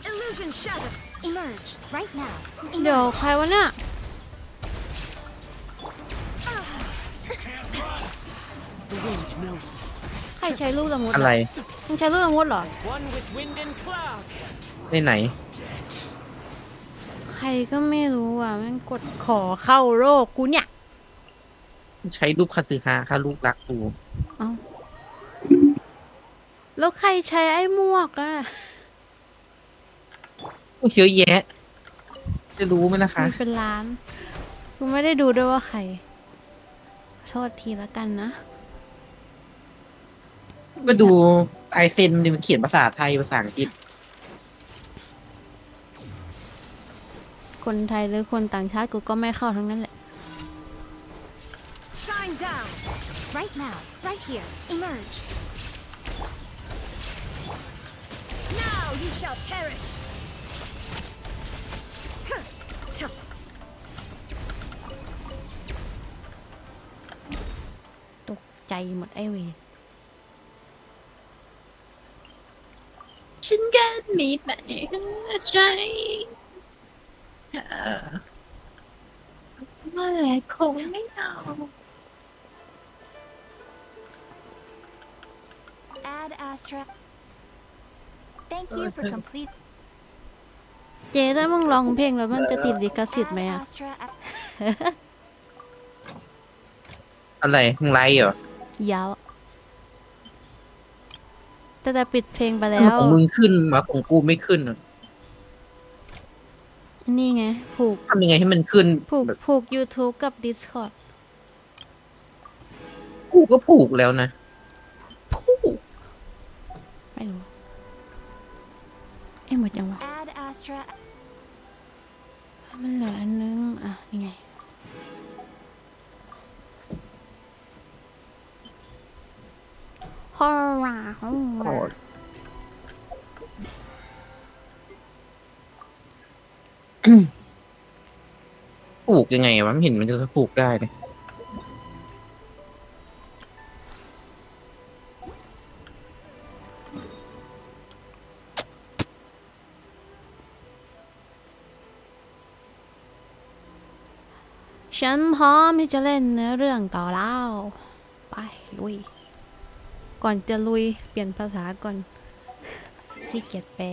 Illusion shadow emerge right now เดี๋ยวใครวะเนี่ยใครใช้ลูกละมุดอะไรมึงใช้ลูกละมุดเหรอในไหนใครก็ไม่รู้อ่ะแม่งกดขอเข้าโลกกูเนี่ยใช้รูปคาสึฮะค่ะลูกรักกูเอ้าแล้วใครใช้ไอ้หมวกอ่ะเยอะแยะจะรู้ไหมนะคะมีเป็นล้านกูไม่ได้ดูด้วยว่าใครโทษทีละกันนะมาดูไอเซนมันเขียนภาษาไทยภาษาอังกฤษคนไทยหรือคนต่างชาติกูก็ไม่เข้าทั้งนั้นแหละ Shine down right now right here emerge now you shall perish ตกใจหมดไอเวรฉันก็มีไปใช่เมื่อไรคงไม่เอา add astra thank you for complete เจ๊ถ้ามึงร้องเพลงแล้วมันจะติดลิขสิทธิ์ไหมอ่ะ อะไรมึงไลฟ์เหรยาวแต่ปิดเพลงไปแล้วของมึงขึ้นมาของกูไม่ขึ้นนี่ไงผูกทำยังไงให้มันขึ้นผูก YouTube กับ Discord กูก็ผูกแล้วนะผูกไม่รู้หมดยังวะมันเหลืออันนึงอ่ะยังไงฮอราผูกยังไงวะไม่เห็นมันจะผูกได้เลยฉันพร้อมที่จะเล่นเนื้อเรื่องต่อแล้วไปลุยก่อนจะลุยเปลี่ยนภาษาก่อนที่เกียจแปล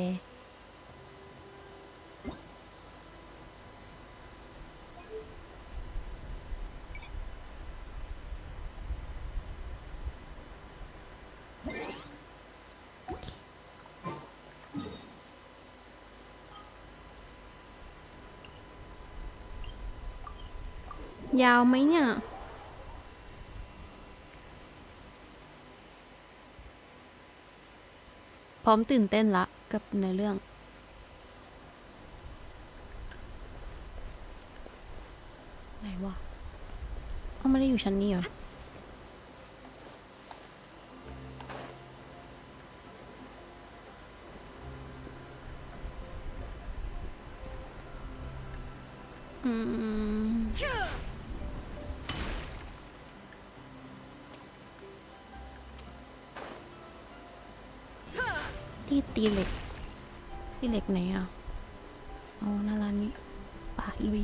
ยาวไหมเนี่ยพร้อมตื่นเต้นละกับในเรื่องไหนวะเขาไม่ได้อยู่ชั้นนี้เหรอที่ตีเหล็กไหนอ่ะเอาหน้าร้านนี้ป่ะลุย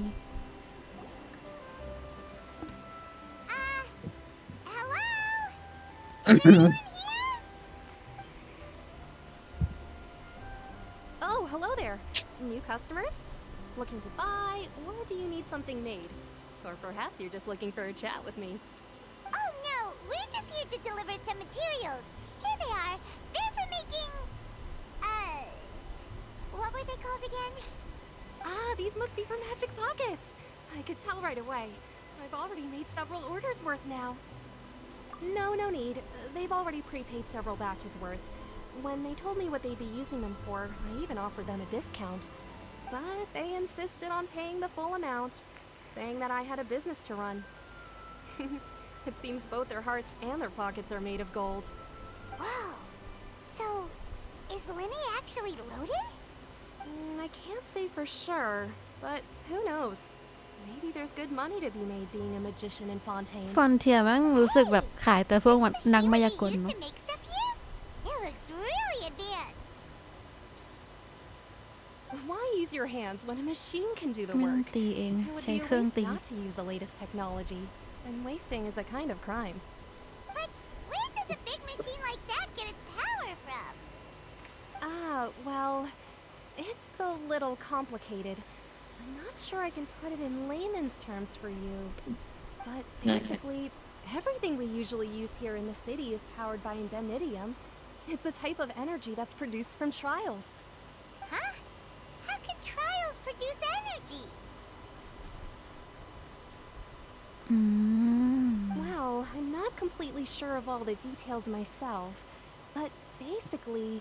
Oh, hello there. New customers? Looking to buy, or do you need something made? Or perhaps you're just looking for a chat with me. Oh no, we're just here to deliver some materials. Here they are. They're for making... what were they called again? Ah, these must be for magic pockets. I could tell right away. I've already made several orders worth now. No need. They've already prepaid several batches worth. When they told me what they'd be using them for, I even offered them a discount. But they insisted on paying the full amount, saying that I had a business to run. It seems both their hearts and their pockets are made of gold. Whoa. So, is Linny actually loaded? I can't say for sure, but who knows? Maybe there's good money to be made being a magician in Fontaine. ฟอนเทียมั้งรู้สึกแบบขายแต่พวกนักมายากล Used เนาะ to make stuff here? It looks really advanced. Why use your hands when a machine can do the ไม่ต้อง work? ตีเอง It would ใช้ be เค a รื่อง waste ตี not to use the latest technology, and wasting is a kind of crime. But where does a big machine like that get its power from? Ah, well, it's a little complicated. I'm not sure I can put it in layman's terms for you, but basically, everything we usually use here in the city is powered by indemnitium. It's a type of energy that's produced from trials. Huh? How can trials produce energy? อืม Well, I'm not completely sure of all the details myself, but basically,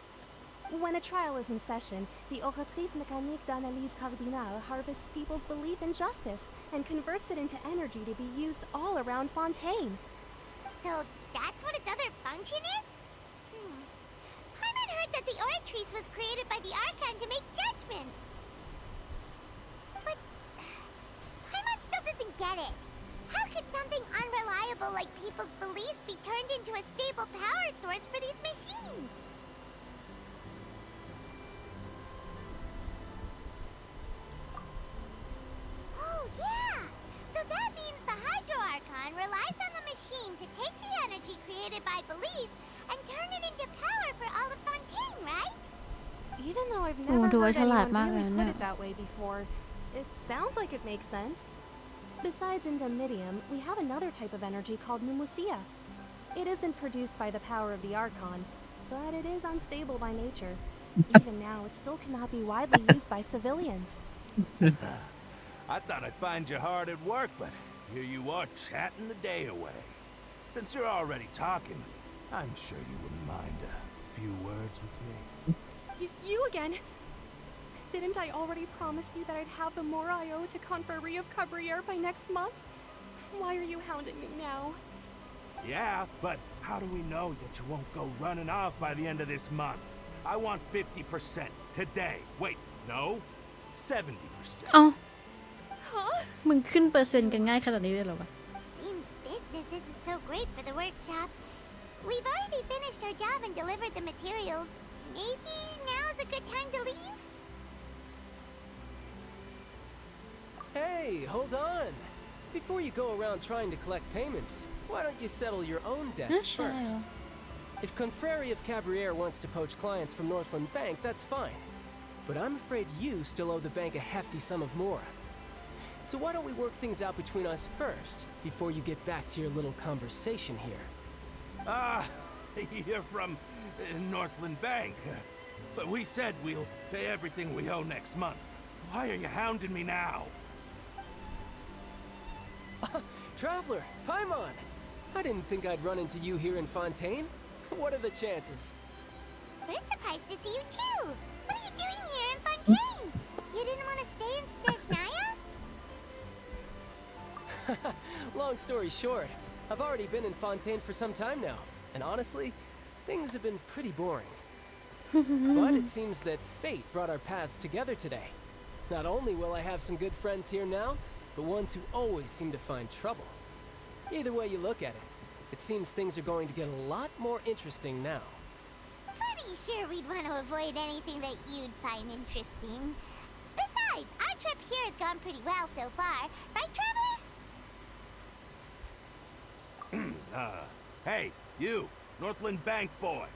when a trial is in session, the Oratrice Mécanique d'Analyse Cardinale harvests people's belief in justice and converts it into energy to be used all around Fontaine. So that's what its other function is? Paimon heard that the Oratrice was created by the Archon to make judgments. But Paimon still doesn't get it. How could something unreliable like people's beliefs be turned into a stable power source for these machines? Oh, yeah! So that means the Hydro Archon relies on the machine to take the energy created by belief and turn it into power for all of Fontaine, right? Even though I've Oh, neverดูว่า heard ฉลาด anyone มากเลย really เนี่ put ย it that way before, it sounds like it makes sense. Besides indemnitium, we have another type of energy called pneumosia. It isn't produced by the power of the Archon, but it is unstable by nature. Even now, it still cannot be widely used by civilians. I thought I'd find you hard at work, but here you are chatting the day away. Since you're already talking, I'm sure you wouldn't mind a few words with me. You again? Didn't I already promise you that I'd have the more I owe to Confrérie of Cabriere by next month? Why are you hounding me now? Yeah, but how do we know that you won't go running off by the end of this month? I want 50% today. Wait, no, 70%. เอ้า Huh? มึงขึ้นเปอร์เซ็นต์กันง่ายขนาดนี้เลยเหรอวะ Seems business isn't so great for the workshop. We've already finished our job and delivered the materials. Maybe now's a good time to leave? Hey, hold on! Before you go around trying to collect payments, why don't you settle your own debts Sure. first? If Confrérie of Cabriere wants to poach clients from Northland Bank, that's fine. But I'm afraid you still owe the bank a hefty sum of mora. So why don't we work things out between us first, before you get back to your little conversation here? Ah, you're from Northland Bank. But we said we'll pay everything we owe next month. Why are you hounding me now? Traveler, Paimon! I didn't think I'd run into you here in Fontaine. What are the chances? We're surprised to see you too. What are you doing here in Fontaine? You didn't want to stay in Snezhnaya? Long story short, I've already been in Fontaine for some time now, and honestly, things have been pretty boring. But it seems that fate brought our paths together today. Not only will I have some good friends here now, but ones who always seem to find trouble. Either way you look at it, it seems things are going to get a lot more interesting now. Pretty sure we'd want to avoid anything that you'd find interesting. Besides, our trip here has gone pretty well so far. Right, Traveler? Hey, you, Northland Bank boy.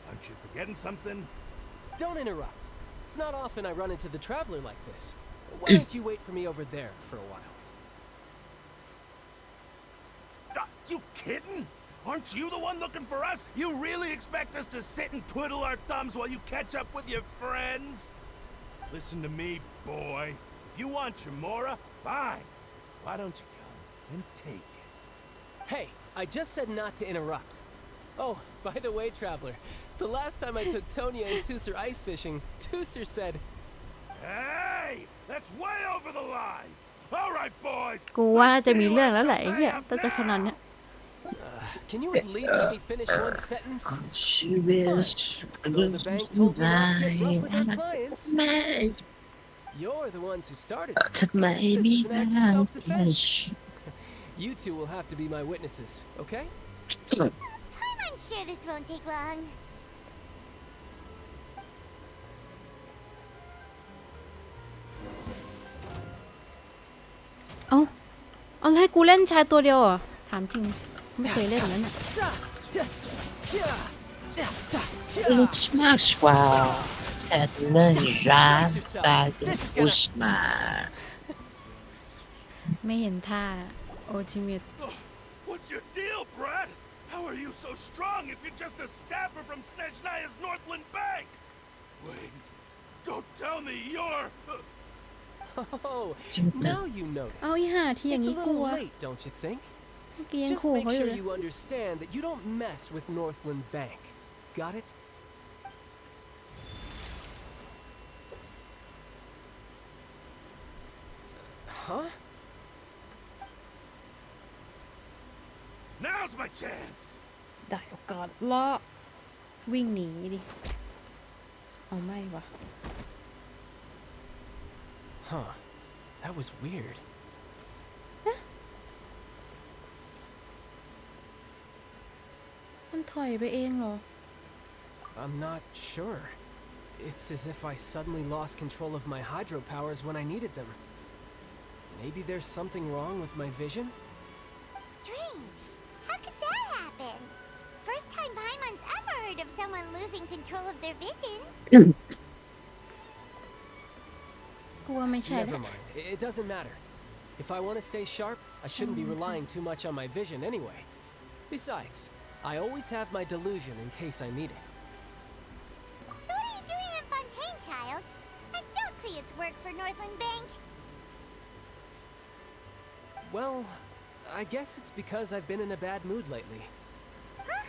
Aren't you forgetting something? Don't interrupt. It's not often I run into the Traveler like this. Why don't you wait for me over there for a while? You kidding? Aren't you the one looking for us? You really expect us to sit and twiddle our thumbs while you catch up with your friends? Listen to me, boy. If you want Chamora, fine. Why don't you come and take it? Hey, I just said not to interrupt. Oh, by the way, Traveler, the last time I took Tonya and Tusser ice fishing, Tusser said, Hey! That's way over the line! All right, boys! กูว่า let's จะ see มี who เรื่อง has แล้ว the แหละไอ้เหี้ย pay up ถ้าจะขนาด now. เนี้ย Can you at least let me finish one sentence? ชีวิต Though the bank told me not to get rough with their clients, แม่ you're the ones who started it. ทำไมไม่ This is an act ได้ of self-defense. You two will have to be my witnesses, okay? I'm sure this won't take long. เอาให้กูเล่นชายตัวเดียวเหรอถามจริงไม่เคยเล่นอย่างนั้นอ่ะ Ich mag schwach. Seinen Jan, sagen muss mal. ไม่เห็นท่าโอจิเมต What's your deal, Brad? How are you so strong if you're just a staffer from Snezhnaya's Northland Bank? Wait, don't tell me you're... Oh, now you notice. เอาอีห่าที่อย่าง It's a นี้กลัว little late, don't you think? เมื่อกี้ยัง Just ขู่ make เขาอยู่ sure เลย you understand that you don't mess with Northland Bank. Got it? Huh? Now's my chance! ได้โอกาสละวิ่งหนีดิเอาไม่วะ Huh. That was weird. มันถอยไปเองเหรอ I'm not sure. It's as if I suddenly lost control of my hydro powers when I needed them. Maybe there's something wrong with my vision? Strange. How could that happen? First time Paimon's ever heard of someone losing control of their vision. กูว่าไม่ใช่แห Never ละ mind. It doesn't matter. If I want to stay sharp, I shouldn't be relying too much on my vision anyway. Besides, I always have my delusion in case I need it. So what are you doing in Fontaine, child? I don't see its work for Northland Bank. Well, I guess it's because I've been in a bad mood lately. Huh?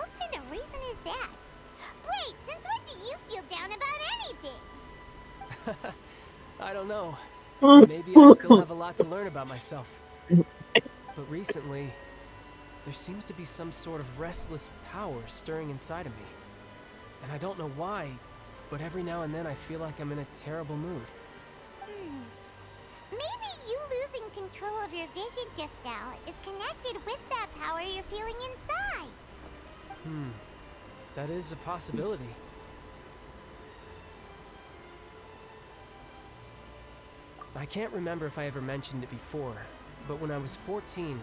What kind of reason is that? Wait, since when do you feel down about anything? I don't know. Maybe I still have a lot to learn about myself. But recently, there seems to be some sort of restless power stirring inside of me. And I don't know why, but every now and then I feel like I'm in a terrible mood. Maybe you losing control of your vision just now is connected with that power you're feeling inside. That is a possibility. I can't remember if I ever mentioned it before, but when I was 14,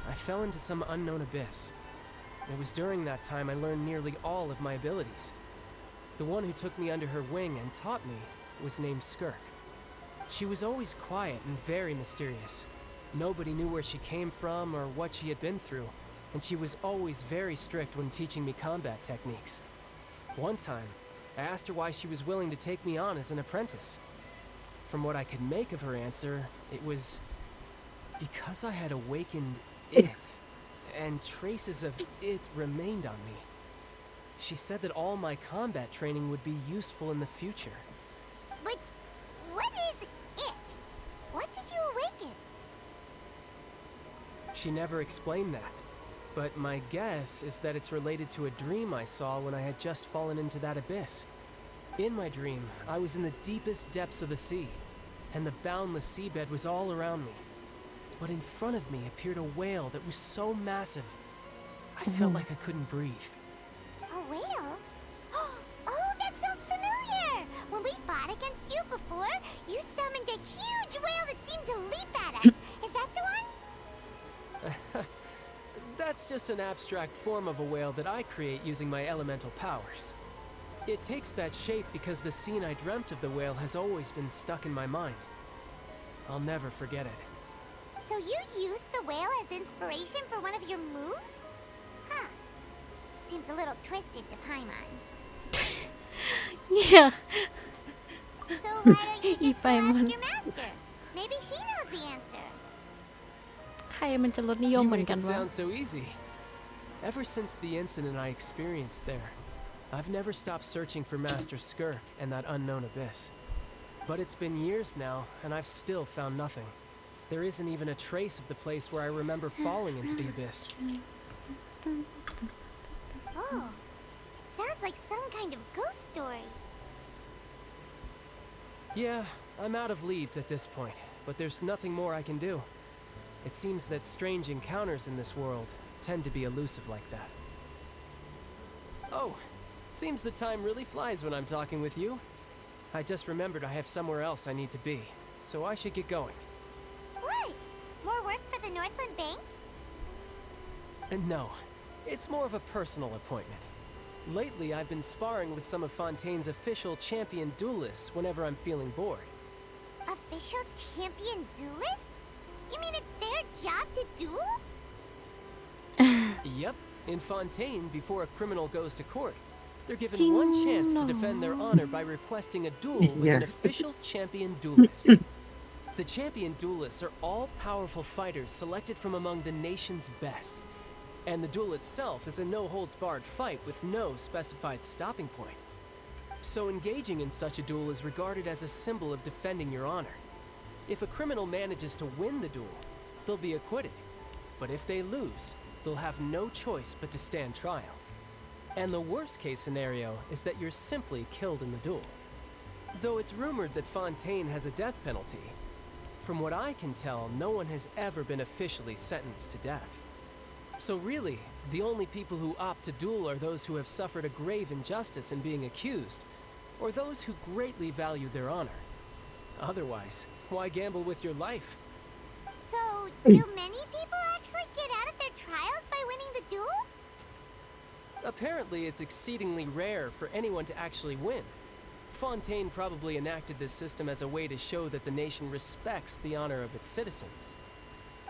I fell into some unknown abyss. It was during that time I learned nearly all of my abilities. The one who took me under her wing and taught me was named Skirk. She was always quiet and very mysterious. Nobody knew where she came from or what she had been through, and she was always very strict when teaching me combat techniques. One time, I asked her why she was willing to take me on as an apprentice. From what I could make of her answer, it was because I had awakened it, and traces of it remained on me. She said that all my combat training would be useful in the future. But what is it? What did you awaken? She never explained that, but my guess is that it's related to a dream I saw when I had just fallen into that abyss. In my dream, I was in the deepest depths of the sea, and the boundless seabed was all around me. But in front of me appeared a whale that was so massive, I felt like I couldn't breathe. A whale? Oh, that sounds familiar! When we fought against you before, you summoned a huge whale that seemed to leap at us. Is that the one? That's just an abstract form of a whale that I create using my elemental powers. It takes that shape because the scene I dreamt of the whale has always been stuck in my mind. I'll never forget it. So you used the whale as inspiration for one of your moves? Huh. Seems a little twisted to Paimon. เนี่ย So why don't you just go Paimon. ask your master? Maybe she knows the answer. ใครมันจะลดนิยม You เหมือน make กัน it วะ sound so easy. Ever since the incident I experienced there, I've never stopped searching for Master Skirk and that unknown abyss. But it's been years now, and I've still found nothing. There isn't even a trace of the place where I remember falling into the abyss. Oh, it sounds like some kind of ghost story. Yeah, I'm out of leads at this point, but there's nothing more I can do. It seems that strange encounters in this world tend to be elusive like that. Oh, seems the time really flies when I'm talking with you. I just remembered I have somewhere else I need to be, so I should get going. What? More work for the Northland Bank? No, it's more of a personal appointment. Lately, I've been sparring with some of Fontaine's official champion duelists whenever I'm feeling bored. Official champion duelists? You mean it's their job to duel? Yep, in Fontaine, before a criminal goes to court, they're given one chance to defend their honor by requesting a duel with an official champion duelist. The champion duelists are all powerful fighters selected from among the nation's best. And the duel itself is a no-holds-barred fight with no specified stopping point. So engaging in such a duel is regarded as a symbol of defending your honor. If a criminal manages to win the duel, they'll be acquitted. But if they lose, they'll have no choice but to stand trial. And the worst-case scenario is that you're simply killed in the duel. Though it's rumored that Fontaine has a death penalty, from what I can tell, no one has ever been officially sentenced to death. So really, the only people who opt to duel are those who have suffered a grave injustice in being accused, or those who greatly value their honor. Otherwise, why gamble with your life? So, do many people actually get out of their trials by winning the duel? Apparently, it's exceedingly rare for anyone to actually win. Fontaine probably enacted this system as a way to show that the nation respects the honor of its citizens.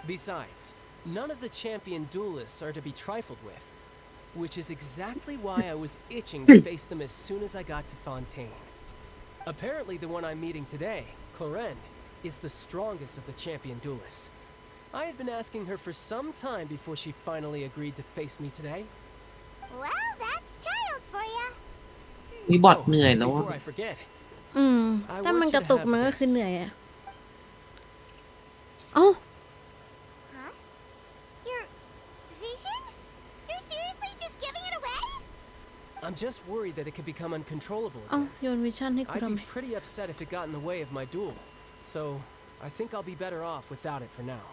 Besides, none of the champion duelists are to be trifled with, which is exactly why I was itching to face them as soon as I got to Fontaine. Apparently, the one I'm meeting today, Clorend, is the strongest of the champion duelists. I had been asking her for some time before she finally agreed to face me today. Well, that's child for ya. มีบอทเหนื่อยแล้ว Before I forget, อืม ถ้ามันกระตุกมันก็คือเหนื่อยอะเอ้า Huh? Your vision? You're seriously just giving it away? I'm just worried that it could become uncontrollable เอ้า again. โยนวิชั่นให้กู I'd ทำไม be pretty upset if it got in the way of my duel, so I think I'll be better off without it for now.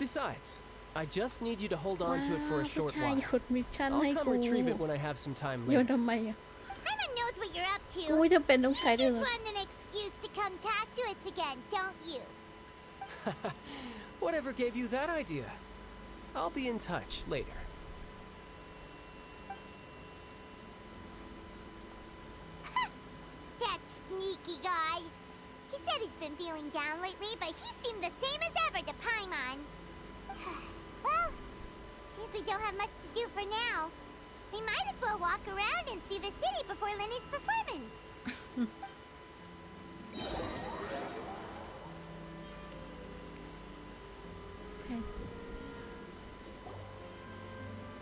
Besides, I just need you to hold on to it for a ผู้ short ชาย while. โยนวิชั่น I'll ให้ come กู retrieve it when I have some time โยน later. ทำไมอะ Paimon knows what you're up กู to. ไม่จำเป็นต้อง You ใช้ด้วย just เหรอ want an excuse to come talk to us again, don't you? Whatever gave you that idea? I'll be in touch later. That sneaky guy. He said he's been feeling down lately, but he seemed the same as ever to Paimon. Well, since we don't have much to do for now, we might as well walk around and see the city before Lenny's performance.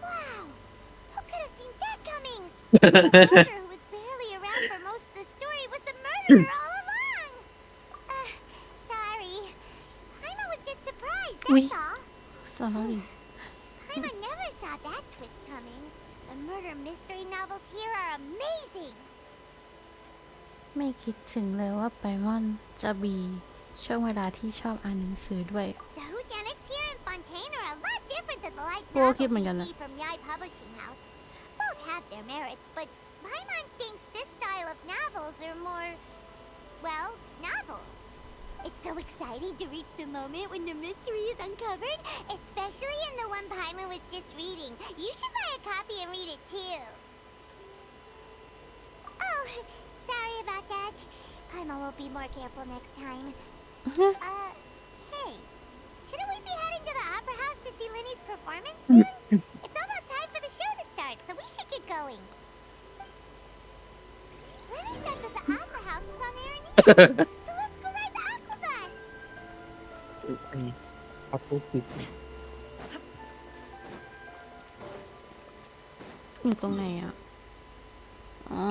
Wow! Who could have seen that coming? The murderer who was barely around for most of the story was the murderer all along! Sorry. Paimon was just surprised, Ui. that's all. sorry Paimon never saw that twist coming. The murder mystery novels here are amazing! ไม่คิดถึงเลยว่าไปม่อนจะมีช่วงเวลาที่ชอบอ่านหนังสือด้วย The whodunits here in Fontaine are a lot different than the light Well, novels keep you it see from Yai Publishing House. Both have their merits, but Paimon thinks this style of novels are more, well, novel. It's so exciting to reach the moment when the mystery is uncovered, especially in the one Paimon was just reading. You should buy a copy and read it too. Oh, sorry about that. Paimon will be more careful next time. Hey, Shouldn't we be heading to the opera house to see Linny's performance soon? It's almost time for the show to start, so we should get going. Linny said that the opera house is on Aranea, so let's go ride the aqua bus. เขาพูดผิด อยู่ตรงไหนอ่ะ อ๋อ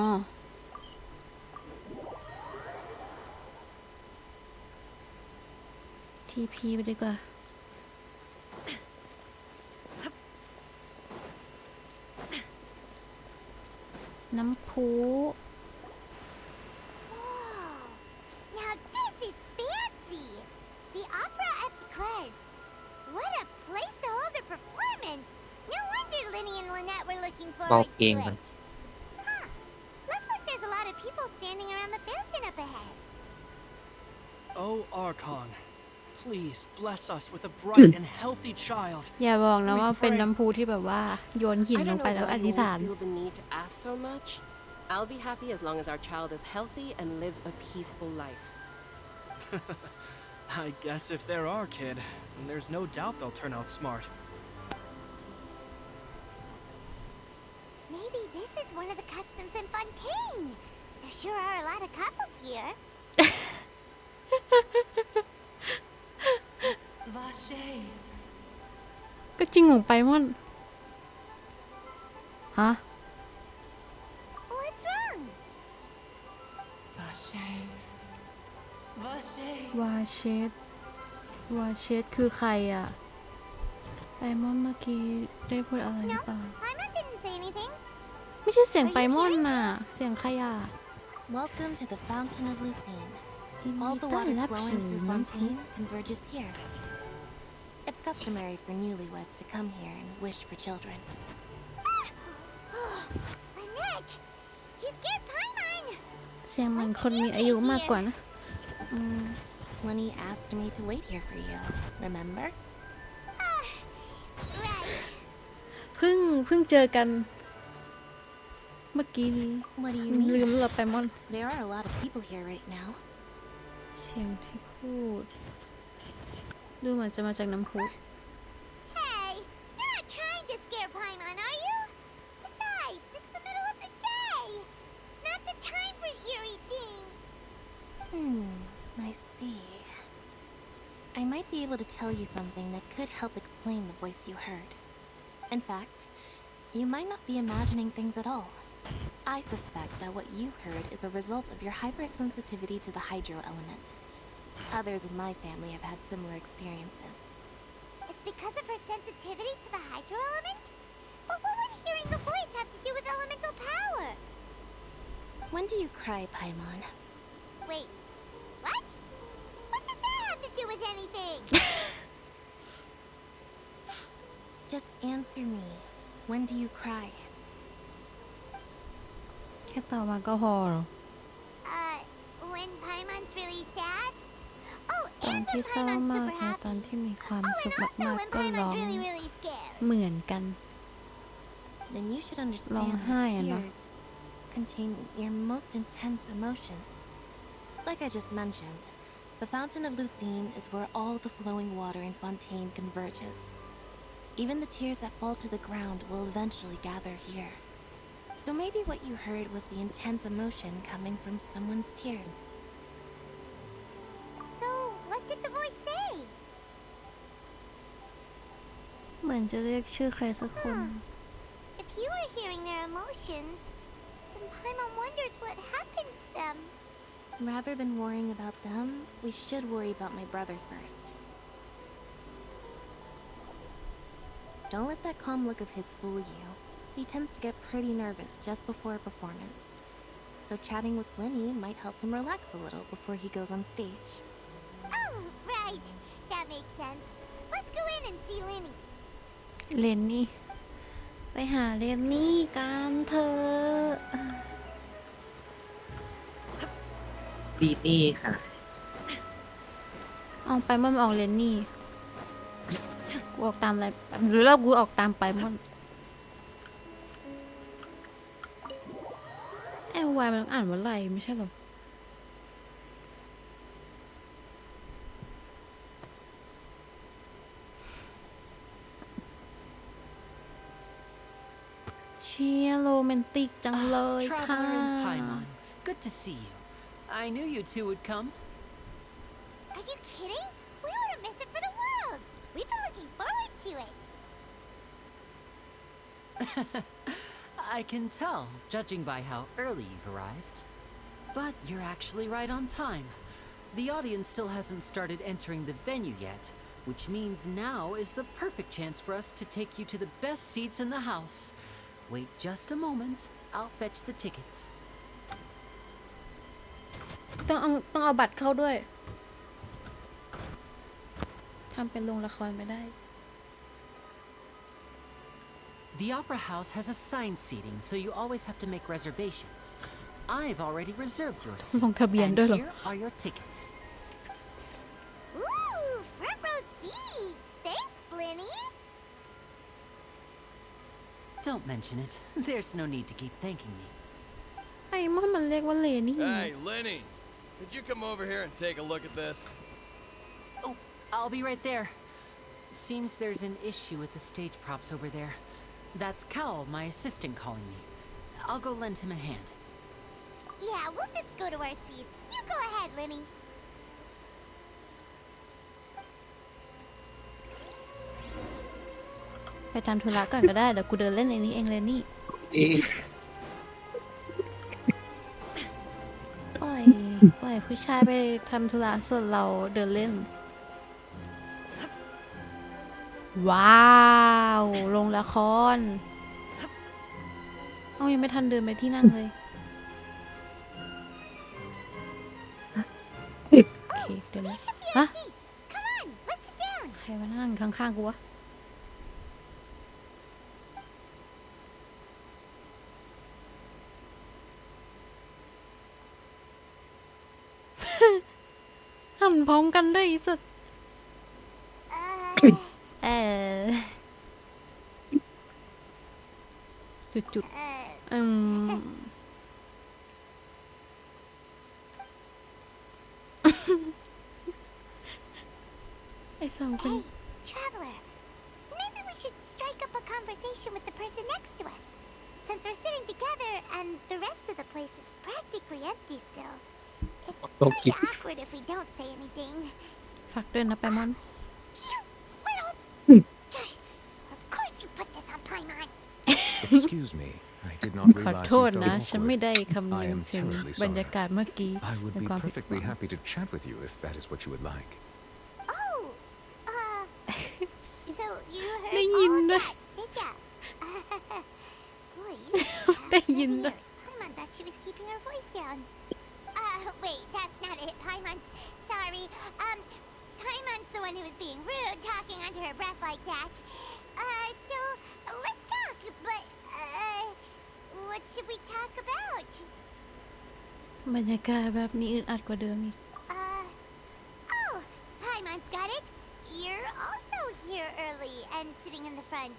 ทีพีไปดีกว่า น้ำพุ Whoa! Now this is fancy! The opera at the Claire's. What a place to hold a performance! No wonder Linny and Lynette were looking เบา forward เก่ง to มัน it. Huh. Looks like there's a lot of people standing around the fountain up ahead. Oh, Archon, please bless us with a bright and healthy child. อย่าบอกนะว่าเป็นน้ำพุที่แบบว่าโยนหิน I ลง don't ไป know แล้วอ why ธิ you ษฐาน always feel the need to ask so much. I'll be happy as long as our child is healthy and lives a peaceful life. I guess if they're our kid, then there's no doubt they'll turn out smart. Maybe this is one of the customs in Fontaine. There sure are a lot of couples here. ก็จริงของไปม่อน ฮะ What's wrong? วาเชต วาเชตคือใครอ่ะ ไปม่อนเมื่อกี้ได้พูดอะไรหรือเปล่า Paimon didn't say anything. ไม่ใช่เสียงไปม่อนน่ะ เสียงใครอ่ะ Welcome to the Fountain of Lucine. ยิน All ดี the ต้อน water รับ flowing สู่ through น้ำพุ Fontaine converges here. It's customary for newlyweds to come here and wish for children. Lynette, you scared Paimon. เสียงเหมือนคนมีอายุมากกว่านะ Lenny asked me to wait here for you. Remember? Right. เพิ่งเจอกัน เมื่อกี้นี้ What do you ลืม mean? แล้วไปม่อน There are a lot of people here right now. เสียงที่พูด ดูเหมือนจะมาจากน้ำพุ Hey, you're not trying to scare Paimon, are you? Besides, it's the middle of the day. It's not the time for eerie things. I see. I might be able to tell you something that could help explain the voice you heard. In fact, you might not be imagining things at all. I suspect that what you heard is a result of your hypersensitivity to the hydro element. Others in my family have had similar experiences. It's because of her sensitivity to the hydro element? But what would hearing the voice have to do with elemental power? When do you cry, Paimon? Wait, what? What does that have to do with anything? Just answer me. When do you cry? แค่ตอบมาก็พอเหรอ When Paimon's really sad? Oh, ตอน and ที่ when เศร้า Paimon's มาก super และตอน happy. ที่มีความ Oh, สุข and also มาก when ๆก็ร้อ Paimon's ง really, really scared. เหมือนกัน Then you should understand Long that high enough. tears contain your most intense emotions. Like I just mentioned, the Fountain of Lucine is where all the flowing water in Fontaine converges. Even the tears that fall to the ground will eventually gather here. So maybe what you heard was the intense emotion coming from someone's tears. So, what did the voice say? เหมือนจะเรียกชื่อใครสักคน If you are hearing their emotions, then Paimon wonders what happened to them. Rather than worrying about them, we should worry about my brother first. Don't let that calm look of his fool you. He tends to get pretty nervous just before a performance. So chatting with Lenny might help him relax a little before he goes on stage. Oh, right. That makes sense. Let's go in and see Linny. เลนนี่ ไปหาเลนนี่กันเถอะ ดีนี่ค่ะ เอาไปม่อนมาออกเลนนี่ กูออกตามอะไรหรือแล้วกูออกตามไปม่อนไอ้วายมันต้องอ่านว่าอะไรไม่ใช่หรอ Oh, เชียโรแมนติกจังเลยค่ะ Traveler and Paimon, good to see you. I knew you two would come. Are you kidding? We wouldn't miss it for the world. We've been looking forward to it. I can tell, judging by how early you've arrived. But you're actually right on time. The audience still hasn't started entering the venue yet, which means now is the perfect chance for us to take you to the best seats in the house. Wait just a moment. I'll fetch the tickets. ต้องเอาบัตรเข้าด้วยทำเป็นโรงละครไม่ได้ The Opera House has assigned seating, so you always have to make reservations. I've already reserved your seats, ลงทะเบียน and ด้วยเหรอ here are your tickets. Ooh, front row seats. Thanks, Linny. Don't mention it. There's no need to keep thanking me. ไอ้มันเรียกว่าเลนี่ Hey, Lenny, could you come over here and take a look at this? Oh, I'll be right there. Seems there's an issue with the stage props over there. That's Cal, my assistant, calling me. I'll go lend him a hand. Yeah, we'll just go to our seats. You go ahead, Linny. ไปทำธุระก่อนก็ได้ เดี๋ยวกูเดินเล่นในนี้เองเลยนี่ ปล่อยผู้ชายไปทำธุระส่วนเราเดินเล่น ว้าวโรงละคร เอายังไม่ทันเดินไปที่นั่งเลย โอเคเดินเลยฮะ Come on, let's sit down. ใครมานั่งข้างๆกูวะ หันพร้อมกันด้วยอีสุด จุดไอ้สองคน Hey, traveler. Maybe we should strike up a conversation with the person next to us. Since we're sitting together and the rest of the place is practically empty still. It's Okay. kinda awkward if we don't say anything. ฝากด้วยนะไปมอน You little... Of course you put this on Paimon. Excuse me. I did not ขอ realize โท you ษ felt นะ ฉันไม่ awkward. ได้คำนึ I ง am ถึง terribly บรร sorry. ยากาศเมื่อกี้ I would ใน be ความผิดห perfectly วัง happy to chat with you if that is what you would like. Oh, so you heard ได้ all ยิน of ด้วย that, did ya? Boy, you have ได้ many ยินด้วย ears. Paimon thought she was keeping her voice down. Wait, that's not it, Paimon. Sorry. Paimon's the one who was being rude, talking under her breath like that. So, let's talk, but, what should we talk about? บรรยากาศแบบนี้อึดอัดกว่าเดิมอีก Oh, Paimon's got it. You're also here early and sitting in the front.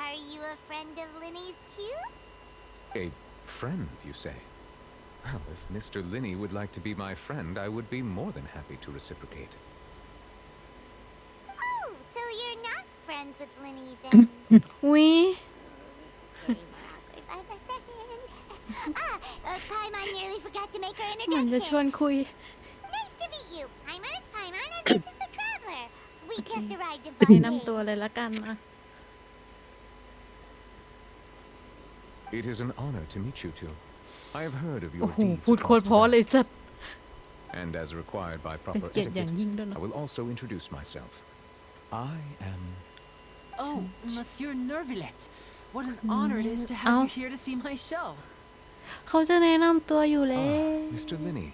Are you a friend of Linny's too? A friend, you say? Well, if Mr. Linney would like to be my friend, I would be more than happy to reciprocate. Oh, so you're not friends with Linny then? อุ้ย This is getting more awkward by the second. Paimon nearly forgot to make her เหมือนจะชวน introduction. คุย Nice to meet you. Paimon is Paimon and this is the traveler. We just arrived in แนะนำ Fontaine. ตัวเลยละกันนะ It is an honor to meet you two. I have heard of โอ้ your โห deeds พูดโคต across รเพราะ the เลยสัตว์ and as required by เป็น proper เกียรติอย่าง etiquette, ยิ่งด้วยนะ I will also introduce myself. I am... Oh, Monsieur Nervillet. What an honor it is to have you here to see my show. เขาจะแนะนำตัวอยู่แล้ Ah, ว Mr. Linney.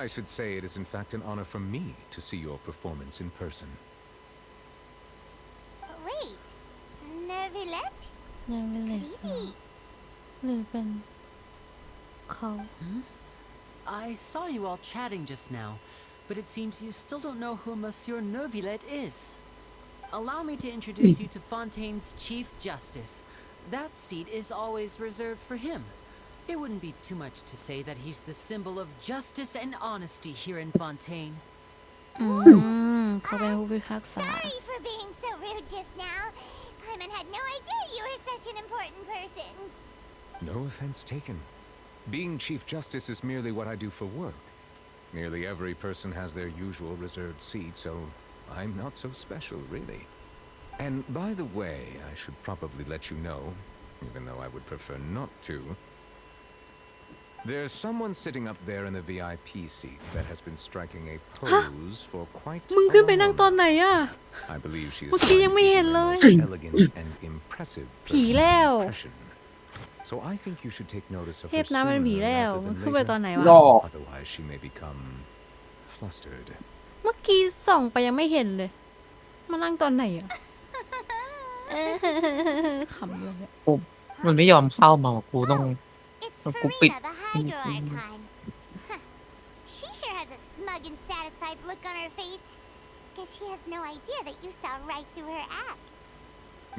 I should say it is in fact an honor for me to see your performance in person. Wait, Nervillet? ยังไม่เลย Creepy. หรือเป็นเขา I saw you all chatting just now, but it seems you still don't know who Monsieur Nervillet is. Allow me to introduce you to Fontaine's Chief Justice. That seat is always reserved for him. It wouldn't be too much to say that he's the symbol of justice and honesty here in Fontaine. เขาเป็นผู้พิพากษา Sorry for being so rude just now. Paimon had no idea you were such an important person. person. No offense taken. Being Chief Justice is merely what I do for work. Nearly every person has their usual reserved seat, so I'm not so special, really. And by the way, I should probably let you know, even though I would prefer not to, there's someone sitting up there in the VIP seats that has been striking a pose for quite มึงขึ้นไป a นั่ง long ตอนไหนอะ I believe she is เมื่อกี้ยังไม่เห็นเลย trying to be the most elegant and impressive ผีแล้ว impression. So I think you should take notice of เท her พน้ำเป็นผี sooner แล้ว rather มัน than ขึ้นไปตอน later. ไหน หล่ วะ อ Otherwise, she may become flustered. เมื่อกี้ส่องไปยังไม่เห็นเลย มานั่งตอนไหนอะขำเลยอะ กูมันไม่ยอมเข้ามากูต้อง It's Ang Farina, kupit. the Hydro Archon. Huh. She sure has a smug and satisfied look on her face. Guess she has no idea that you saw right through her act.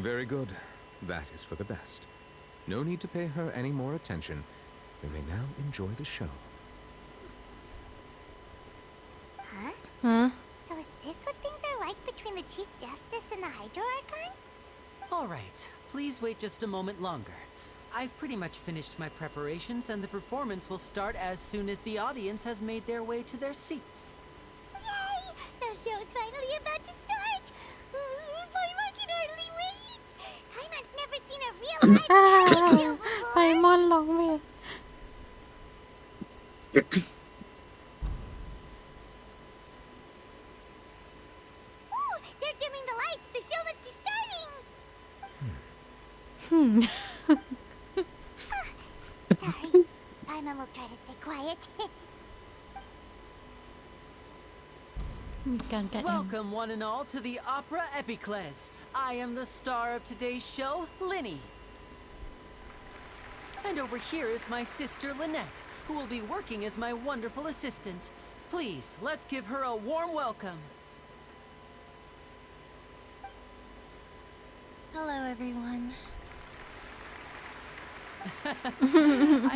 Very good. That is for the best. No need to pay her any more attention. We may now enjoy the show. Huh? ฮะ So is this what things are like between the Chief Justice and the Hydro Archon? All right, please wait just a moment longer. I've pretty much finished my preparations, and the performance will start as soon as the audience has made their way to their seats. Yay! The show's finally about to start! Paimon can hardly wait! Paimon's never seen a real live magic show ไป before! มอนร้องเพลง Ooh, they're dimming the lights! The show must be starting! หืม Sorry. Paimon will try to stay quiet. มีการแกะแอม Welcome, one and all, to the Opera Epicles. I am the star of today's show, Linny. And over here is my sister, Lynette, who will be working as my wonderful assistant. Please, let's give her a warm welcome. Hello, everyone.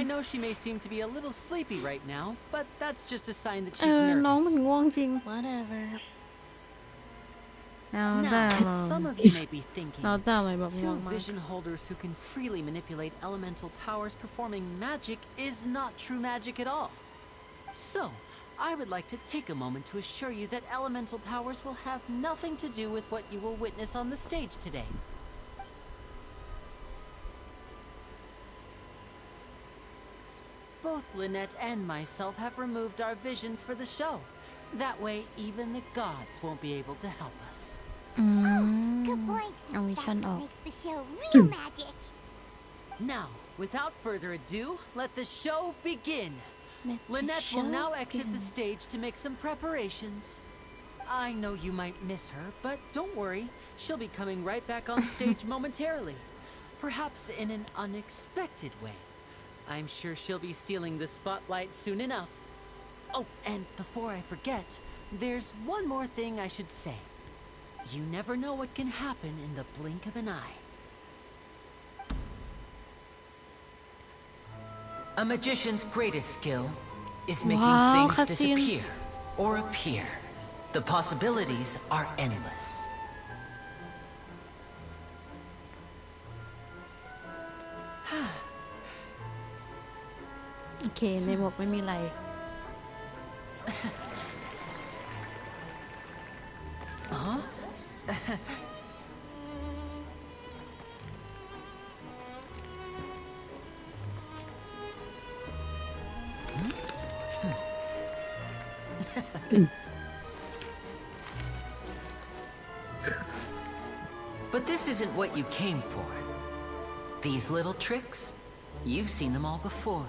I know she may seem to be a little sleepy right now, but that's just a sign that เอ she's อ น้องมัน nervous. ง่วงจริง Whatever. เอาแต่เรา Now, some of you may be thinking, เราแต่อะไรแบบง่ว two งมาก vision holders who can freely manipulate elemental powers performing magic is not true magic at all. So, I would like to take a moment to assure you that elemental powers will have nothing to do with what you will witness on the stage today. Both Lynette and myself have removed our visions for the show. That way, even the gods won't be able to help us. อืม Good point. เอาวิ That's ชั่น what ออก makes the show real magic. Now, without further ado, let the show begin. Lynette will now exit the stage to make some preparations. I know you might miss her, but don't worry. She'll be coming right back on stage momentarily. Perhaps in an unexpected way. I'm sure she'll be stealing the spotlight soon enough. Oh, and before I forget, there's one more thing I should say. You never know what can happen in the blink of an eye. A magician's greatest skill is making Wow, things cutscene. disappear or appear. The possibilities are endless. โอเค ในหมวกไม่มีอะไร But this isn't what you came for. These little tricks, you've seen them all before.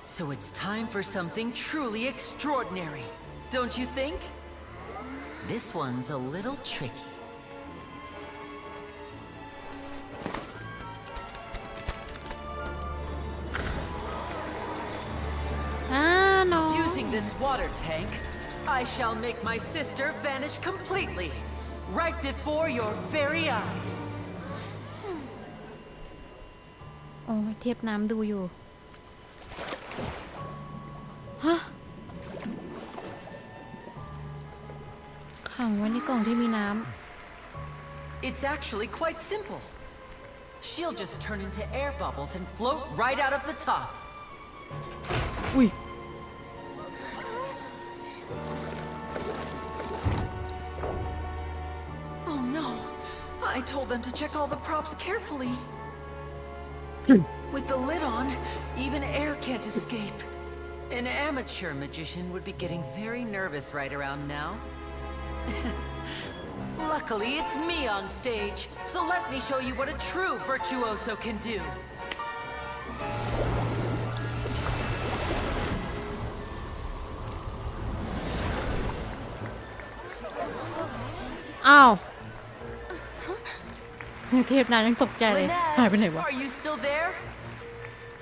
So it's time for something truly extraordinary, don't you think? This one's a little tricky. no. Using this water tank, I shall make my sister vanish completely, right before your very eyes. โอ้ยเทียบน้ำดูอยู่ ฮะ ขังไว้ในกล่องที่มีน้ It's actually quite simple. She'll just turn into air bubbles and float right out of the top. อุ้ย Oh no! I told them to check all the props carefully. With the lid on, even air can't escape. An amateur magician would be getting very nervous right around now. Luckily, it's me on stage, so let me show you what a true virtuoso can do. อ้าวเทพนานยังตกใจเลย หายไปไหน Lynette, วะ are you still there?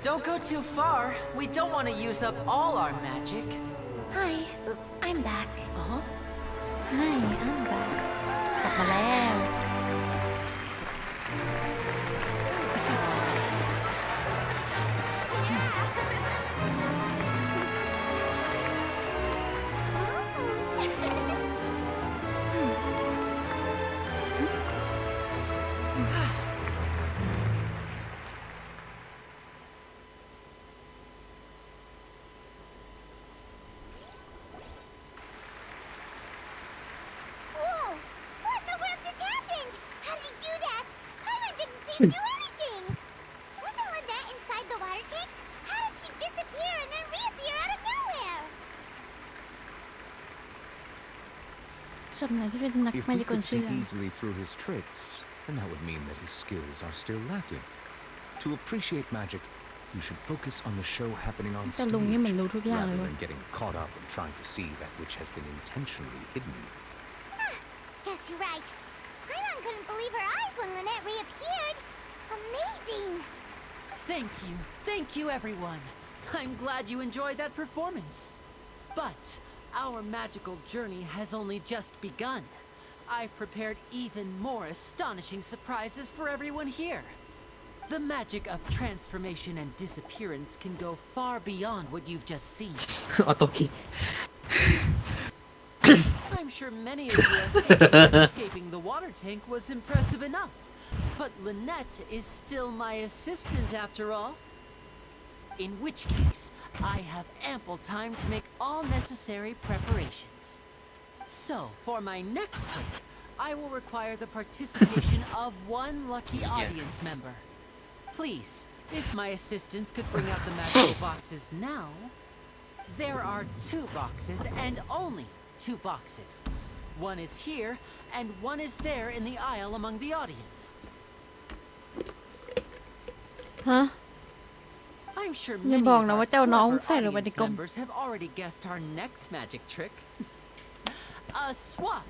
Don't go too far. We don't want to use up all our magic. Hi, I'm back. Huh? Hi, I'm back. กลับมาแล้ว Whoa! What in the world just happened? How did he do that? Paimon didn't seem to do anything. Wasn't Lynette inside the water tank? How did she disappear and then reappear out of nowhere? สมนั้นที่เป็นนัก If มายา we กล could เชื่ see อ easily through his tricks, then that would mean that his skills are still lacking. To appreciate magic, you should focus on the show happening on แต่ลุงนี่เหมือน stage, รู้ทุกอย่างเลย rather วะ than getting caught up in trying to see that which has been intentionally hidden. Guess you're right. Paimon couldn't believe her eyes when Lynette reappeared. Amazing! Thank you, everyone. I'm glad you enjoyed that performance. But our magical journey has only just begun. I've prepared even more astonishing surprises for everyone here. The magic of transformation and disappearance can go far beyond what you've just seen. ออโต้คิก I'm sure many of you are thinking that escaping the water tank was impressive enough. But Lynette is still my assistant after all. In which case, I have ample time to make all necessary preparations. So, for my next trick, I will require the participation of one lucky audience member. Please, if my assistants could bring out the magical boxes now. There are 2 boxes and only 2 boxes. One is here and one is there in the aisle among the audience. ฮะ I'm sure อย่า many บอก of นะ our ว่าเจ้าน้อง clever ใส่ลงไปใน audience กล่อง members have already guessed our next magic trick. A swap.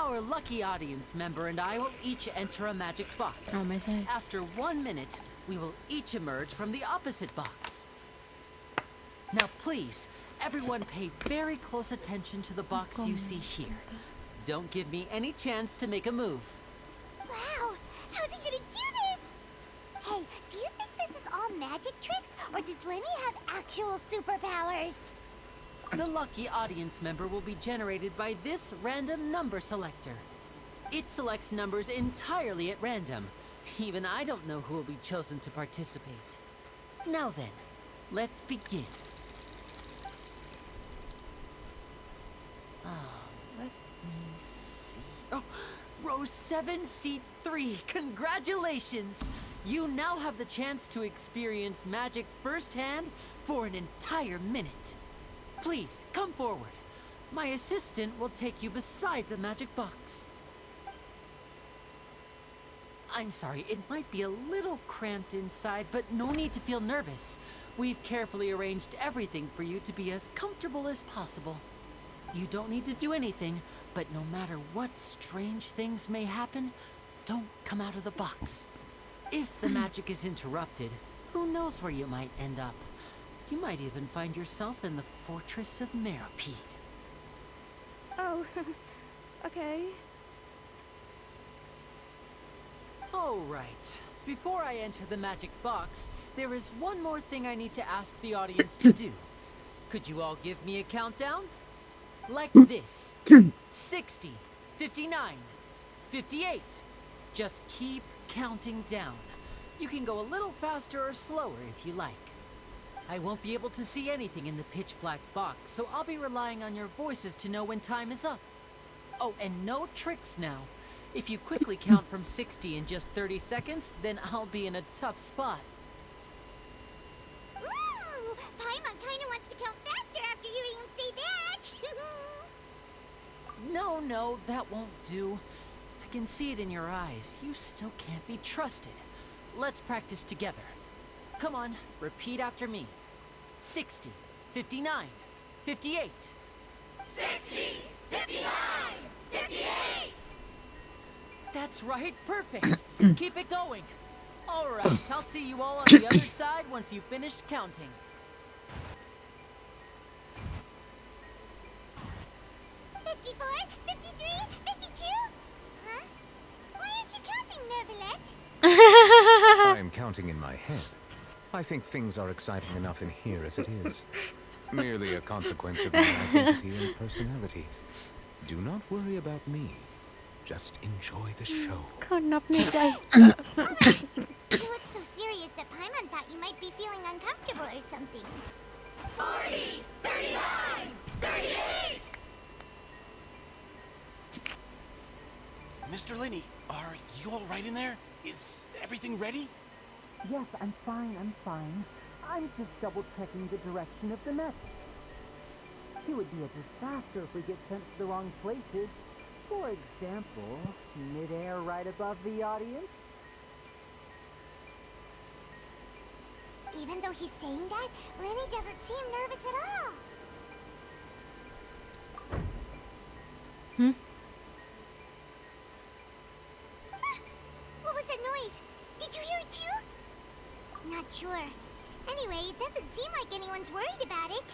Our lucky audience member and I will each enter a magic box. อ้าวไม่ใช่ After 1 minute, we will each emerge from the opposite box. Now please, everyone pay very close attention to the box you see here. Don't give me any chance to make a move. Wow! How's he gonna do this? Hey, do you think this is all magic tricks? Or does Lenny have actual superpowers? The lucky audience member will be generated by this random number selector. It selects numbers entirely at random. Even I don't know who will be chosen to participate. Now then, let's begin. Let me see. Oh, row 7, seat 3. Congratulations! You now have the chance to experience magic firsthand for an entire minute. Please, come forward. My assistant will take you beside the magic box. I'm sorry, it might be a little cramped inside, but no need to feel nervous. We've carefully arranged everything for you to be as comfortable as possible. You don't need to do anything, but no matter what strange things may happen, don't come out of the box. If the magic is interrupted, who knows where you might end up? You might even find yourself in the fortress of Meropide. Oh, okay. All right. Before I enter the magic box, there is one more thing I need to ask the audience to do. Could you all give me a countdown? Like this. 60, 59, 58. Just keep counting down. You can go a little faster or slower if you like. I won't be able to see anything in the pitch black box, so I'll be relying on your voices to know when time is up. Oh, and no tricks now. If you quickly count from 60 in just 30 seconds, then I'll be in a tough spot. Ooh, Paimon kinda wants to count faster after hearing him say that. No, that won't do. I can see it in your eyes. You still can't be trusted. Let's practice together. Come on, repeat after me. 60, 59, 58. 60, 59, 58. That's right, perfect. Keep it going. All right, I'll see you all on the other side once you've finished counting. 54, 53, 52? Huh? Why aren't you counting, Nervalet? I am counting in my head. I think things are exciting enough in here as it is. Merely a consequence of my identity and personality. Do not worry about me. Just enjoy the show. คนนับในใจ You look so serious that Paimon thought you might be feeling uncomfortable or something. 40, 39, 38. Mr. Linney, are you all right in there? Is everything ready? Yes, I'm fine. I'm just double-checking the direction of the net. It would be a disaster if we get sent to the wrong places. For example, mid-air right above the audience. Even though he's saying that, Lenny doesn't seem nervous at all. What was that noise? Did you hear it too? Not sure. Anyway, it doesn't seem like anyone's worried about it.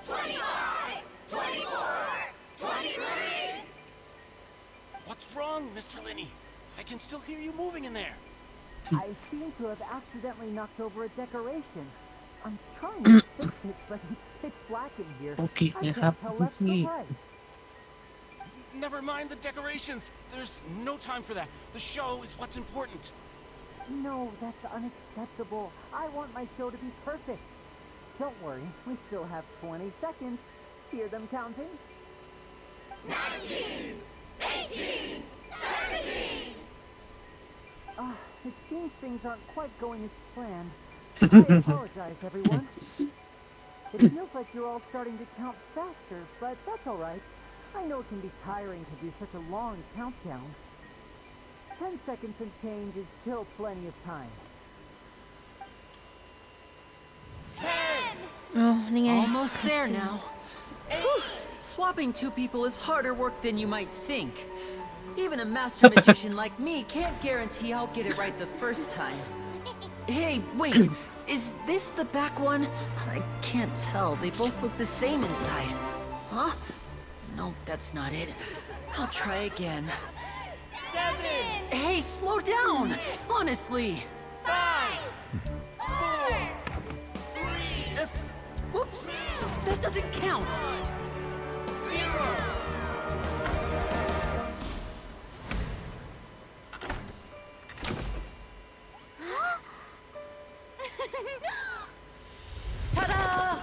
25! 24! 23! What's wrong, Mr. Linney? I can still hear you moving in there. I seem to have accidentally knocked over a decoration. I'm trying to fix it, but it's pitch black in here. I can't tell left from right. Never mind the decorations. There's no time for that. The show is what's important. No, that's unacceptable. I want my show to be perfect. Don't worry, we still have 20 seconds. Hear them counting? 19! 18! 17! It seems things aren't quite going as planned. I apologize, everyone. It feels like you're all starting to count faster, but that's alright. I know it can be tiring to do such a long countdown. 10 seconds and change is still plenty of time. 10! Oh, นี่ไง Almost there now. Swapping two people is harder work than you might think. Even a master magician like me can't guarantee I'll get it right the first time. Hey, wait! Is this the back one? I can't tell. They both look the same inside. Huh? No, that's not it. I'll try again. 7! Hey, slow down! Honestly! 5! 4! 3! Whoops! That doesn't count! 0! Ta-da!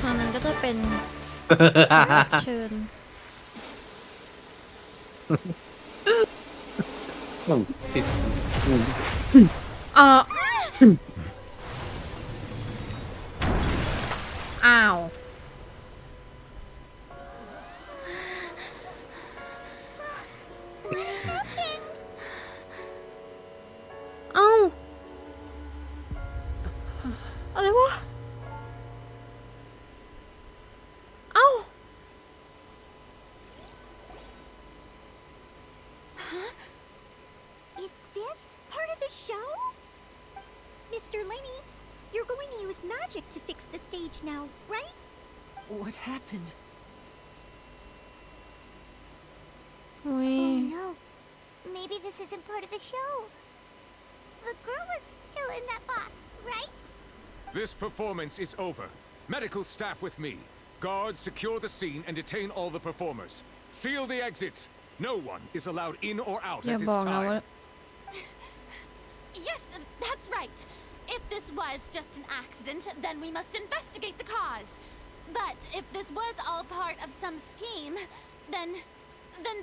ทางนั้นก็จะเป็นเชิญ อ้าว เอ้า อะไรวะ เอ้า Is this part of the show? Mr. Laney, you're going to use magic to fix the stage now, right? What happened?อุ้ย Oh no. Maybe this isn't part of the show. The girl was still in that box, right? This performance is over. Medical staff with me. Guards, secure the scene and detain all the performers. Seal the exits. No one is allowed in or out อย่า at บ this อกนะว่า time. Yes, that's right. If this was just an accident, then we must investigate the cause. But if this was all part of some scheme, then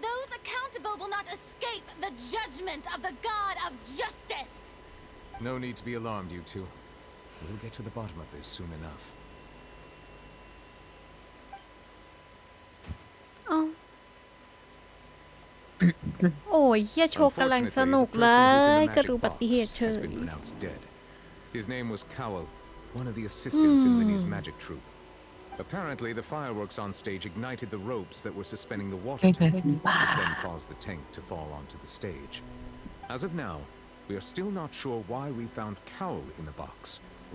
those accountable will not escape the judgment of the God of justice. No need to be alarmed, you two. We'll get to the bottom of this soon enough. เอ้าโอ้ยเฮียโชว์กำลังส Unfortunately, นุก the เล person who was in ย the เกิด magic อุบัติเห box ตุเฉ has ย been pronounced dead. His name was Cowell, one of the assistants in Linny's magic troupe. Apparently, the fireworks on stage ignited the ropes that were suspending the water tank, which then caused the tank to fall onto the stage. As of now, we are still not sure why we found Cowell in the box,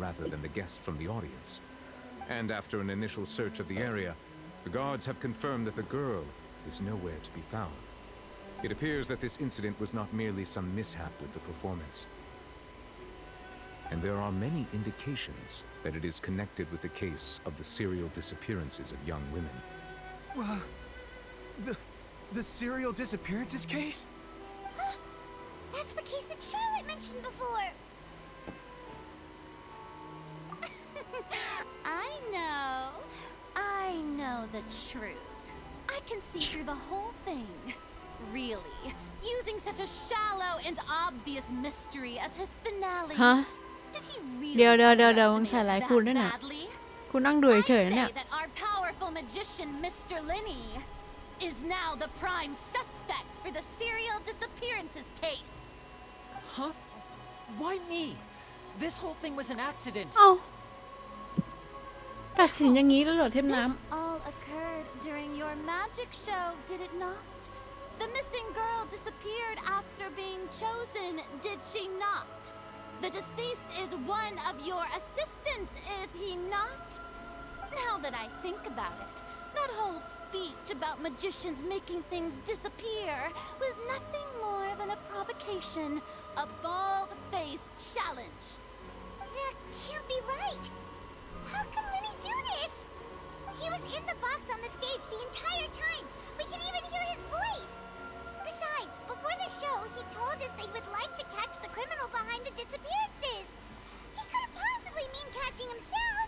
rather than the guest from the audience. And after an initial search of the area, the guards have confirmed that the girl is nowhere to be found. It appears that this incident was not merely some mishap with the performance. And there are many indications that it is connected with the case of the serial disappearances of young women. The serial disappearances case? That's the case that Charlotte mentioned before. I know the truth. I can see through the whole thing. Really, using such a shallow and obvious mystery as his finale. ฮะ Did he really เดี๋ยวมึง underestimate ใส่ us ร้าย that คุณด้วยนะ badly? คุณนั่งดู I เฉยๆเนี่ย say that our powerful magician, Mr. Linney, is now the prime suspect for the serial disappearances case. Huh? Why me? This whole thing was an accident. เอ้าตัดสินอย่างนี้แล้วเหรอเทพน้ This all occurred during your magic show, did it not? The missing girl disappeared after being chosen, did she not? The deceased is one of your assistants, is he not? Now that I think about it, that whole speech about magicians making things disappear was nothing more than a provocation, a bald-faced challenge. That can't be right. How can Linny do this? He was in the box on the stage the entire time. We can even hear his voice. Besides, before the show, he told us that he would like to catch the criminal behind the disappearances. He couldn't possibly mean catching himself.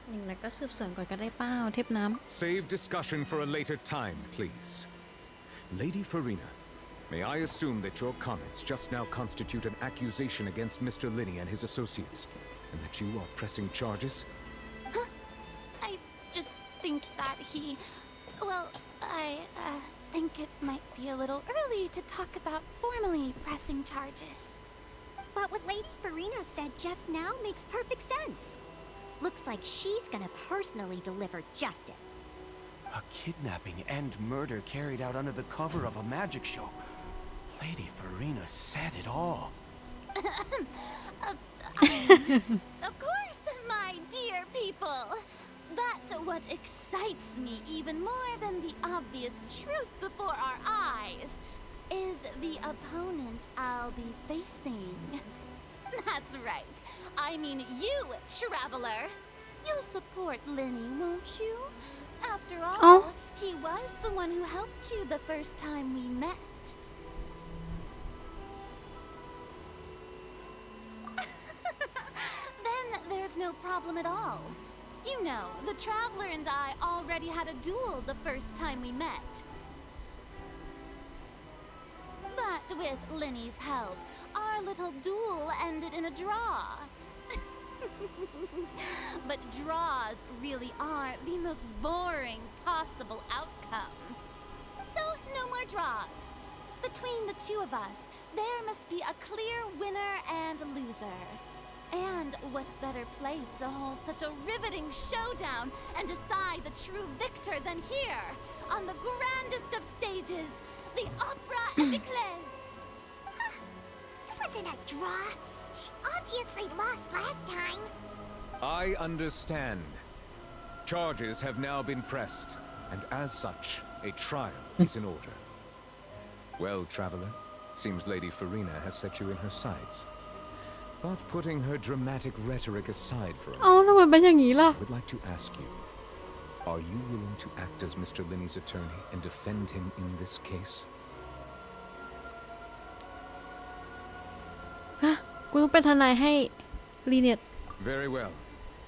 ำอย่างไรก็สืบสวนก่อนก็ได้เป้าเทพน้ Save discussion for a later time, please. Lady Farina, may I assume that your comments just now constitute an accusation against Mr. Linney and his associates, and that you are pressing charges? I just think that well, I think it might be a little early to talk about formally pressing charges. But what Lady Farina said just now makes perfect sense. Looks like she's gonna personally deliver justice. A kidnapping and murder carried out under the cover of a magic show. Lady Farina said it all. Of course, my dear people. But what excites me even more than the obvious truth before our eyes is the opponent I'll be facing. That's right. I mean you, Traveler. You'll support Linny, won't you? After all, he was the one who helped you the first time we met. Then there's no problem at all. You know, the Traveler and I already had a duel the first time we met. But with Linny's help, our little duel ended in a draw. But draws really are the most boring possible outcome. So, no more draws. Between the two of us, there must be a clear winner and loser. And what better place to hold such a riveting showdown and decide the true victor than here, on the grandest of stages, the Opera Epiclese. It wasn't a draw. She obviously lost last time. I understand. Charges have now been pressed, and as such, a trial is in order. Well, Traveler, Seems Lady Farina has set you in her sights. But putting her dramatic rhetoric aside for a เอ้าทำไมเป็นอย่างนี้ล่ะ I would like to ask you, are you willing to act as Mr. Linney's attorney and defend him in this case? ฮะกูต้องเป็นทนายให้ลีเนียต Very well.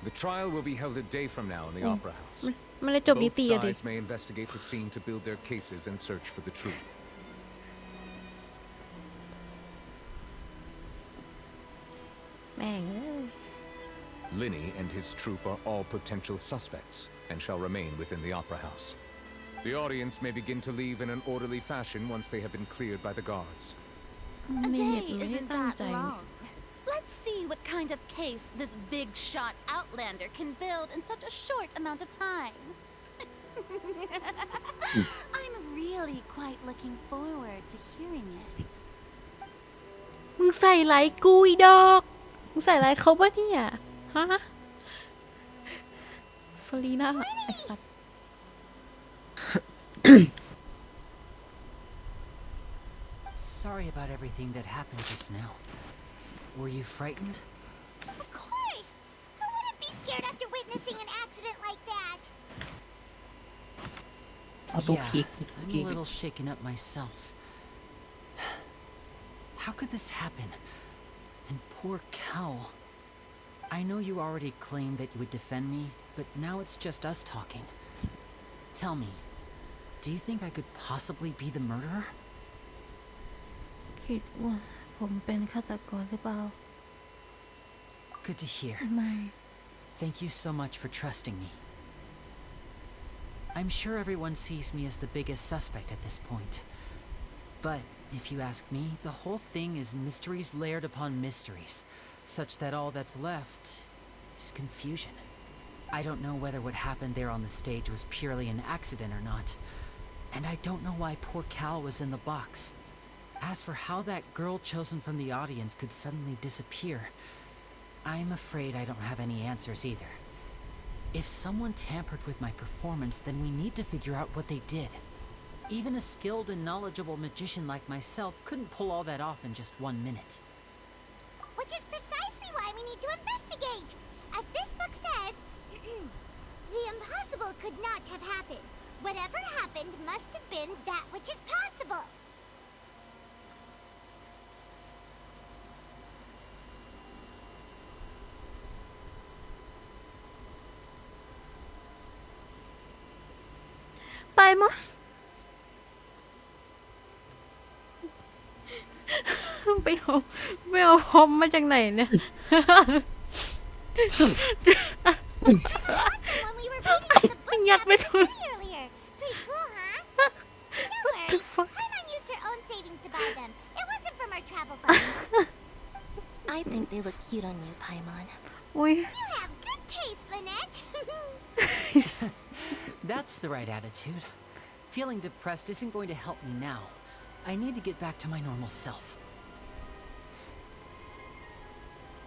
The trial will be held a day from now in the Opera House. มันเลยจบนิ Both ติอะดิ sides may investigate the scene to build their cases and search for the truth. แม่งเอ้ย Linney and his troupe are all potential suspects and shall remain within the Opera House. The audience may begin to leave in an orderly fashion once they have been cleared by the guards. A ลีเนี day ยตไม่ได้ isn't ตั้ง that ใจ long. Let's see what kind of case this big shot outlander can build in such a short amount of time. I'm really quite looking forward to hearing it. มึงใส่ไลค์กูอีดอก มึงใส่ไลค์เขาปะเนี่ยฮะฟรีน่าไอ้สัตว์ Sorry about everything that happened just now. Were you frightened? Of course! Who wouldn't be scared after witnessing an accident like that? เอาตัว Yeah, คลิก I'm a little shaken up myself. How could this happen? And poor Cal. I know you already claimed that you would defend me, but now it's just us talking. Tell me, do you think I could possibly be the murderer? คิดว่าผมเป็นฆาตกรหรือเปล่า Good to hear. ไม่ Thank you so much for trusting me. I'm sure everyone sees me as the biggest suspect at this point. But if you ask me, the whole thing is mysteries layered upon mysteries, such that all that's left is confusion. I don't know whether what happened there on the stage was purely an accident or not. And I don't know why poor Cal was in the box. As for how that girl chosen from the audience could suddenly disappear, I'm afraid I don't have any answers either. If someone tampered with my performance, then we need to figure out what they did. Even a skilled and knowledgeable magician like myself couldn't pull all that off in just 1 minute. Which is precisely why we need to investigate! As this book says, the impossible could not have happened. Whatever happened must have been that which is possible. ไปมั้งไปเอาพร้อมมาจากไหนเนี่ย When we were reading in the book อยากไป chapter ดู earlier. Pretty cool, huh? Don't worry. Paimon used her own savings to buy them. It wasn't from our travel funds. I think they look cute on you, Paimon. อุ้ย You have good taste, Lynette. That's the right attitude. Feeling depressed isn't going to help me now. I need to get back to my normal self.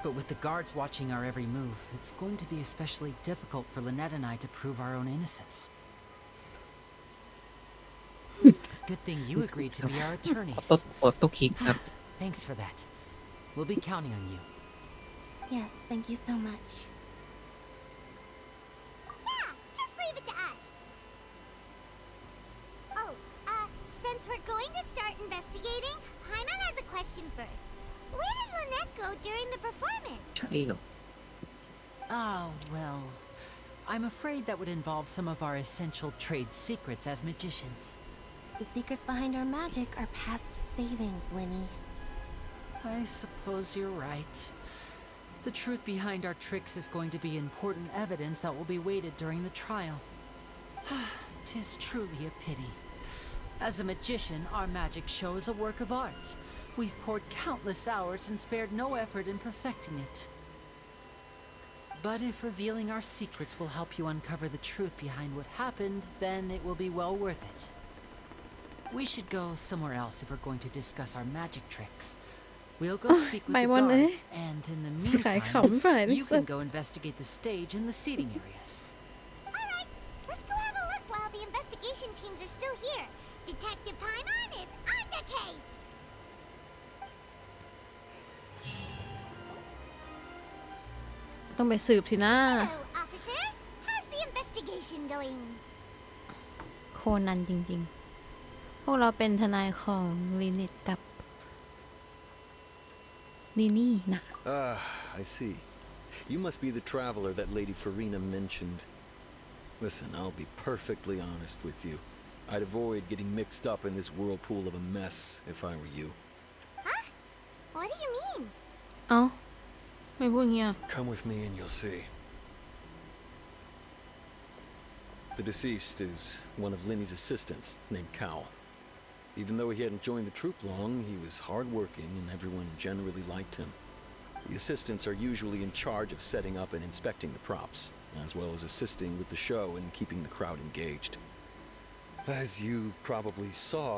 But with the guards watching our every move, it's going to be especially difficult for Lynette and I to prove our own innocence. Good thing you agreed to be our attorneys. ตัวคลิกครับ Thanks for that. We'll be counting on you. Yes, thank you so much. Yeah, just leave it to us. Oh, since we're going to start investigating, Paimon has a question first. Where did Lynette go during the performance? ใช่เหรอ Ah, well, I'm afraid that would involve some of our essential trade secrets as magicians. The secrets behind our magic are past saving, Linny. I suppose you're right. The truth behind our tricks is going to be important evidence that will be weighted during the trial. 'Tis truly a pity. As a magician, our magic show is a work of art. We've poured countless hours and spared no effort in perfecting it. But if revealing our secrets will help you uncover the truth behind what happened, then it will be well worth it. We should go somewhere else if we're going to discuss our magic tricks. We'll go speak with the guards, and in the meantime, you can go investigate the stage and the seating areas. Alright, let's go have a look while the investigation teams are still here. Detective Paimon is on the case! ต้องไปสืบสินะ Hello, officer. How's the investigation going? โคนันจริงๆ พวกเราเป็นทนายของลินิตกับนีนี่นะ Ah, I see. You must be the traveler that Lady Farina mentioned. Listen, I'll be perfectly honest with you. I'd avoid getting mixed up in this whirlpool of a mess if I were you. Huh? What do you mean? เอ้าไม่พูดเงี้ย Come with me and you'll see. The deceased is one of Linny's assistants named Cal. Even though he hadn't joined the troop long, he was hardworking and everyone generally liked him. The assistants are usually in charge of setting up and inspecting the props, as well as assisting with the show and keeping the crowd engaged. As you probably saw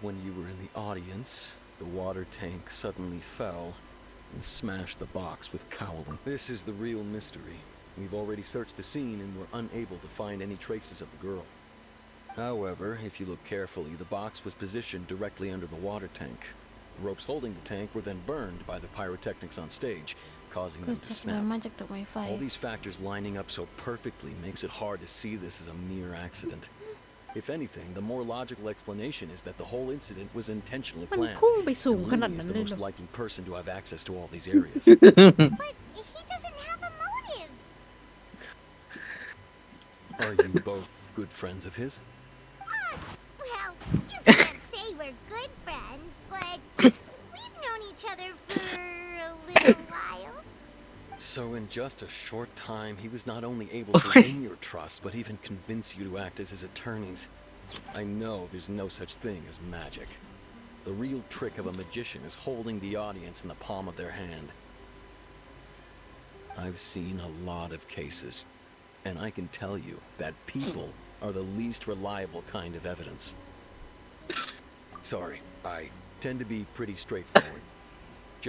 when you were in the audience, the water tank suddenly fell and smashed the box with cowling. This is the real mystery. We've already searched the scene and were unable to find any traces of the girl. However, if you look carefully, the box was positioned directly under the water tank. The ropes holding the tank were then burned by the pyrotechnics on stage, causing them to snap. All these factors lining up so perfectly makes it hard to see this as a mere accident. If anything, the more logical explanation is that the whole incident was intentionally planned. And Lily is the most likely person to have access to all these areas. But he doesn't have a motive. Are you both good friends of his? Well, you can't say we're good friends, but we've known each other for a little while. So in just a short time, he was not only able to win your trust, but even convince you to act as his attorneys. I know there's no such thing as magic. The real trick of a magician is holding the audience in the palm of their hand. I've seen a lot of cases, and I can tell you that people are the least reliable kind of evidence. Sorry, I tend to be pretty straightforward.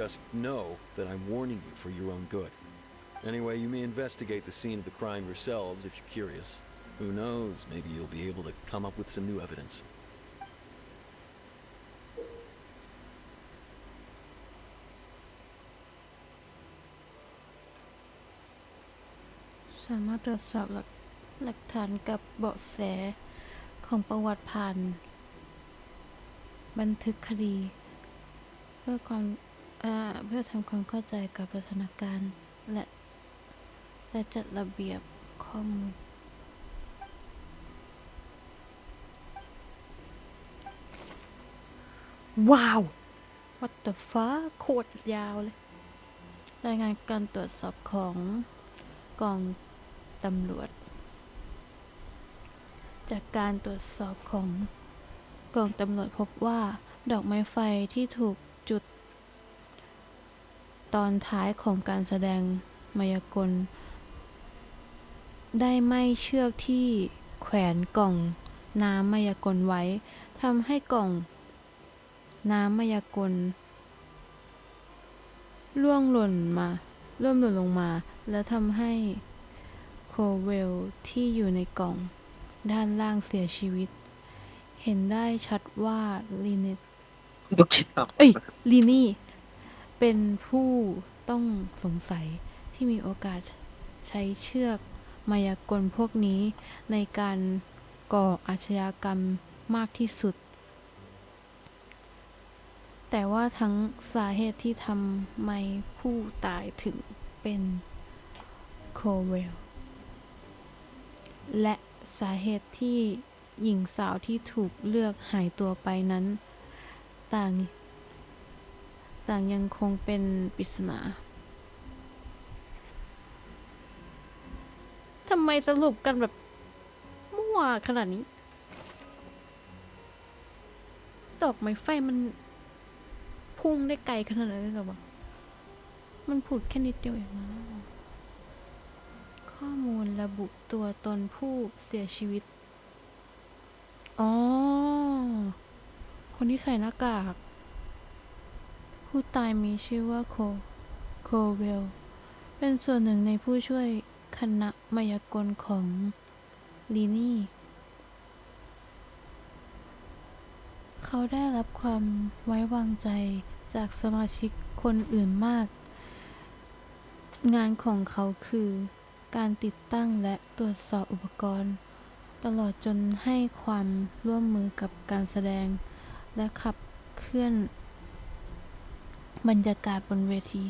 Just know that I'm warning you for your own good. Anyway, you may investigate the scene of the crime yourselves if you're curious. Who knows, maybe you'll be able to come up with some new evidence. สามารถตรวจสอบหลักฐานกับเบาะแสของประวัติผ่านบันทึกคดี เพื่อทำความเข้าใจกับสถานการณ์และจัดระเบียบข้อมูลว้าว what the fuck โคตรยาวเลยรายงานการตรวจสอบของกองตำรวจจากการตรวจสอบของกองตำรวจพบว่าดอกไม้ไฟที่ถูกจุดตอนท้ายของการแสดงมายากลได้ไหม้เชือกที่แขวนกล่องน้ำมายากลไว้ทำให้กล่องน้ำมายากลร่วงหล่นลงมาและทำให้โคเวลที่อยู่ในกล่องด้านล่างเสียชีวิตเห็นได้ชัดว่าลีนี่เป็นผู้ต้องสงสัยที่มีโอกาสใช้เชือกมายากลพวกนี้ในการก่ออาชญากรรมมากที่สุดแต่ว่าทั้งสาเหตุที่ทำไมผู้ตายถึงเป็นโคเวลและสาเหตุที่หญิงสาวที่ถูกเลือกหายตัวไปนั้นต่างยังคงเป็นปริศนาทำไมสรุปกันแบบมั่วขนาดนี้ดอกไม้ไฟมันพุ่งได้ไกลขนาดนั้นเลยเหรอวะมันผุดแค่นิดเดียวเองนะข้อมูลระบุตัวตนผู้เสียชีวิตอ๋อคนที่ใส่หน้ากากผู้ตายมีชื่อว่าโคเวลเป็นส่วนหนึ่งในผู้ช่วยคณะมายากลของลีนี่เขาได้รับความไว้วางใจจากสมาชิกคนอื่นมาก งานของเขาคือการติดตั้งและตรวจสอบอุปกรณ์ตลอดจนให้ความร่วมมือกับการแสดงและขับเคลื่อนบรรยากาศบนเวที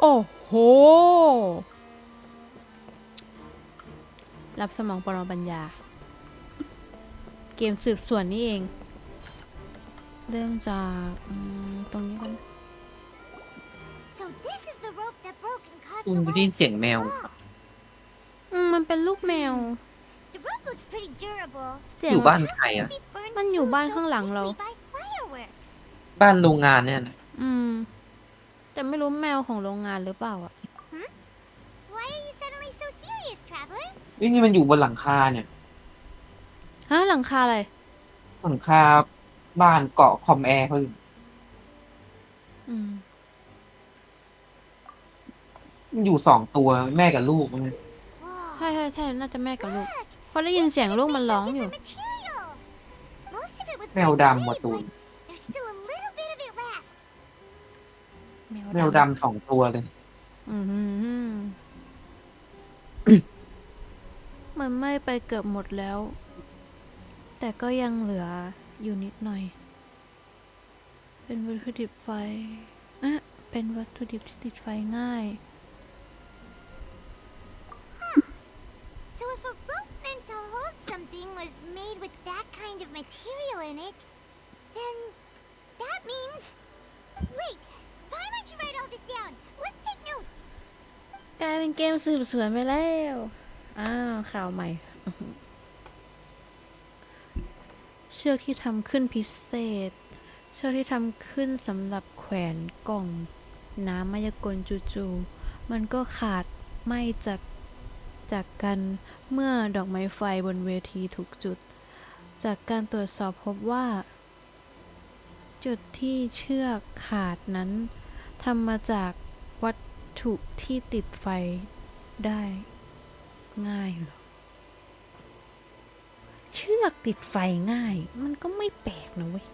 โอ้โหรับสมองปรปัญญาเกมสืบสวนนี่เองเริ่มจากตรงนี้กัน So this is the rope that broke and caused คุณ the ได้ยิน walls เสียง to แมว fall. มันเป็นลูกแมว The rope looks pretty durable. เสีย อง ยู่บ้านใคร How อ่ะ can it be burned มันอยู่ through บ้าน so ข้างหลังเรา quickly by fireworks? บ้านโรงงานเนี่ยนะ แต่ไม่รู้แมวของโรงงานหรือเปล่าอ่ะ Why are you suddenly so serious, traveler? นี่มันอยู่บนหลังคาเนี่ย ฮะหลังคาอะไร หลังคาบ้านเกาะคอมแอร์เขาอยู่มันอยู่2 ตัวแม่กับลูกมัน ใช่น่าจะแม่กับลูกเพราะได้ยินเสียงลูกมันร้องอยู่ Most of it was แมว burned ดำ away, ว่ะตูน but there's still a little bit of it left. แมวดำ2 ตัวเลย มันไหม้ไปเกือบหมดแล้ว แต่ก็ยังเหลืออยู่นิดหน่อย เป็นวัตถุดิบไฟเป็นวัตถุดิบที่ติดไฟง่าย So if a rope meant to hold something was made with that kind of material in it, then that means... Wait, why don't you write all this down? Let's take notes. กลายเป็นเกมสืบสวนไปแล้วข่าวใหม่ เชือกที่ทำขึ้นพิเศษ เชือกที่ทำขึ้นสำหรับแขวนกล่องน้ำมายากลจู่ๆมันก็ขาดไหม้จากกันเมื่อดอกไม้ไฟบนเวทีถูกจุด จากการตรวจสอบพบว่า จุดที่เชือกขาดนั้นทำมาจากวัตถุที่ติดไฟได้ง่ายเหรอ เชือกติดไฟง่ายมันก็ไม่แปลกนะเว้ย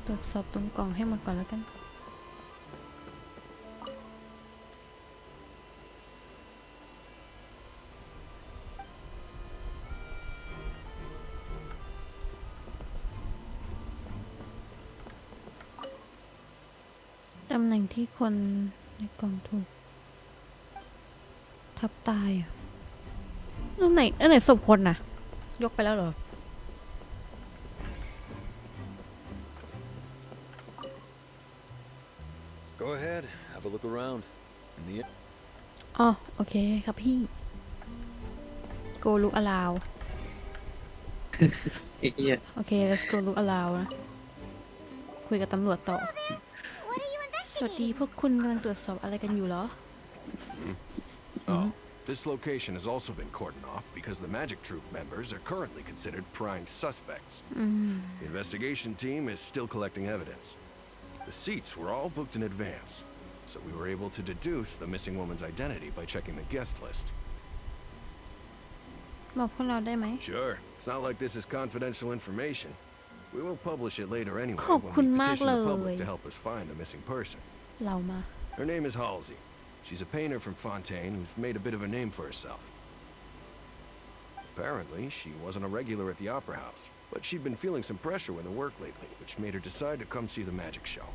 ตรวจสอบตรงกล่องให้หมดก่อนแล้วกันตำแหน่งที่คนในกล่องถูกทับตายอ่ะอันไหนศพคนน่ะยกไปแล้วเหรอ Go ahead, have a look around. In the อ๋อโอเคครับพี่ go look around โอเค let's go look around นะคุยกับตำรวจต่อ สวัสดีพวกคุณกำลังตรวจสอบอะไรกันอยู่เหรอ Oh, this location has also been cordoned off because the magic troupe members are currently considered prime suspects. The investigation team is still collecting evidence. The seats were all booked in advance, so we were able to deduce the missing woman's identity by checking the guest list. บอกพวกเราได้ไหม Sure, it's not like this is confidential information. We will publish it later anyway ขอบ when คุณ we มาก petition เล the ย public to help us find the missing person. เรามา Her name is Halsey. She's a painter from Fontaine who's made a bit of a name for herself. Apparently, she wasn't a regular at the Opera House, but she'd been feeling some pressure with her work lately, which made her decide to come see the magic show.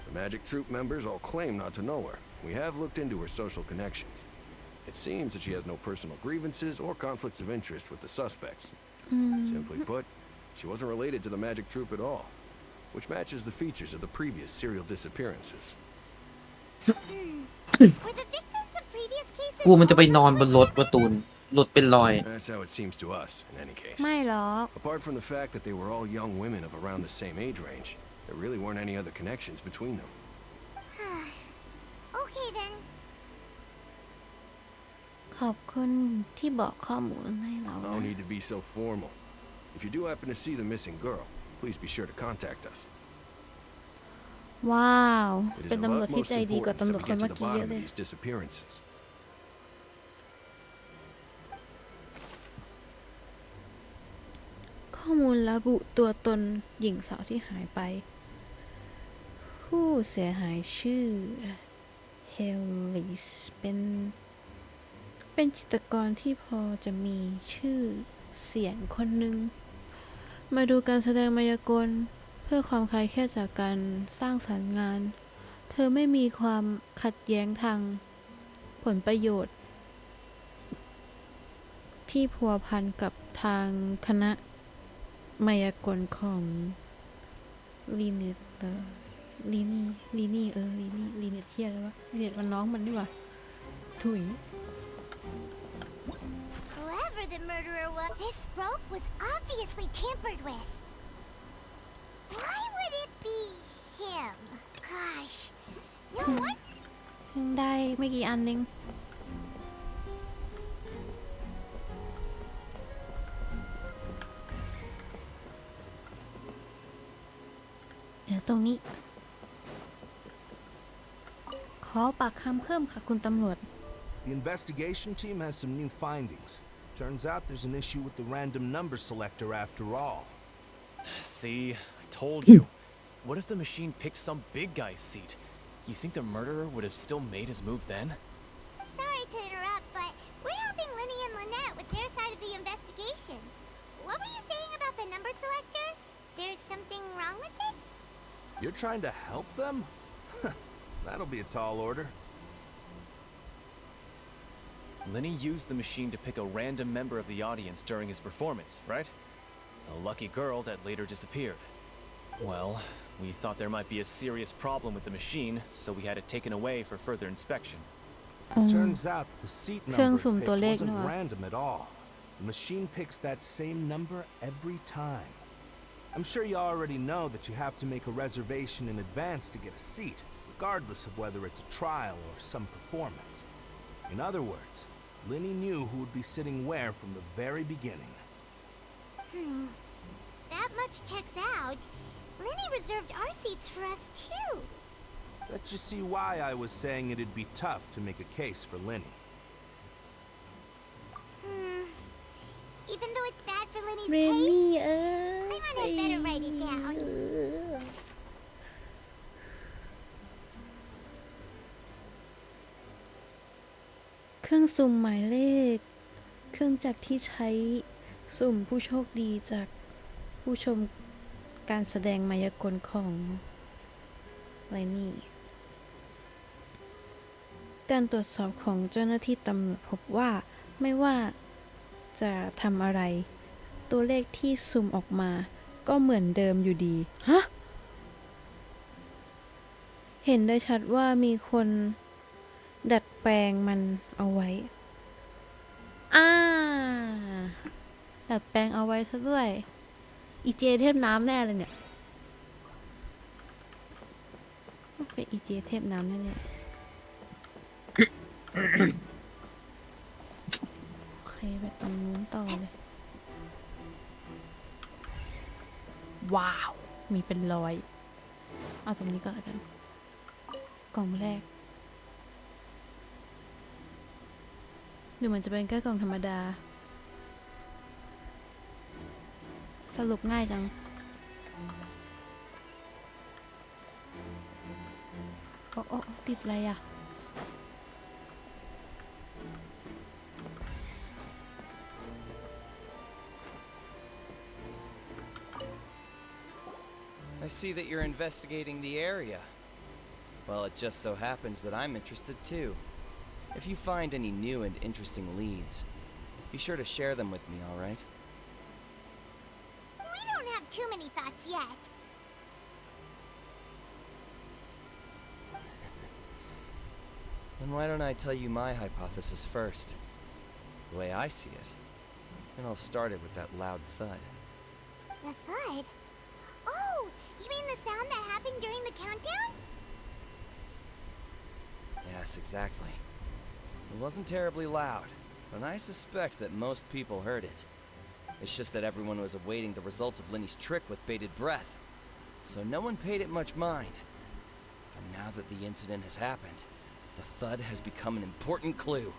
The magic troupe members all claim not to know her. We have looked into her social connections. It seems that she has no personal grievances or conflicts of interest with the suspects. Simply put, she wasn't related to the magic troupe at all, which matches the features of the previous serial disappearances. Were the victims of previous cases กูมันจะไปนอน also บนรถประตูนรถเป็นรอย That's how it seems to us, in any case. ไม่หรอก Apart from the fact that they were all young women of around the same age range, there really weren't any other connections between them. Okay then. ขอบคุณที่บอกข้อมูลให้เรา No นะ need to be so formal. If you do happen to see the missing girl, please be sure to contact us. ว้าว It เป็น is of ตำรวจที่ utmost ใจดีกว่า importance ตำรวจ that we คน get เมื่ to อ the กี้เย bottom อะ of เลย these disappearances. ข้อมูลระบุตัวตนหญิงสาวที่หายไป ผู้เสียหายชื่อเฮลิสเป็นจิตรกรที่พอจะมีชื่อเสียงคนหนึ่งมาดูการแสดงมายากลเพื่อความคลายเครียดจากการสร้างสรรค์งาน เธอไม่มีความขัดแย้งทางผลประโยชน์ ที่พัวพันกับทางคณะมายากลของลีเนตลีนี่ลีเนตเทียอะไรวะลีเนตมันน้องมันนี่หว่าถุย Whoever the murderer was, this rope was obviously tampered with. Why would it be him? Gosh, no one. เพิ่งได้ไม่กี่อันเองเดี๋ยวตรงนี้ ขอปากคำเพิ่มค่ะคุณตำรวจ The investigation team has some new findings. Turns out there's an issue with the random number selector after all. See, I told you. What if the machine picked some big guy's seat? You think the murderer would have still made his move then? Sorry to interrupt, but we're helping Linny and Lynette with their side of the investigation. What were you saying about the number selector? There's something wrong with it? You're trying to help them? That'll be a tall order. Linny used the machine to pick a random member of the audience during his performance, right? The lucky girl that later disappeared. Well, we thought there might be a serious problem with the machine, so we had it taken away for further inspection. Turns out that the seat เครื่อง number สุ่ม it ตัว picked เลข wasn't นี่หว่า random at all. The machine picks that same number every time. I'm sure you already know that you have to make a reservation in advance to get a seat, regardless of whether it's a trial or some performance. In other words, Linny knew who would be sitting where from the very beginning. That much checks out. Linny reserved our seats for us too. That you see why I was saying it'd be tough to make a case for Linny. Even though it's bad for Linny's เรน case, นี่ Paimon had better write it down. เครื่องสุ่มหมายเลข เครื่องจักรที่ใช้สุ่มผู้โชคดีจากผู้ชมการแสดงมายากลของไรนี่ การตรวจสอบของเจ้าหน้าที่ตำรวจพบว่าไม่ว่าจะทำอะไร ตัวเลขที่สุ่มออกมาก็เหมือนเดิมอยู่ดี ฮะ เห็นได้ชัดว่ามีคนดัดแปลงมันเอาไว้ ดัดแปลงเอาไว้ซะด้วย อีเจเทพน้ำแน่เลยเนี่ยเป็นอีเจเทพน้ำแน่เลยโอเคไปตรงนู้นต่อเลย ว้าว มีเป็นร้อย เอาตรงนี้ก่อนแล้วกัน กล่องแรกหรือมันจะเป็นแค่กล่องธรรมดา สรุปง่ายจัง โอ้ติดอะไรอ่ะ I see that you're investigating the area. Well, it just so happens that I'm interested too. If you find any new and interesting leads, be sure to share them with me, all right? We don't have too many thoughts yet. Then why don't I tell you my hypothesis first? The way I see it. And I'll start it with that loud thud. The thud? Oh, you mean the sound that happened during the countdown? Yes, exactly. It wasn't terribly loud, but I suspect that most people heard it. It's just that everyone was awaiting the results of Linny's trick with bated breath, so no one paid it much mind. Now that the incident has happened, the thud has become an important clue.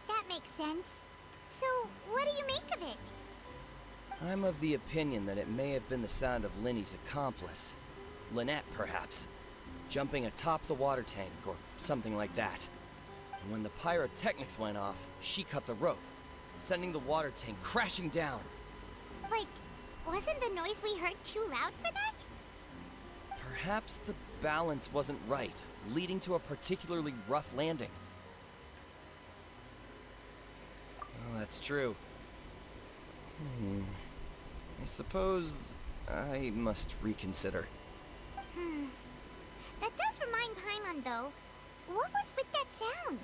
That makes sense. So, what do you make of it? I'm of the opinion that it may have been the sound of Linny's accomplice. Lynette, perhaps. Jumping atop the water tank, or something like that. And when the pyrotechnics went off, she cut the rope, sending the water tank crashing down. Wait, wasn't the noise we heard too loud for that? Perhaps the balance wasn't right, leading to a particularly rough landing. Oh, that's true. I suppose I must reconsider. That does remind Paimon, though. What was with that sound?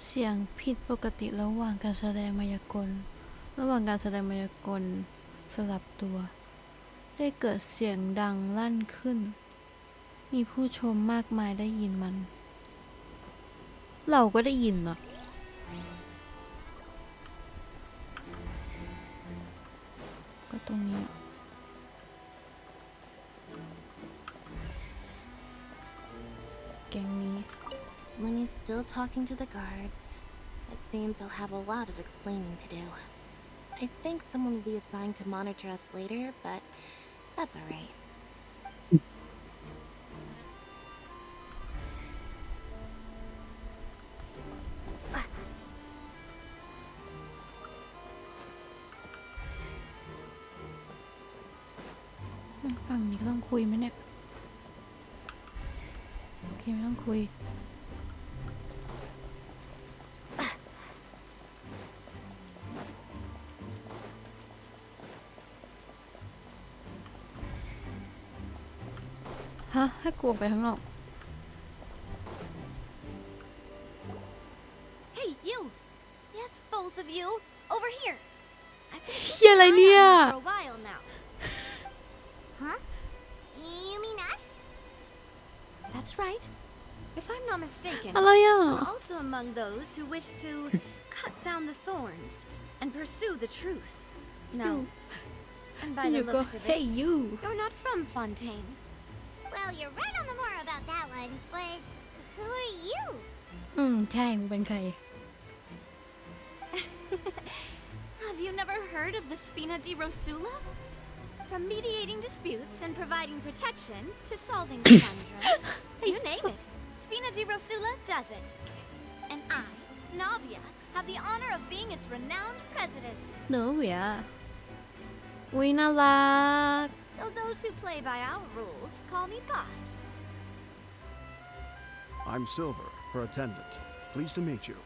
เสียงผิดปกติระหว่างการแสดงมายากลสลับตัว ได้เกิดเสียงดังลั่นขึ้น มีผู้ชมมากมายได้ยินมัน เราก็ได้ยินนะก็ตรงนี้ แกงนี้ Lenny's still talking to the guards. It seems he'll have a lot of explaining to do. I think someone will be assigned to monitor us later, but that's alright. ฝั่งนี้ก็ต้องคุยไหมเนี่ย โอเคไม่ต้องคุย ฮะ ให้กูออกไปข้างนอก Hey, you! Yes, both of you! Over here! I've been เหี้ยอะไรเนี่ย for a while now. Huh? You mean us? That's right. If I'm not mistaken, อะไรอ่ะ we're also among those who wish to cut down the thorns and pursue the truth. No. And by the You go, looks of hey, it, you. you're not from Fontaine. Well, you're right on the moor about that one, but who are you? ใช่มึงเป็นใคร Have you never heard of the Spina di Rosula? From mediating disputes and providing protection to solving conundrums, you name it, Spina di Rosula does it. And I, Navia, have the honor of being its renowned president. หนูเหรออุ๊ยน่ารัก Though those who play by our rules call me boss. I'm Silver, her attendant. Pleased to meet you.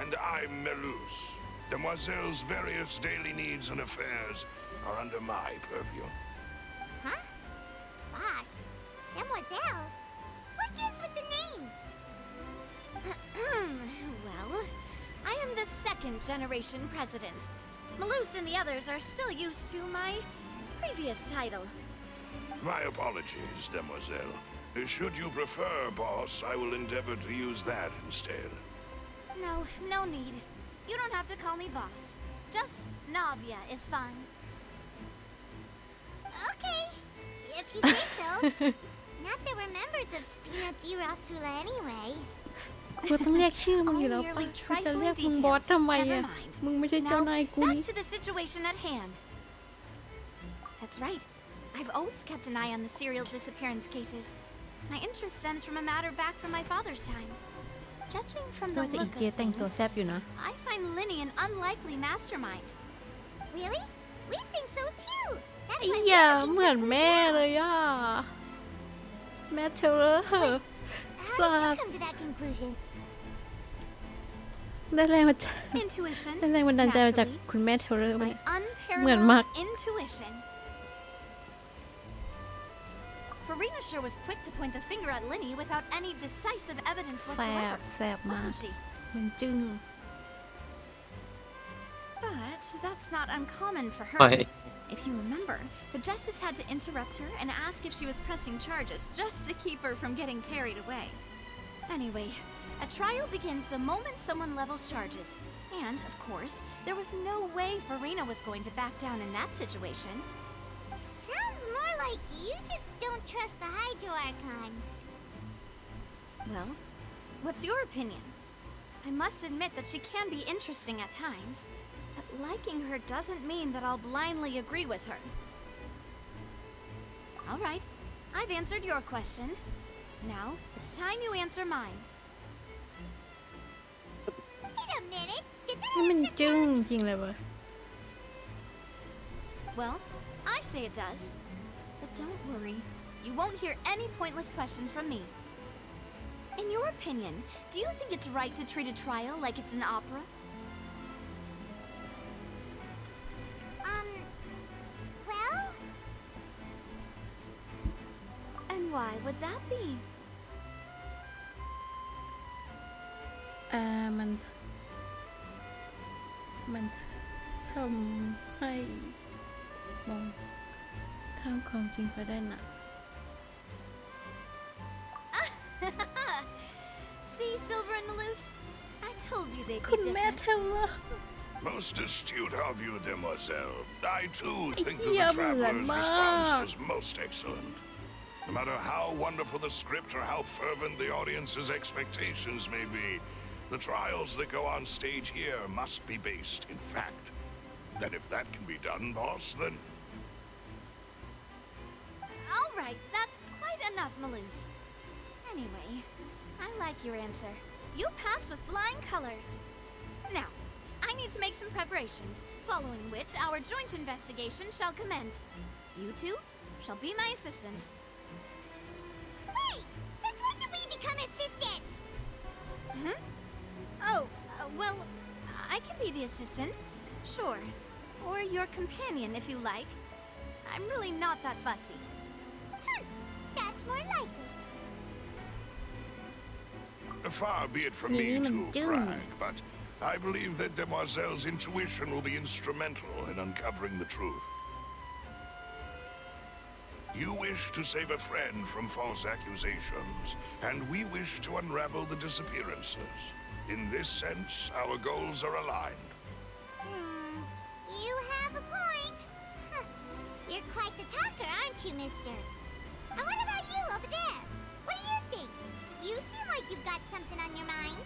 And I'm Melus. Demoiselle's various daily needs and affairs are under my purview. Huh? Boss? Demoiselle? What gives with the names? Well, I am the second generation president. Malus and the others are still used to my previous title. My apologies, Demoiselle. Should you prefer, boss, I will endeavor to use that instead. No need. You don't have to call me boss. Just Navia is fine. Okay, if you say so. Not that we're members of Spina di Rosula anyway. กูต้องเรียกชื่อมึงอยู่แล้วปะกูจะเรียกมึงบอสทำไมอ่ะ มึงไม่ใช่เจ้านายกู Back นี่ to the situation at hand. That's right. I've always kept an eye on the serial disappearance cases. My interest stems from a matter back from my father's time. Judging from the ว่าแต่อี look เจ of แต่งตัว things, แซบอยู่นะ I find Linny an unlikely mastermind. Really? We think so too. ไอ้เหี้ยเหมือนแม่เลยอ่ะ แม่เทเลอร์ How สั did you ส come to that conclusion? ได้แรงมาจาก Intuition. ได้แรงบันดาลใจมาจาก naturally. คุณแม่เทเลอร์ปะ My เนี่ย เหมือนมาก unparalleled intuition. Verena sure was quick to point the finger at Linny without any decisive evidence แซ whatsoever. บแซบมาก Wasn't she? มันจึ้ง But that's not uncommon for her. ไป If you remember, the justice had to interrupt her and ask if she was pressing charges just to keep her from getting carried away. Anyway, a trial begins the moment someone levels charges. And, of course, there was no way Verena was going to back down in that situation. More like you just don't trust the Hydro Archon. Well, what's your opinion? I must admit that she can be interesting at times, but liking her doesn't mean that I'll blindly agree with her. All right, I've answered your question. Now, it's time you answer mine. Wait a minute. Did นี่มัน that จึ้งจริงเลยวะ Well, I say it does. But don't worry, you won't hear any pointless questions from me. In your opinion, do you think it's right to treat a trial like it's an opera? Well? And why would that be? มันทำให้มองข้ามความจริงไปได้นะ See, Silver and Malus? I told you they'd be คุณแม่ different. เธอว่า Most astute of you, demoiselle. I too think that Yeah, the traveler's man. response was most excellent. No matter how wonderful the script or how fervent the audience's expectations may be, the trials that go on stage here must be based in fact. And if that can be done, boss, then... All right, that's quite enough, Malus. Anyway, I like your answer. You passed with flying colors. Now, I need to make some preparations, following which our joint investigation shall commence. You two shall be my assistants. Wait! Since when did we become assistants? Hmm? Oh, well, I can be the assistant. Sure. Or your companion, if you like. I'm really not that fussy. That's more like it. Far be it from me to brag, but I believe that Demoiselle's intuition will be instrumental in uncovering the truth. You wish to save a friend from false accusations, and we wish to unravel the disappearances. In this sense, our goals are aligned. You have a point. You're quite the talker, aren't you, mister? And what about you over there? What do you think? You seem like you've got something on your mind.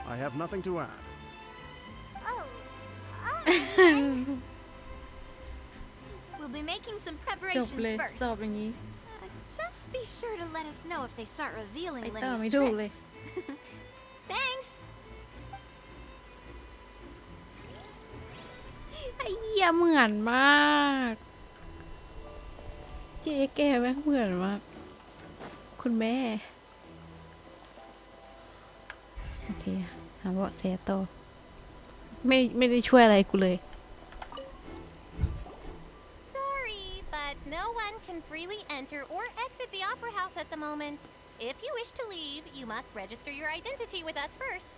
I have nothing to add. Oh, alright then. We'll be making some จบ preparations เลย first. ตอบอย่างนี้ Just be sure to let us know if they start revealing ไอ้ตอบไม่ Lenny's ถูกเลย tricks. Thanks. ไอ้เหี้ยเหมือนมากเจ๊แกแม่งเหมือนมาก คุณแม่ โอเคหาเบาะแสต่อไม่ได้ช่วยอะไรกูเลย Sorry, but no one can freely enter or exit the Opera House at the moment. If you wish to leave, you must register your identity with us first.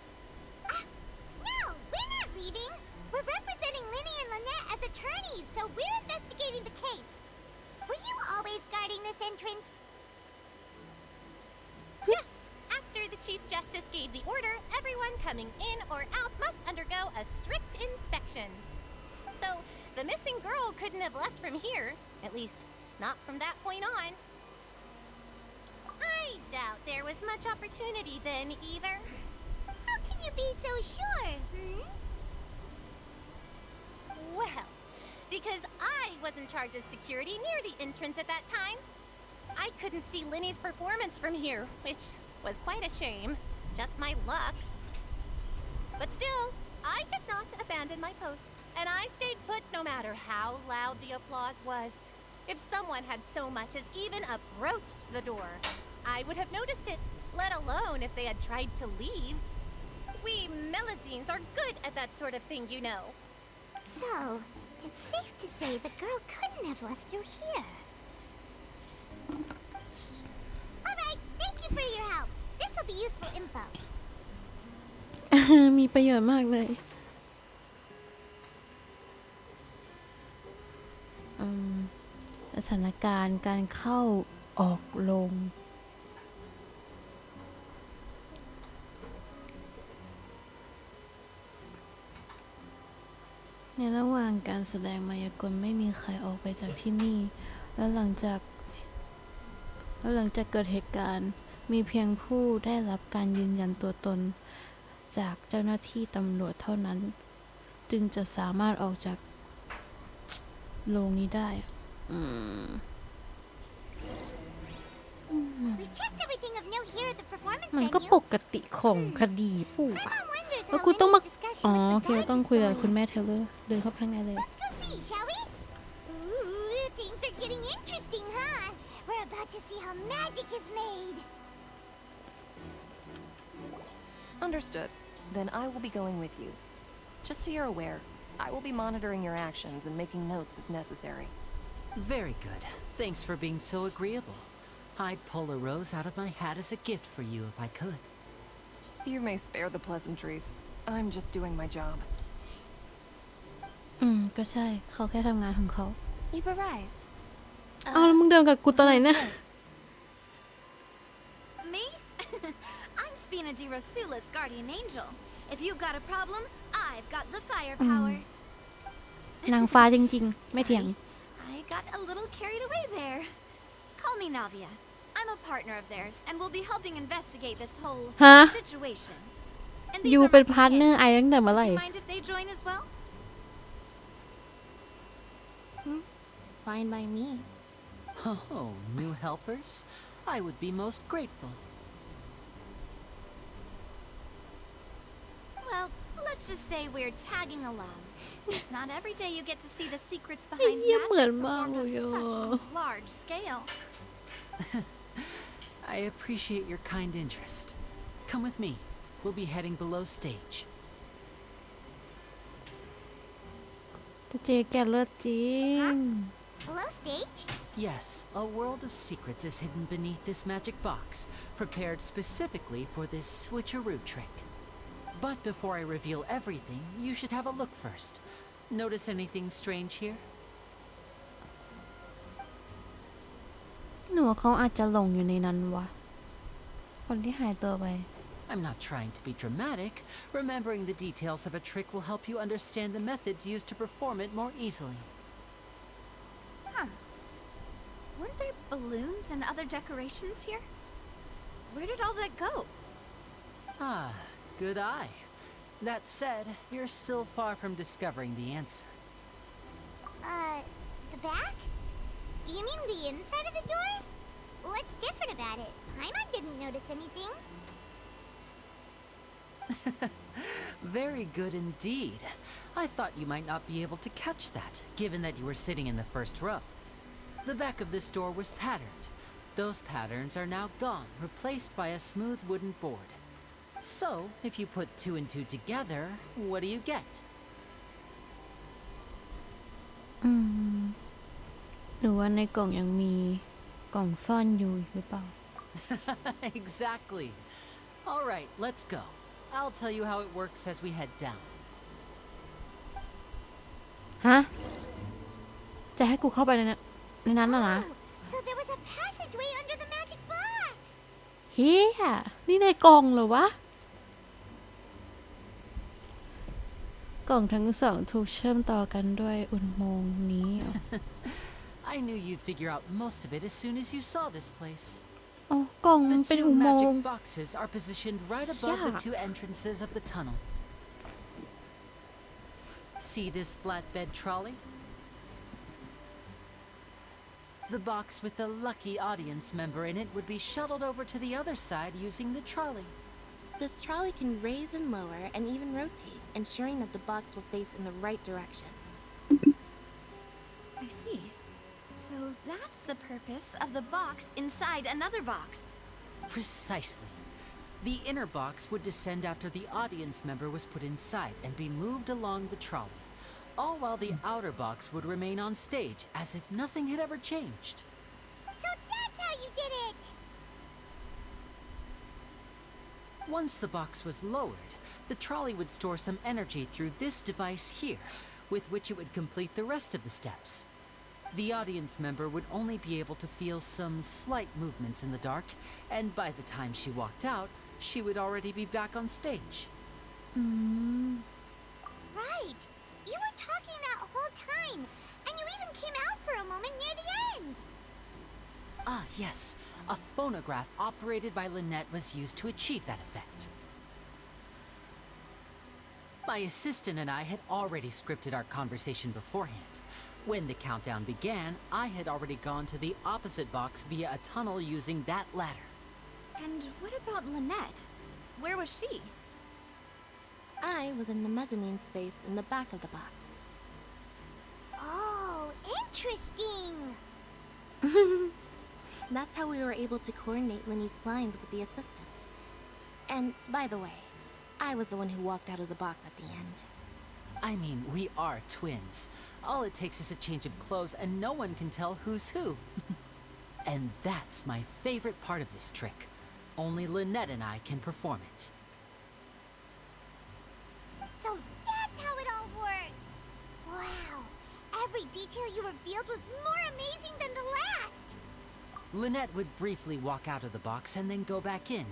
No, we're not leaving. We're representing Linny and Lynette as attorneys, so we're investigating the case. Were you always guarding this entrance? Yes, after the Chief Justice gave the order, everyone coming in or out must undergo a strict inspection. So, the missing girl couldn't have left from here, at least not from that point on. I doubt there was much opportunity then either. How can you be so sure, Well, because I was in charge of security near the entrance at that time. I couldn't see Linny's performance from here, which was quite a shame. Just my luck. But still, I did not abandon my post, and I stayed put no matter how loud the applause was. If someone had so much as even approached the door, I would have noticed it, let alone if they had tried to leave. We Melusines are good at that sort of thing, you know. So, it's safe to say the girl couldn't have left through here. Alright, thank you for your help. This will be useful info. มีประโยชน์มากเลยสถานการณ์การเข้าออกลง ในระหว่างการแสดงมายากลไม่มีใครออกไปจากที่นี่และหลังจากเกิดเหตุการณ์มีเพียงผู้ได้รับการยืนยันตัวตนจากเจ้าหน้าที่ตำรวจเท่านั้นจึงจะสามารถออกจากโรงนี้ได้ We've checked everything of note here at the performance มันก็ venue. ปกติของคดีผู้ป่ะแล้วกูต้องมาอ๋อโอเคเราต้องคุยกับคุณแม่เทเลอร์เดินเข้าไปข้างในเลย Let's go see, shall we? Ooh, things are getting interesting, huh? We're about to see how magic is made. Understood. Then I will be going with you. Just so you're aware, I will be monitoring your actions and making notes as necessary. Very good. Thanks for being so agreeable. I'd pull a rose out of my hat as a gift for you if I could. You may spare the pleasantries. I'm just doing my job. ก็ใช่เขาแค่ทำงานของเขา You've arrived. อ้าวแล้วมึงเดินกับกูตอนไหนเนี่ย Me? I'm Spina di Rosula's guardian angel. If you've got a problem, I've got the firepower. นางฟ้าจริงๆไม่เถียง I got a little carried away there. Call me Navia. I'm a partner of theirs and will be helping investigate this whole ฮะ situation. And ยู these are เป็น my พาร์ทเนอร์ companions. ไอตั้งแต่เมื่อไหร่ Would you mind if they join as well? Fine by me. Oh, new helpers? I would be most grateful. Well, let's just say we're tagging along. It's not every day you get to see the secrets behind เยี่ย magic เหมือนมาก performed เล on ย such a large scale. I appreciate your kind interest. Come with me. We'll be heading below stage. เจ๊แกเลิศจริง Below stage? Yes, a world of secrets is hidden beneath this magic box, prepared specifically for this switcheroo trick. But before I reveal everything, you should have a look first. Notice anything strange here? หนูว่าเขาอาจจะหลงอยู่ในนั้นวะคนที่หายตัวไป I'm not trying to be dramatic. Remembering the details of a trick will help you understand the methods used to perform it more easily. Huh. Weren't there balloons and other decorations here? Where did all that go? Ah, good eye. That said, you're still far from discovering the answer. The back? You mean the inside of the door? What's different about it? Paimon didn't notice anything. Very good indeed. I thought you might not be able to catch that, given that you were sitting in the first row. The back of this door was patterned. Those patterns are now gone, replaced by a smooth wooden board. So, if you put two and two together, what do you get? หรือว่าในกล่องยังมีกล่องซ่อนอยู่หรือเปล่า Exactly. All right, let's go. I'll tell you how it works as we head down. ฮะ จะให้กูเข้าไปในนั้นน่ะนะ So there was a passageway under the magic box. เฮียนี่ในกล่องเหรอวะ กล่องทั้งสองถูกเชื่อมต่อกันด้วยอุโมงค์นี้ I knew you'd figure out most of it as soon as you saw this place. อ๋อกล่องมัน The เป็น two อุโมง magic ค์ boxes are positioned right above the Yeah. two entrances of the tunnel. See this flatbed trolley? The box with the lucky audience member in it would be shuttled over to the other side using the trolley. This trolley can raise and lower and even rotate, ensuring that the box will face in the right direction. I see. So that's the purpose of the box inside another box. Precisely. The inner box would descend after the audience member was put inside and be moved along the trolley, all while the outer box would remain on stage as if nothing had ever changed. So that's how you did it! Once the box was lowered, the trolley would store some energy through this device here, with which it would complete the rest of the steps. The audience member would only be able to feel some slight movements in the dark, and by the time she walked out, she would already be back on stage. Right! You were talking yes. A phonograph operated by Lynette was used to achieve that effect. My assistant and I had already scripted our conversation beforehand. When the countdown began, I had already gone to the opposite box via a tunnel using that ladder. And what about Lynette? Where was she? I was in the mezzanine space in the back of the box. Oh, interesting! That's how we were able to coordinate Linny's lines with the assistant. And, by the way, I was the one who walked out of the box at the end. I mean, we are twins. All it takes is a change of clothes and no one can tell who's who. And that's my favorite part of this trick. Only Lynette and I can perform it. So that's how it all worked! Wow! Every detail you revealed was more amazing than the last! Lynette would briefly walk out of the box and then go back in,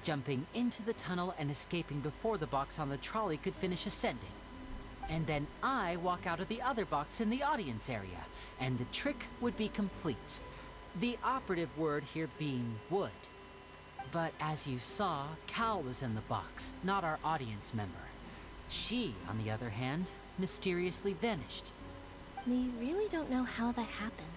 jumping into the tunnel and escaping before the box on the trolley could finish ascending. And then I walk out of the other box in the audience area, and the trick would be complete. The operative word here being would. But as you saw, Cal was in the box, not our audience member. She, on the other hand, mysteriously vanished. We really don't know how that happened.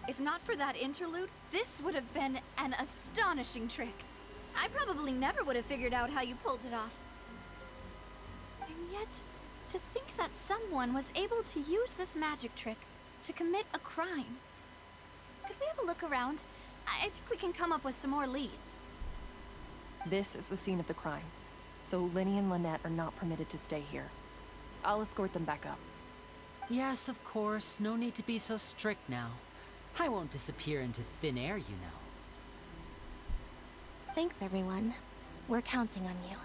If not for that interlude, this would have been an astonishing trick. I probably never would have figured out how you pulled it off. And yet, to think that someone was able to use this magic trick to commit a crime. Could we have a look around? I think we can come up with some more leads. This is the scene of the crime, so Linny and Lynette are not permitted to stay here. I'll escort them back up. Yes, of course. No need to be so strict now. I won't disappear into thin air, you know. Thanks, everyone. We're counting on you.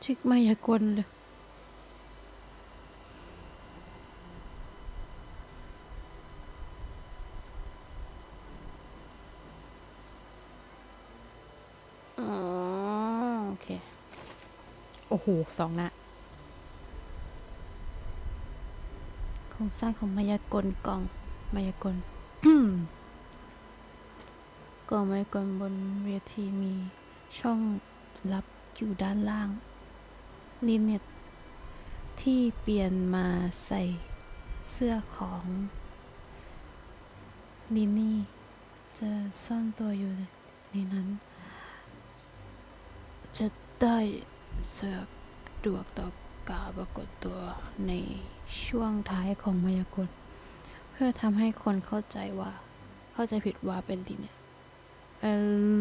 ทริกมายากลเลย อ๋อ โอเค โอ้โห2 หน้าโครงสร้างของมายากลกล่องมายากล กล่องมายากลบนเวทีมีช่องลับอยู่ด้านล่างลินเน็ตที่เปลี่ยนมาใส่เสื้อของลินนี่จะซ่อนตัวอยู่ในนั้น จะได้สะดวกต่อการปรากฏตัวในช่วงท้ายของมายากลเพื่อทำให้คนเข้าใจผิดว่าเป็นลินเนี่ย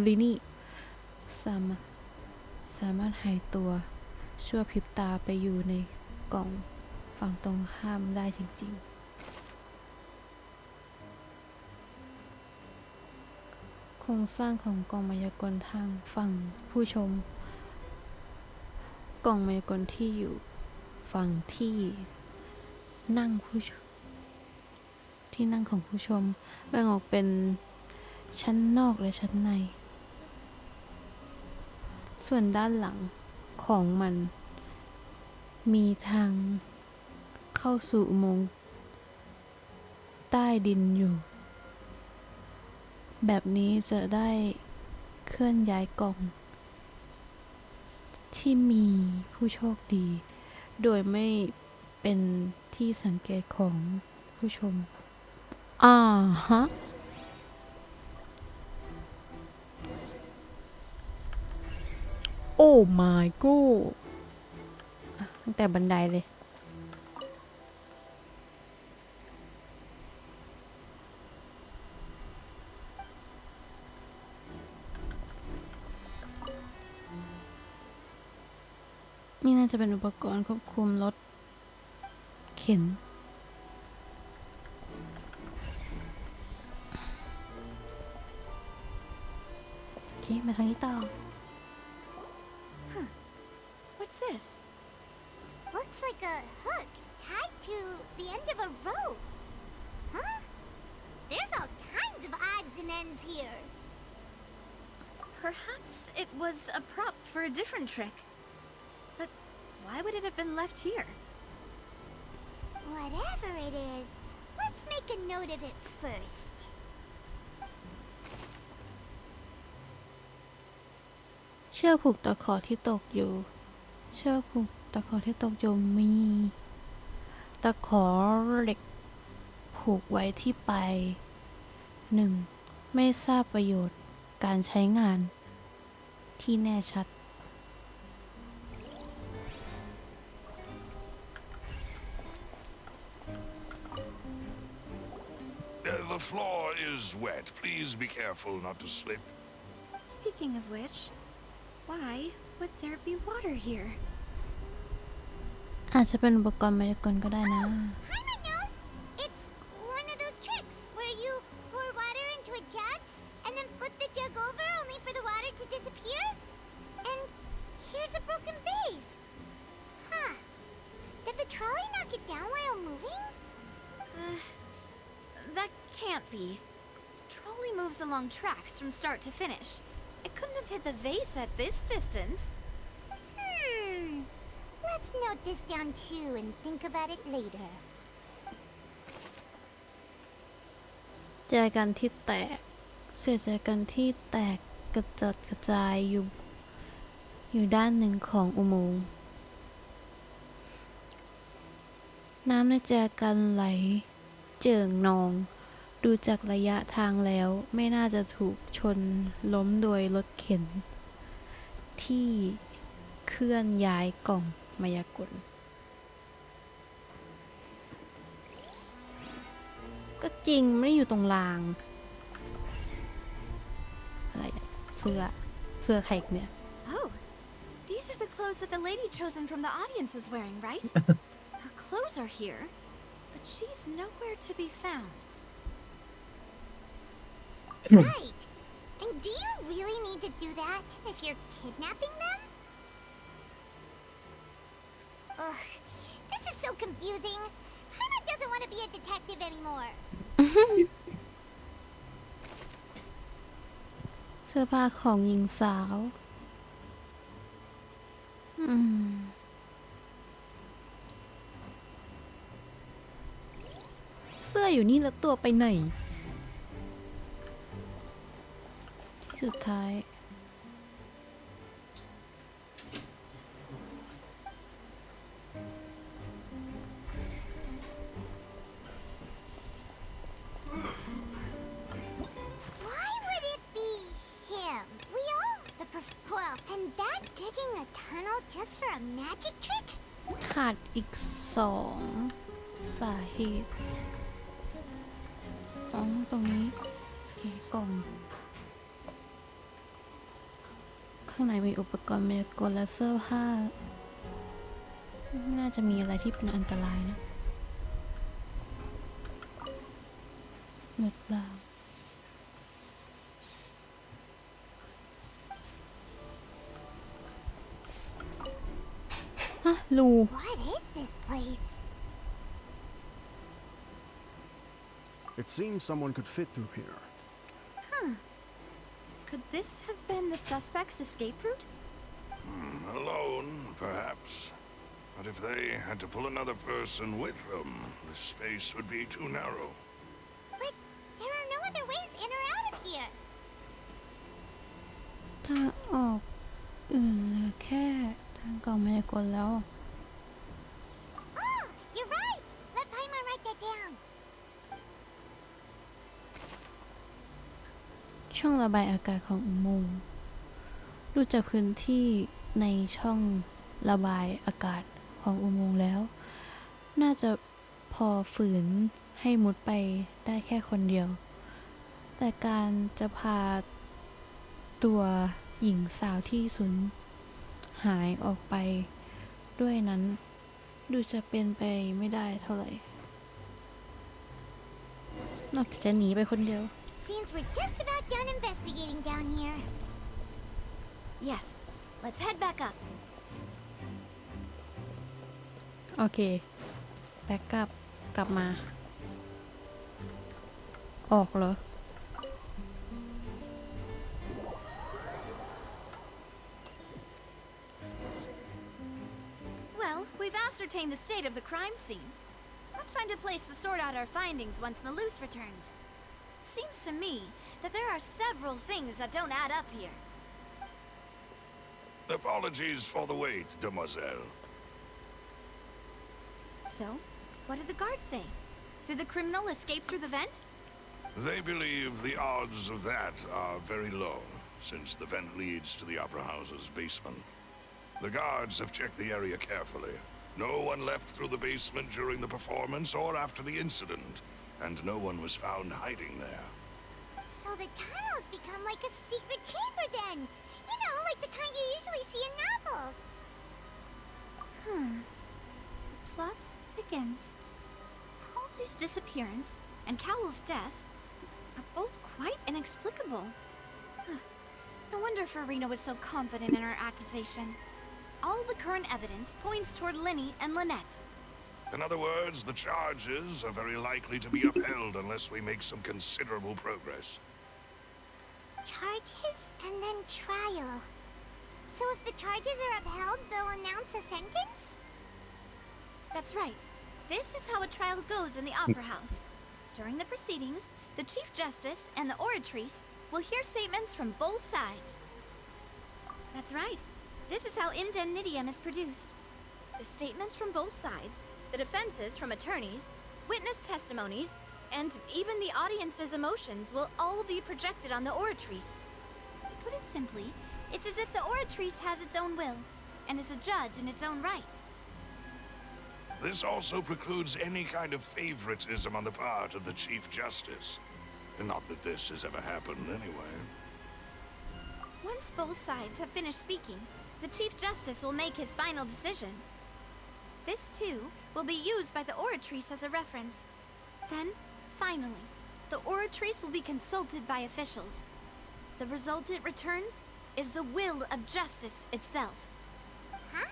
ลินนี่สามารถหายตัวชั่วพริบตาไปอยู่ในกล่องฝั่งตรงข้ามได้จริงๆโครงสร้างของกล่องมายากลทางฝั่งผู้ชมกล่องมายากลที่อยู่ฝั่งที่นั่งของผู้ชมแบ่งออกเป็นชั้นนอกและชั้นในส่วนด้านหลังของมันมีทางเข้าสู่อุโมงค์ใต้ดินอยู่แบบนี้จะได้เคลื่อนย้ายกล่องที่มีผู้โชคดีโดยไม่เป็นที่สังเกตของผู้ชมฮะโอ้ my god ตั้งแต่บันไดเลยนี่น่าจะเป็นอุปกรณ์ควบคุมรถเข็นโอเคมาทางนี้ต่อWhat's this? Looks like a hook tied to the end of a rope. Huh? There's all kinds of odds and ends here. Perhaps it was a prop for a different trick. But why would it have been left here? Whatever it is, let's make a note of it first. เชือกผูกตะขอที่ตกอยู่ เชือกผูกตะขอที่ตกอยู่มีตะขอเหล็กผูกไว้ที่ปลาย 1. ไม่ทราบประโยชน์การใช้งานที่แน่ชัด The floor is wet. Please be careful not to slip. Speaking of which, why would there be water here? อาจจะเป็นอุปกรณ์มายากลก็ได้นะ Paimon knows! It's one of those tricks where you pour water into a jug and then flip the jug over only for the water to disappear. And here's a broken vase. Huh. Did the trolley knock it down while moving? That can't be. Trolley moves along tracks from start to finish. It couldn't have hit the vase at this distance. Let's note this down too and think about it later. แจกันที่แตก เศษแจกันที่แตกกระจัดกระจายอยู่ด้านหนึ่งของอุโมงค์ น้ำในแจกันไหลเจิ่งนอง ดูจากระยะทางแล้วไม่น่าจะถูกชนล้มโดยรถเข็น ที่เคลื่อนย้ายกล่องมายากล ก็จริงไม่ได้อยู่ตรงราง อะไรเสื้อใครเนี่ย Oh, these are the clothes that the lady chosen from the audience was wearing, right? Her clothes are here, but she's nowhere to be found. Right. And do you really need to do that if you're kidnapping them? Ugh, this is so confusing. Paimon doesn't want to be a detective anymore. เสื้อผ้าของหญิงสาว เสื้ออยู่นี่แล้วตัวไปไหน ที่สุดท้าย Why would it be him? Well, and that digging a tunnel just for a magic trick? ขาดอีก2 สาเหตุ ตรงนี้กล่อง ข้างในมีอุปกรณ์มายากลและเสื้อผ้า ไม่น่าจะมีอะไรที่เป็นอันตรายนะหมดแล้วรู What is this place? It seems someone could fit through here. Huh. Could this have been the suspect's escape route? Alone, perhaps. But if they had to pull another person with them, the space would be too narrow. But there are no other ways in or out of here. ทางออกอื่นเหลือแค่ทางกล่องมายากลแล้ว Oh, you're right. Let Paimon write that down. ช่องระบายอากาศของอุโมงค์ดูจากพื้นที่ในช่องระบายอากาศของอุโมงค์แล้ว น่าจะพอฝืนให้มุดไปได้แค่คนเดียว แต่การจะพาตัวหญิงสาวที่สูญหายออกไปด้วยนั้น ดูจะเป็นไปไม่ได้เท่าไหร่ นอกจากจะหนีไปคนเดียว Seems we're just about done investigating down here. Yes. Let's head back up. โอเค แบ็กอัพกลับมา ออกเหรอ Well, we've ascertained the state of the crime scene. What let's find a place to sort out our findings once Malus returns. Seems to me that there are several things that don't add up here. Apologies for the wait, demoiselle. So, what did the guards say? Did the criminal escape through the vent? They believe the odds of that are very low, since the vent leads to the Opera House's basement. The guards have checked the area carefully. No one left through the basement during the performance or after the incident, and no one was found hiding there. So the tunnels become like a secret chamber then! You know, like the kind you usually see in novels. The plot thickens. Halsey's disappearance and Cowell's death are both quite inexplicable. No wonder Farina was so confident in her accusation. All the current evidence points toward Linny and Lynette. In other words, the charges are very likely to be upheld unless we make some considerable progress. Charges and then trial. So if the charges are upheld, they'll announce a sentence? That's right. This is how a trial goes in the Opera House. During the proceedings, the Chief Justice and the Oratrice will hear statements from both sides. That's right. This is how indemnitium is produced. The statements from both sides, the defenses from attorneys, witness testimonies, and even the audience's emotions will all be projected on the Oratrice. To put it simply, it's as if the Oratrice has its own will, and is a judge in its own right. This also precludes any kind of favoritism on the part of the Chief Justice. Not that this has ever happened anyway. Once both sides have finished speaking, the Chief Justice will make his final decision. This, too, will be used by the Oratrice as a reference. Then, finally, the Oratrice will be consulted by officials. The result it returns is the will of justice itself. Huh?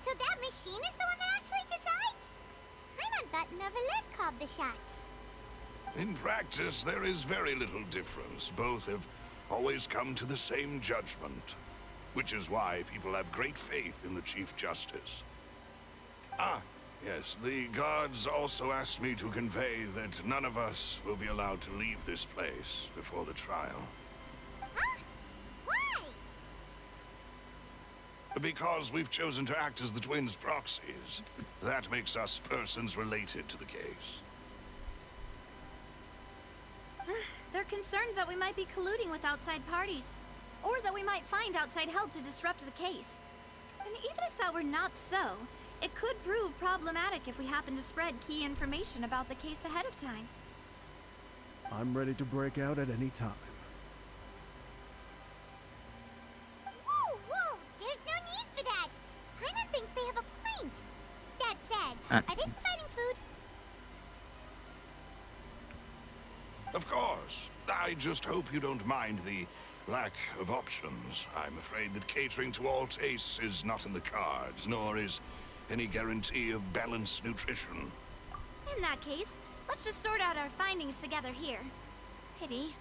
So that machine is the one that actually decides? I thought Neuvillette called the shots. In practice, there is very little difference. Both have always come to the same judgment, which is why people have great faith in the Chief Justice. Ah, yes, the guards also asked me to convey that none of us will be allowed to leave this place before the trial. Huh? Why? Because we've chosen to act as the twins' proxies. That makes us persons related to the case. They're concerned that we might be colluding with outside parties, or that we might find outside help to disrupt the case. And even if that were not so, it could prove problematic if we happen to spread key information about the case ahead of time. I'm ready to break out at any time. Whoa, whoa! There's no need for that! Paimon thinks they have a point. That said, are they providing food? Of course. I just hope you don't mind the lack of options. I'm afraid that catering to all tastes is not in the cards, nor is any guarantee of balanced nutrition. In that case, let's just sort out our findings together here. Pity.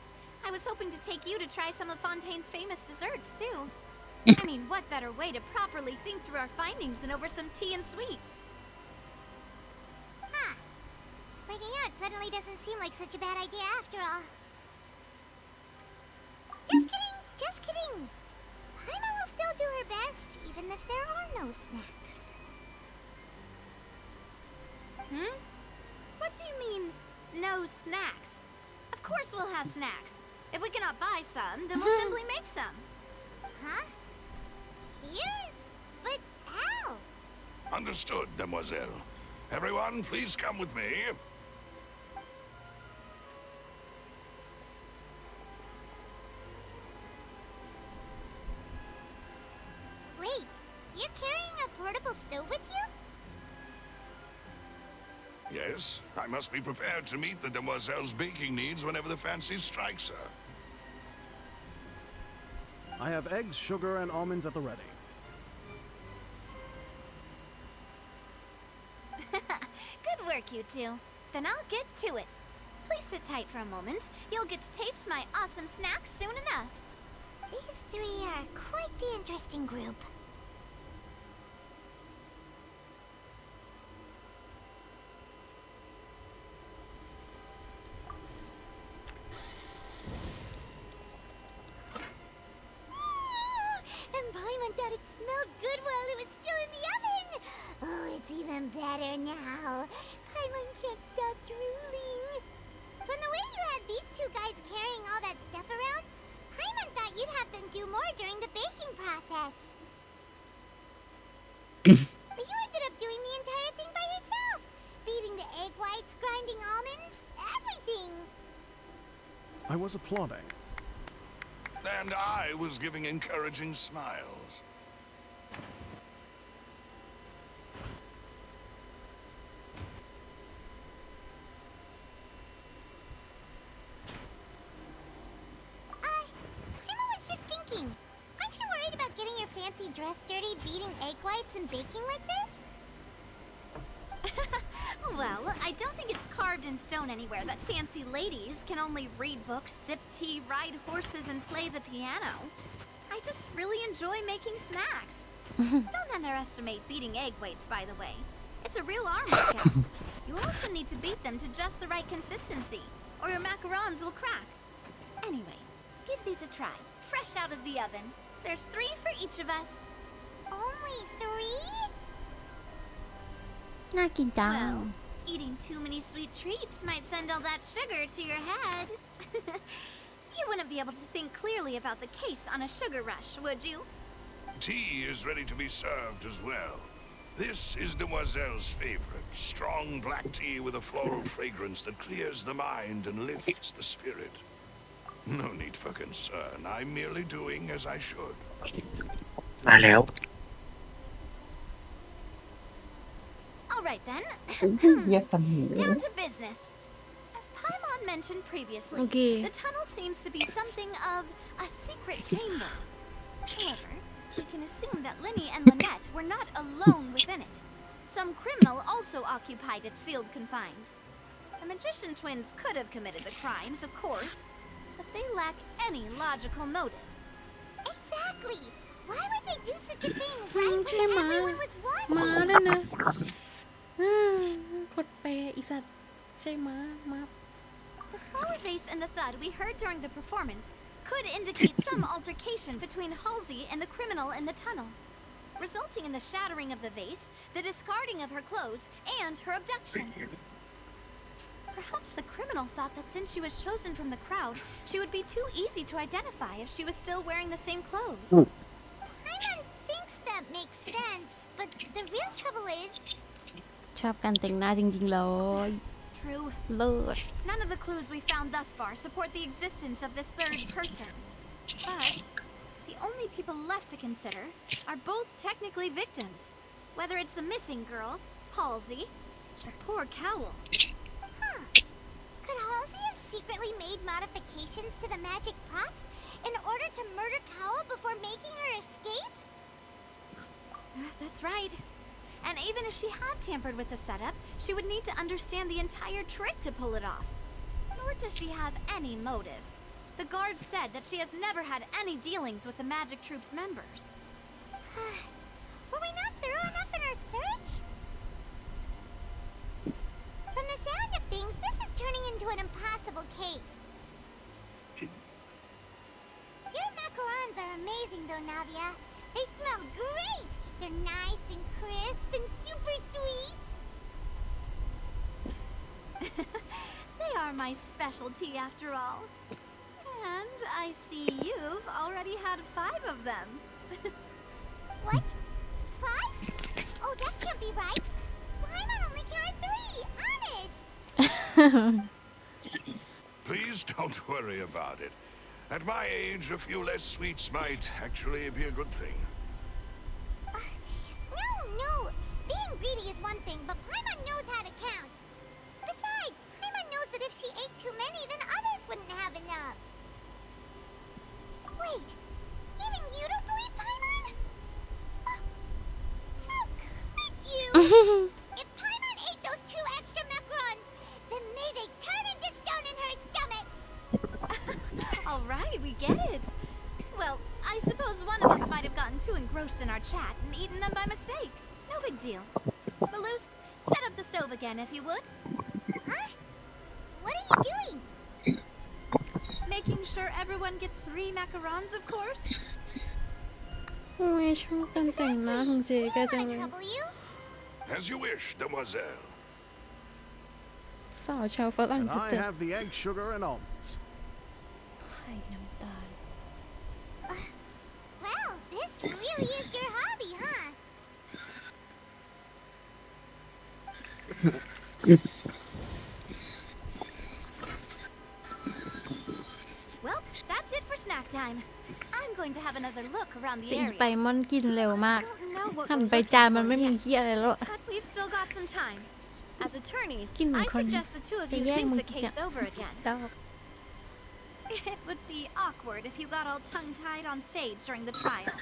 I was hoping to take you to try some of Fontaine's famous desserts, too. I mean, what better way to properly think through our findings than over some tea and sweets? Huh. Breaking out suddenly doesn't seem like such a bad idea after all. Just kidding! Just kidding! Paimon will still do her best, even if there are no snacks. What do you mean, no snacks? Of course we'll have snacks. If we cannot buy some, then we'll simply make some. Huh? Here? But how? Understood, demoiselle. Everyone, please come with me. Wait, you're carrying a portable stove with you? Yes, I must be prepared to meet the demoiselle's baking needs whenever the fancy strikes her. I have eggs, sugar, and almonds at the ready. Good work, you two. Then I'll get to it. Please sit tight for a moment. You'll get to taste my awesome snacks soon enough. These three are quite the interesting group. meant that it smelled good while it was still in the oven. Oh, it's even better now. Paimon can't stop drooling. From the way you had these two guys carrying all that stuff around, Paimon thought you'd have them do more during the baking process. But you ended up doing the entire thing by yourself. Beating the egg whites, grinding almonds, everything. I was applauding. And I was giving encouraging smiles. Paimon was just thinking. Aren't you worried about getting your fancy dress dirty beating egg whites and baking like this? Well, I don't think it's carved in stone anywhere that fancy ladies can only read books, sip tea, ride horses, and play the piano. I just really enjoy making snacks. Don't underestimate beating egg whites, by the way. It's a real arm workout. You also need to beat them to just the right consistency, or your macarons will crack. Anyway, give these a try, fresh out of the oven. There's 3 for each of us. Only 3? น่ากินจัง Well, eating too many sweet treats might send all that sugar to your head. You wouldn't be able to think clearly about the case on a sugar rush, would you? Tea is ready to be served as well. This is Demoiselle's favorite, strong black tea with a floral fragrance that clears the mind and lifts the spirit. No need for concern. I'm merely doing as I should. มาแล้ว All right then. เรียกกันหู Down to business. As Paimon mentioned previously, Okay. the tunnel seems to be something of a secret chamber. However, we can assume that Linny and Lynette were not alone within it. Some criminal also occupied its sealed confines. The magician twins could have committed the crimes, of course, but they lack any logical motive. Exactly. Why would they do such a thing right ใช่ when ม้า everyone was ม้า watching? ด้วยนะกดแปลอีสัตว์ใช่ม้า The flower vase and the thud we heard during the performance could indicate some altercation between Halsey and the criminal in the tunnel, resulting in the shattering of the vase, the discarding of her clothes, and her abduction. Perhaps the criminal thought that since she was chosen from the crowd, she would be too easy to identify if she was still wearing the same clothes. Paimon thinks that makes sense, but the real trouble is... ชอบการแต่งหน้าจริงๆเลย True. เลิศ None of the clues we found thus far support the existence of this third person. But the only people left to consider are both technically victims, whether it's the missing girl, Halsey, or poor Cowl. Huh. Could Halsey have secretly made modifications to the magic props in order to murder Cowl before making her escape? That's right. And even if she had tampered with the setup, she would need to understand the entire trick to pull it off. Nor does she have any motive. The guards said that she has never had any dealings with the Magic Troop's members. Were we not thorough enough in our search? From the sound of things, this is turning into an impossible case. Your macarons are amazing though, Navia. They smell great! They're nice and crisp and super sweet. They are my specialty after all. And I see you've already had 5 of them. What? 5? Oh, that can't be right. Paimon only counted 3, honest. Please don't worry about it. At my age, a few less sweets might actually be a good thing. No. Being greedy is one thing, but Paimon knows how to count. Besides, Paimon knows that if she ate too many, then others wouldn't have enough. Wait, even you don't believe Paimon? How could you? If Paimon ate those 2 extra macarons, then may they turn into stone in her stomach. All right, we get it. Well, I suppose one of us might have gotten too engrossed in our chat and eaten them by mistake. No big deal. Maloose, set up the stove again if you would. Huh? What are you doing? Making sure everyone gets 3 macarons, of course. อุ้ย ชอบการแต่งหน้าของเจก็จังเลย As you wish, demoiselle. สาวชาวฝรั่ง And จะ I เจ็บ have the egg, sugar, and almonds. ไข่น้ำตาล Well, this really is your hobby, huh? Well, that's it for snack time. I'm going to have another look around the ตีไป area. มอนกินเร็วมาก Don't know what หัน we're ไป looking จานมัน for ไม่มี yet, เหี้ยอะไรแล้ว but we've still got some time. As attorneys, กินเหมือน I คน suggest the two of จะ you แย่ง think มึง the กิน case over again. ดอก It would be awkward if you got all tongue-tied on stage during the trial.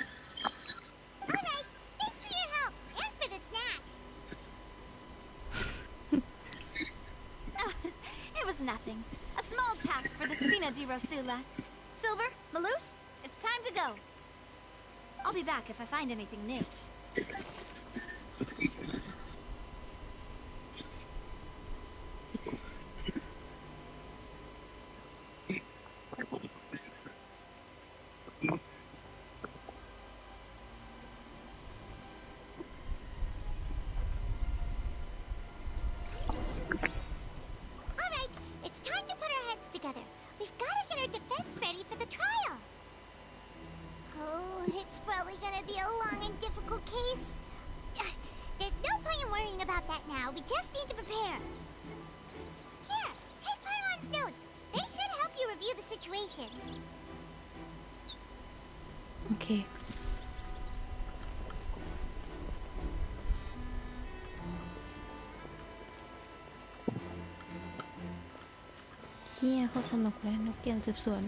All right, thanks for your help and for the snacks. It was nothing. A small task for the Spina di Rosula. Silver, Maloose, it's time to go. I'll be back if I find anything new. โอเคเฮียเขาสนุกเลยนกเกียนสืบสวน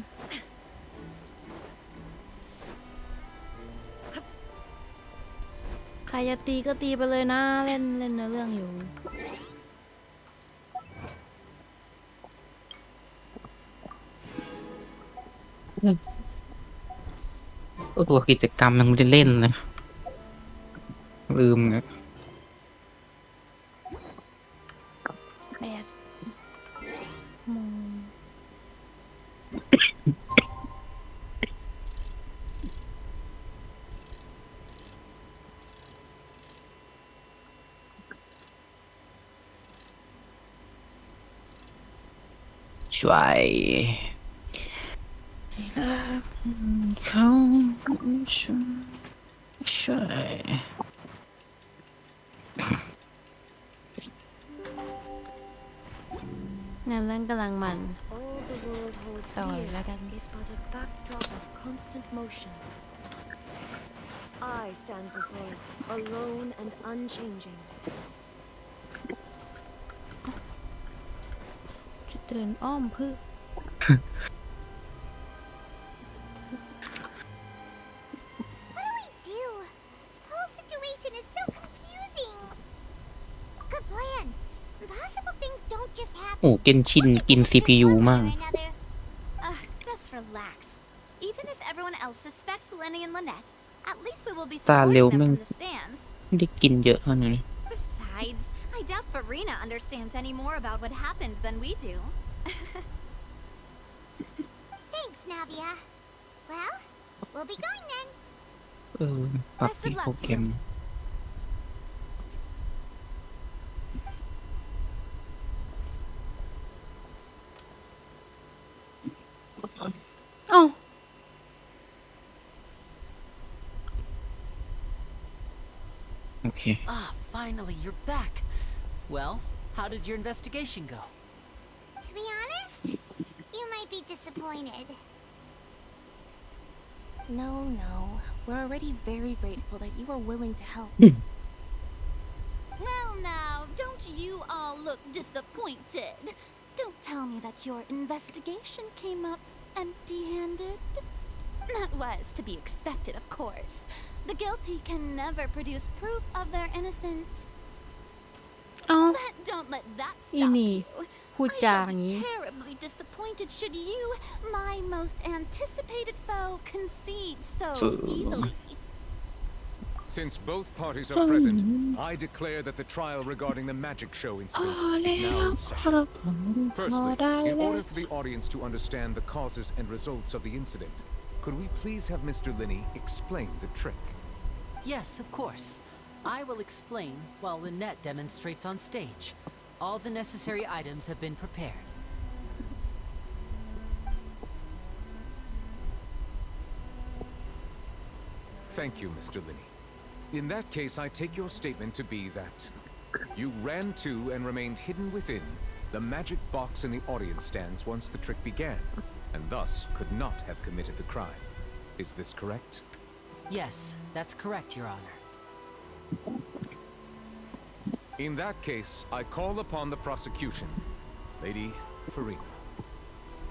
ใครจะตีก็ตีไปเลยนะเล่นเนื้อเรื่องอยู่ตัวกิจกรรมยังไม่ได้เล่นเลยลืมไง8 โมงช่วยเขาช่วยงานเรื่องกำลังมัน All the world holds สอนแล้วกัน dear is but a backdrop of constant motion. I stand before it, alone and unchanging. จะเดินอ้อมเพื่อ What do we do? The whole situation is so confusing. Good plan. Impossible things don't just happen. โอ้เกนชินกิน CPU มาก Just relax. Even if everyone else suspects Lenny and Lynette, at least we will be ตาเร็ว supporting แม่ them ง from the stands. ไม่ได้กินเยอะเท่านี้ Besides, I doubt Farina understands any more about what happened than we do. Thanks, Navia. Well, we'll be going then. ปรับที่โปรแกรมเอ้า โอเค Ah, finally, you're back. Well, how did your investigation go? To be honest, you might be disappointed. No. We're already very grateful that you were willing to help. Well, now, don't you all look disappointed. Don't tell me that your investigation came up empty-handed. That was to be expected, of course. The guilty can never produce proof of their innocence. เอ้า But don't let that อี stop นี่ you. พูด I จา shall อย่างนี้ be terribly disappointed should you, my most anticipated foe, concede so easily. Since both parties are present, I declare that the trial regarding the magic show incident is now in session. Firstly, in order for the audience to understand the causes and results of the incident, could we please have Mr. Linney explain the trick? Yes, of course. I will explain while Lynette demonstrates on stage. All the necessary items have been prepared. Thank you, Mr. Linney. In that case, I take your statement to be that you ran to and remained hidden within the magic box in the audience stands once the trick began, and thus could not have committed the crime. Is this correct? Yes, that's correct, Your Honor. In that case, I call upon the prosecution. Lady Farina,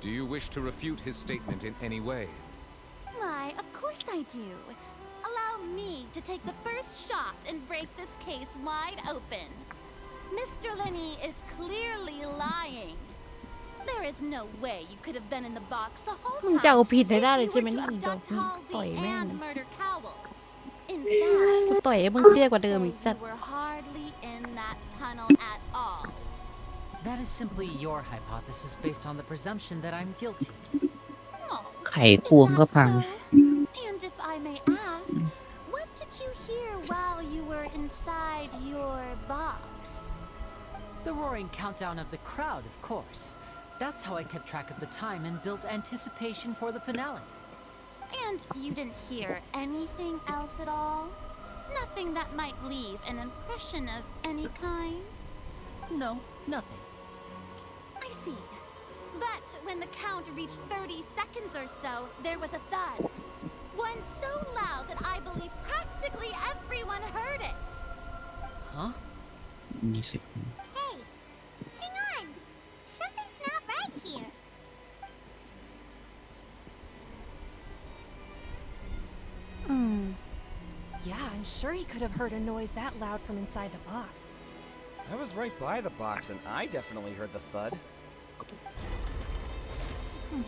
do you wish to refute his statement in any way? Why, of course I do. Allow me to take the first shot and break this case wide open. Mr. Linney is clearly lying. There is no way you could have been in the box the whole มึง time จะเอาผิดให้ได้ if เลย you ใช่ไหม were นี่ to อีดอก abduct นี่ต่อย Halsey แม่ง and murder Cowell. In กู fact, ต่อยให้มึงเตี้ยกว่าเดิมอีกจัด you were hardly in that tunnel at all. That is simply your hypothesis based on the presumption that I'm guilty. ไข่ควงก็พัง And if I may ask, what did you hear while you were inside your box? The roaring countdown of the crowd, of course. That's how I kept track of the time and built anticipation for the finale. And you didn't hear anything else at all? Nothing that might leave an impression of any kind? No, nothing. I see. But when the count reached 30 seconds or so, there was a thud. One so loud that I believe practically everyone heard it. Huh? Hey, hang on. Something's not right here. Yeah, I'm sure he could have heard a noise that loud from inside the box. I was right by the box, and I definitely heard the thud.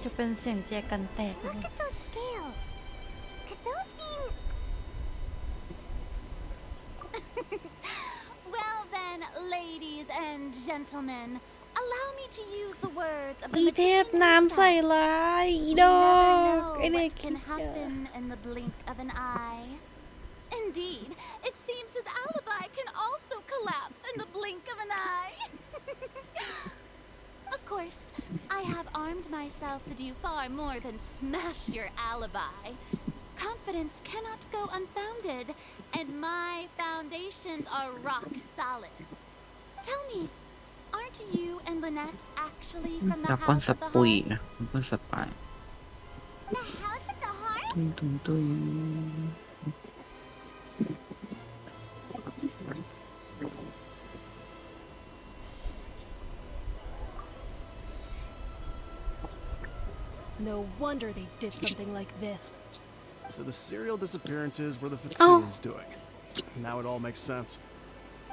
จะเป็นเสียงแจกันแตก Look at those scales. Could those mean... Well then, ladies and gentlemen, allow me to use the words of the อีเทพ magician น้ำใส่ himself. ร้ายอี We ด never อก know ไอเด็ก what can happen in the blink of an eye. Indeed, it seems his alibi can also collapse in the blink of an eye. Of course, I have armed myself to do far more than smash your alibi. Confidence cannot go unfounded, and my foundations are rock solid. Tell me, aren't you and Lynette actually from the ดราก้อน House ส of the ปุย Heart? นะดราก้อนสปาย The House of the Heart? ตุ้งตุ้งตุ้ง No wonder they did something like this. So the serial disappearances were the Fatsu's doing. Now it all makes sense.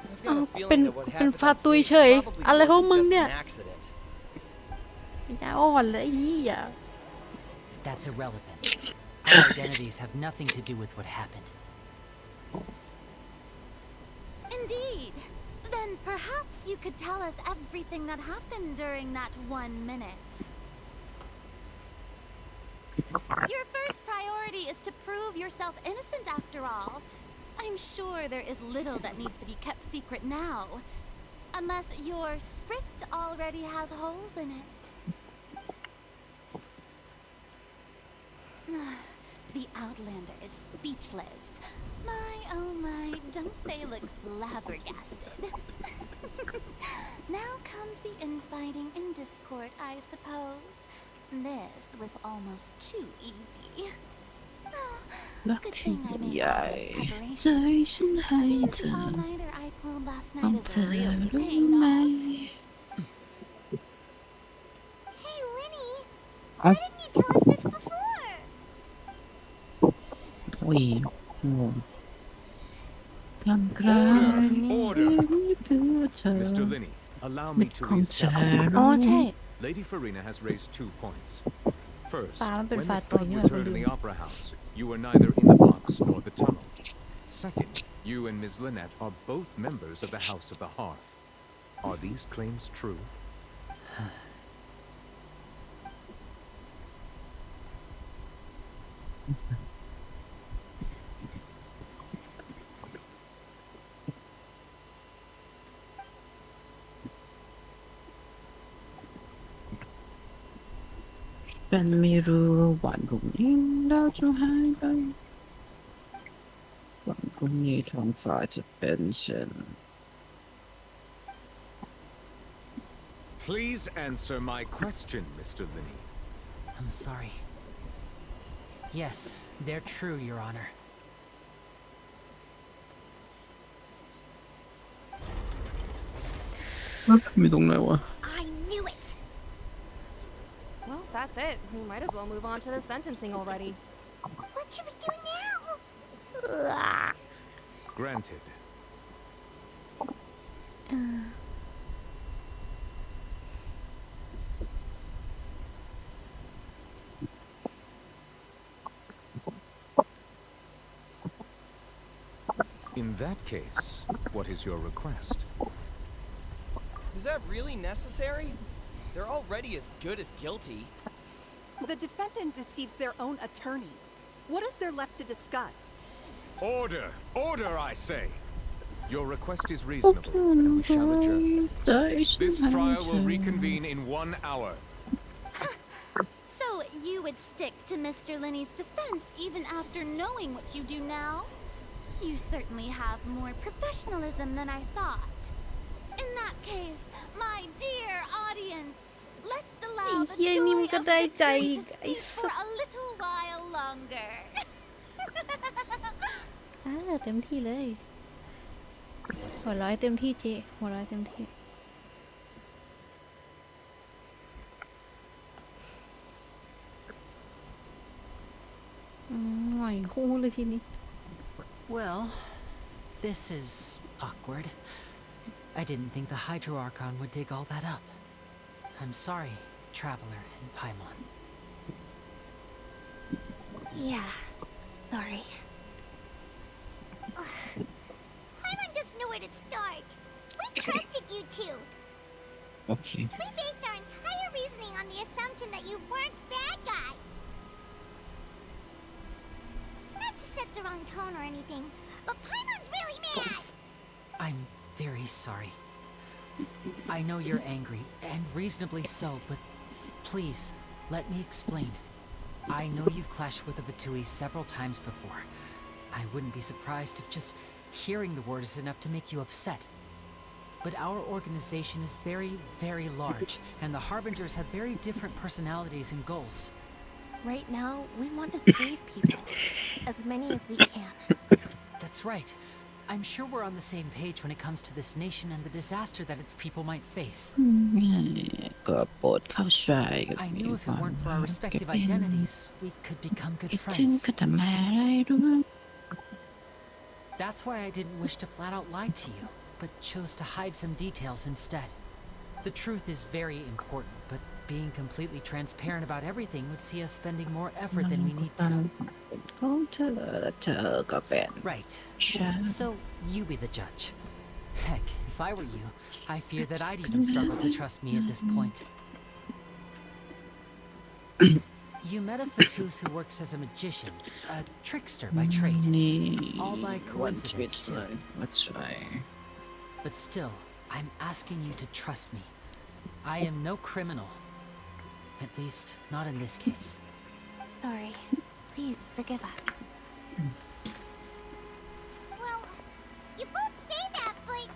I've อ้าว got a เป็น feeling that what เป็น happened ฟา on ตุย stage เฉย probably อะไรของ wasn't มึง just เนี่ย an accident. อย่าอ่อนเลยไอ้เหี้ย That's irrelevant. Our identities have nothing to do with what happened. Indeed. Then perhaps you could tell us everything that happened during that 1 minute. Your first priority is to prove yourself innocent after all. I'm sure there is little that needs to be kept secret now. Unless your script already has holes in it. The Outlander is speechless. My, oh my, don't they look flabbergasted? Now comes the infighting and discord, I suppose. This was almost too easy. Good thing I made all this preparation. Seems the all-nighter I pulled last night is really paying off. Hey, Linny. Oh. Why didn't you tell us this before? โอ้ยงงกำกลาง Order! Mr. Linney, allow me to ของฉัน reestablish. อ๋อใช่ Lady Farina has raised 2 points. First, Bà when bên the phải threat tội nhưng was mà heard in không the được. Opera House, you were neither in the box nor the tunnel. Second, you and Ms. Lynette are both members of the House of the Hearth. Are these claims true? ฉันไม่รู้วันพรุ่งนี้เราจะหายไปวันพรุ่งนี้ท้องฟ้าจะเป็นเช่น Please answer my question, Mr. Linney. I'm sorry. Yes, they're true, Your Honor. มีตรงไหนวะ I knew it. Well, that's it. We might as well move on to the sentencing already. What should we do now? Granted. In that case, what is your request? Is that really necessary? They're already as good as guilty. The defendant deceived their own attorneys. What is there left to discuss? Order! Order, I say! Your request is reasonable, and we shall adjourn. This trial will reconvene in 1 hour. So you would stick to Mr. Linney's defense even after knowing what you do now? You certainly have more professionalism than I thought. In that case, my dear audience, let's allow the joy of victory to speak for a little while longer. เต็มที่เลยหัวร้อยเต็มที่เจหัวร้อยเต็มที่หน่อยคู่เลยทีนี้ Well, this is awkward. I didn't think the Hydro Archon would dig all that up. I'm sorry, Traveler and Paimon. Yeah, sorry. Paimon doesn't know where to start. We trusted you two. Okay. We based our entire reasoning on the assumption that you weren't bad guys. Not to set the wrong tone or anything, but Paimon's really mad. I'm very sorry. I know you're angry, and reasonably so, but please, let me explain. I know you've clashed with the Vatui several times before. I wouldn't be surprised if just hearing the word is enough to make you upset. But our organization is very, very large, and the Harbingers have very different personalities and goals. Right now, we want to save people. As many as we can. That's right. I'm sure we're on the same page when it comes to this nation and the disaster that its people might face. ก็โปรดเข้าใจ I knew if it weren't for our respective identities, we could become good ถึง friends. ก็ทำอะไรด้วย That's why I didn't wish to flat out lie to you, but chose to hide some details instead. The truth is very important, but being completely transparent about everything would see us spending more effort than we need to. ของเธอและเธอก็เป็น Right. ฉัน So, you be the judge. Heck, if I were you, I fear that I'd even struggle to trust me at this point. You met a Fatus who works as a magician, a trickster by trade. All by coincidence, too. That's right. But still, I'm asking you to trust me. I am no criminal. At least, not in this case. Sorry. Please forgive us. Well, you both say that, but...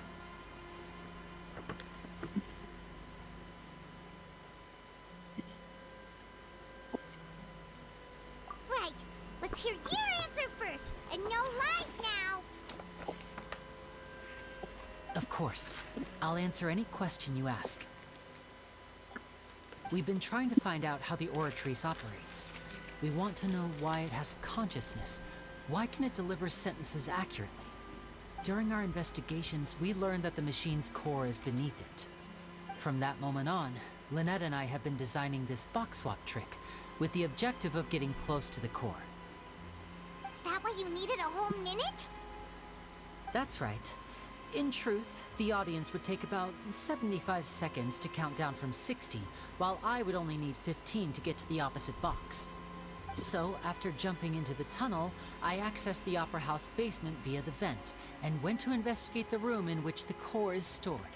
Right. Let's hear your answer first, and no lies now. Of course. I'll answer any question you ask. We've been trying to find out how the Oratrice operates. We want to know why it has consciousness. Why can it deliver sentences accurately? During our investigations, we learned that the machine's core is beneath it. From that moment on, Lynette and I have been designing this box swap trick, with the objective of getting close to the core. Is that why you needed a whole minute? That's right. In truth, the audience would take about 75 seconds to count down from 60, while I would only need 15 to get to the opposite box. So, after jumping into the tunnel, I accessed the Opera House basement via the vent, and went to investigate the room in which the core is stored.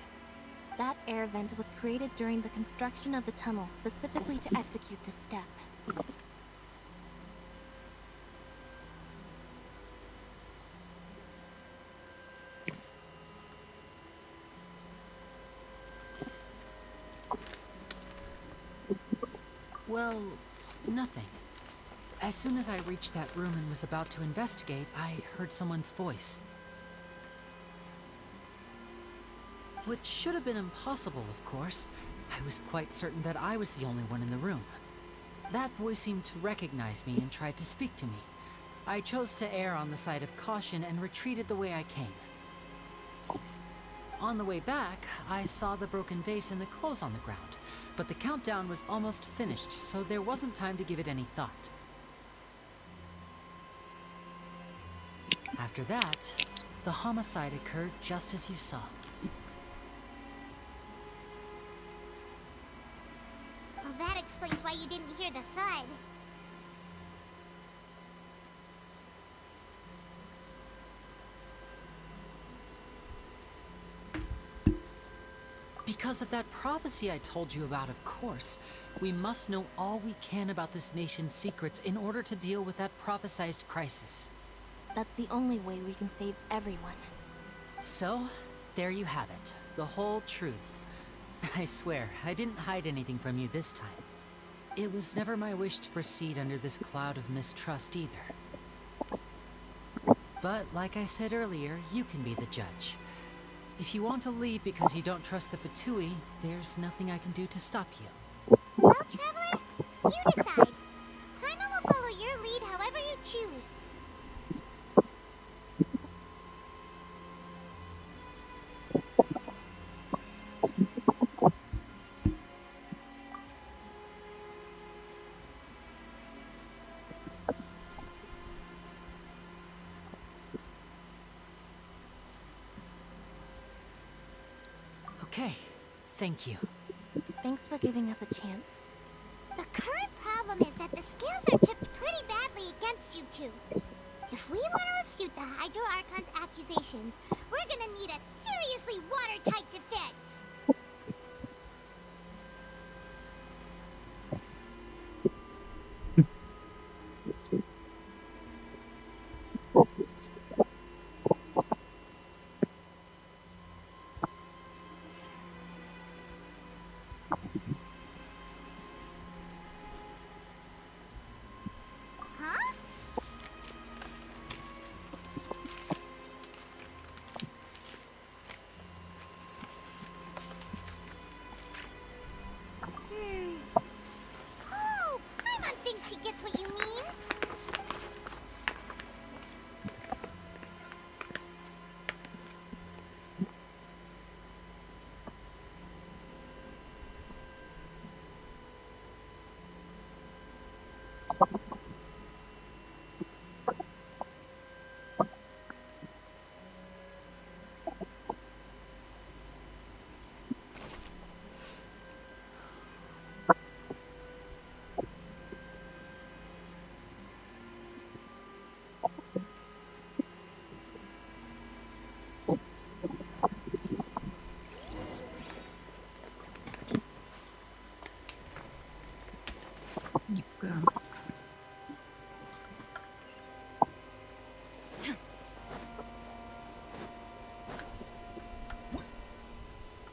That air vent was created during the construction of the tunnel specifically to execute this step. Well, nothing. As soon as I reached that room and was about to investigate, I heard someone's voice. Which should have been impossible, of course. I was quite certain that I was the only one in the room. That voice seemed to recognize me and tried to speak to me. I chose to err on the side of caution and retreated the way I came. On the way back, I saw the broken vase and the clothes on the ground, but the countdown was almost finished, so there wasn't time to give it any thought. After that, the homicide occurred just as you saw. Well, that explains why you didn't hear the thud. Because of that prophecy I told you about, of course. We must know all we can about this nation's secrets in order to deal with that prophesized crisis. That's the only way we can save everyone. So, there you have it. The whole truth. I swear, I didn't hide anything from you this time. It was never my wish to proceed under this cloud of mistrust either. But, like I said earlier, you can be the judge. If you want to leave because you don't trust the Fatui, there's nothing I can do to stop you. Well, Traveler, you decide. Paimon will follow your lead however you choose. Okay, thank you. Thanks for giving us a chance. The current problem is that the scales are tipped pretty badly against you two. If we want to refute the Hydro Archon's accusations, we're gonna need a seriously watertight defense. Huh? Oh, Paimon thinks she gets what you mean.